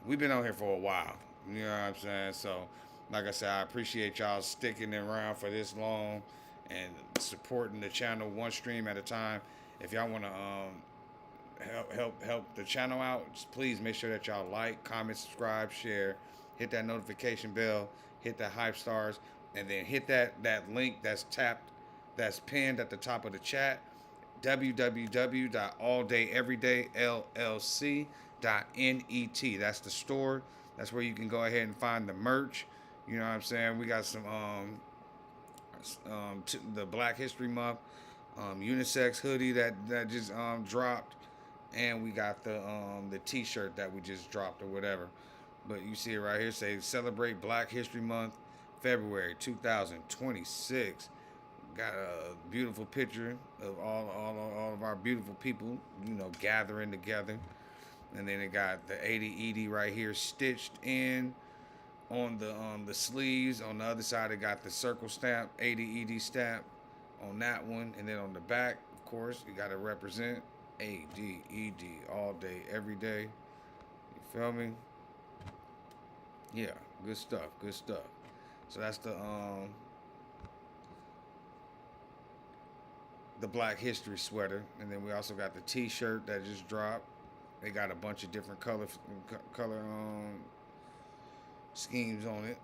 We've been on here for a while. You know what I'm saying? So, like I said, I appreciate y'all sticking around for this long and supporting the channel one stream at a time. If y'all want to help the channel out, please make sure that y'all like, comment, subscribe, share, hit that notification bell, hit that hype stars, and then hit that link that's pinned at the top of the chat, www.alldayeverydayllc.net. That's the store. That's where you can go ahead and find the merch. You know what I'm saying? We got some the Black History Month unisex hoodie that just dropped, and we got the t-shirt that we just dropped or whatever. But you see it right here, say celebrate Black History Month, February 2026. Got a beautiful picture of all of our beautiful people, you know, gathering together. And then it got the 80 ED right here stitched in on the sleeves. On the other side, it got the circle stamp, 80 ED stamp on that one. And then on the back, of course, you got to represent ADED all day, every day. You feel me? Yeah, good stuff, good stuff. So that's the Black History sweater. And then we also got the t-shirt that just dropped. They got a bunch of different color schemes on it.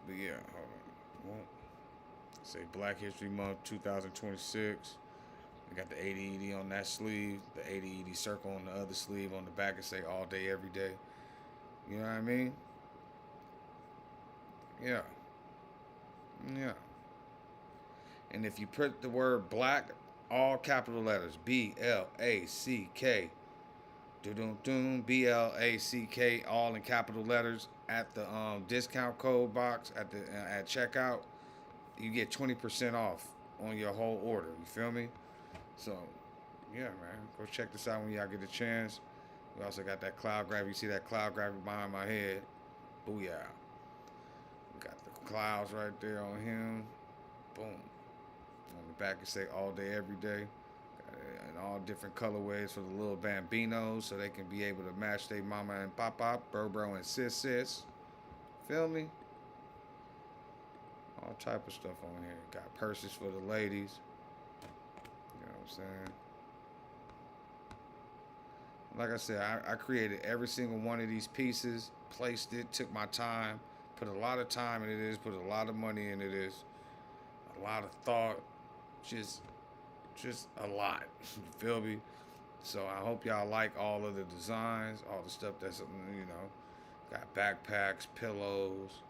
But yeah, hold on. Say Black History Month 2026. We got the 80 ED on that sleeve, the 80 ED circle on the other sleeve. On the back it say all day, every day. You know what I mean? Yeah. Yeah. And if you put the word black, all capital letters, BLACK, BLACK, all in capital letters at the discount code box at checkout, you get 20% off on your whole order. You feel me? So, yeah, man, go check this out when y'all get a chance. We also got that cloud graphic. You see that cloud graphic behind my head? Booyah. We got the clouds right there on him. Boom. On the back it say all day, every day. And all different colorways for the little bambinos so they can be able to match their mama and papa, bro and sis. Feel me? All type of stuff on here. Got purses for the ladies. You know what I'm saying? Like I said, I created every single one of these pieces, placed it, took my time, put a lot of time into this, put a lot of money into this, a lot of thought, just a lot. You feel me? So I hope y'all like all of the designs, all the stuff that's, you know, got backpacks, pillows,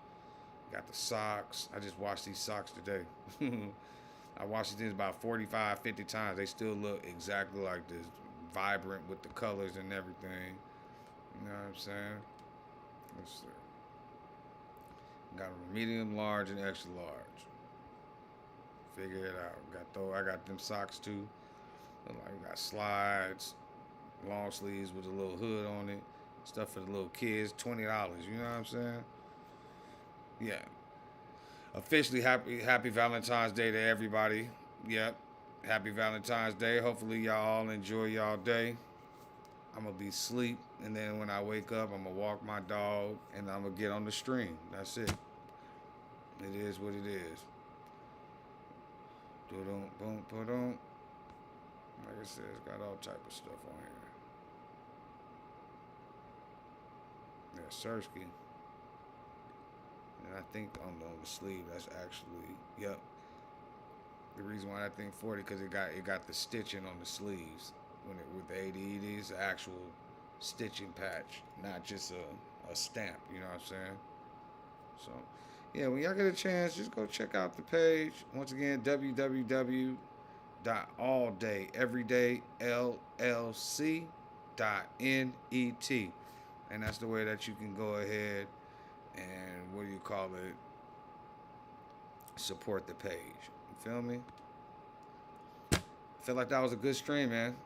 got the socks. I just washed these socks today. I washed these about 45, 50 times. They still look exactly like this, vibrant with the colors and everything. You know what I'm saying? Let's see. Got a medium, large, and extra large. Figure it out. I got them socks too. Like got slides, long sleeves with a little hood on it, stuff for the little kids. $20. You know what I'm saying? Yeah. Officially happy Valentine's Day to everybody. Yep. Happy Valentine's Day. Hopefully y'all all enjoy y'all day. I'm gonna be asleep, and then when I wake up, I'm gonna walk my dog, and I'm gonna get on the stream. That's it. It is what it is. Boom, boom, boom. Like I said, it's got all type of stuff on here. Yeah, Sersky. And I think on the sleeve, that's actually, yep. The reason why I think 40, because it got the stitching on the sleeves with the ADED. It's an actual stitching patch, not just a stamp. You know what I'm saying? So. Yeah, when y'all get a chance, just go check out the page. Once again, www.alldayeverydayllc.net. And that's the way that you can go ahead and, support the page. You Feel me? Feel like that was a good stream, man.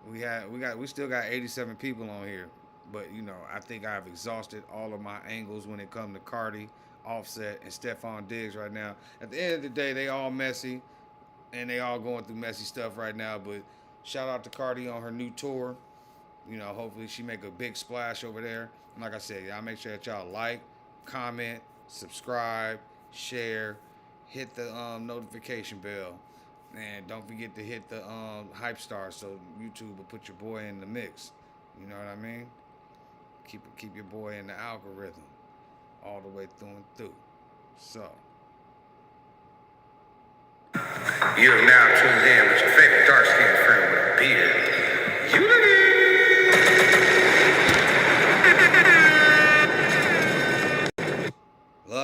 We still got 87 people on here, but you know, I think I've exhausted all of my angles when it comes to Cardi, Offset, and Stefon Diggs right now. At the end of the day, they all messy, and they all going through messy stuff right now. But shout out to Cardi on her new tour. You know, hopefully she make a big splash over there. And like I said, y'all make sure that y'all like, comment, subscribe, share, hit the notification bell. And don't forget to hit the hype star so YouTube will put your boy in the mix. You know what I mean? Keep your boy in the algorithm all the way through and through. So You're now tuned in with your favorite dark-skinned friend with a beard.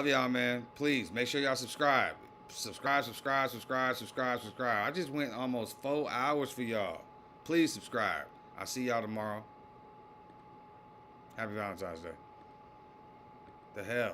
love y'all, man. Please make sure y'all subscribe. Subscribe. I just went almost 4 hours for y'all. Please subscribe. I'll see y'all tomorrow. Happy Valentine's Day. The hell?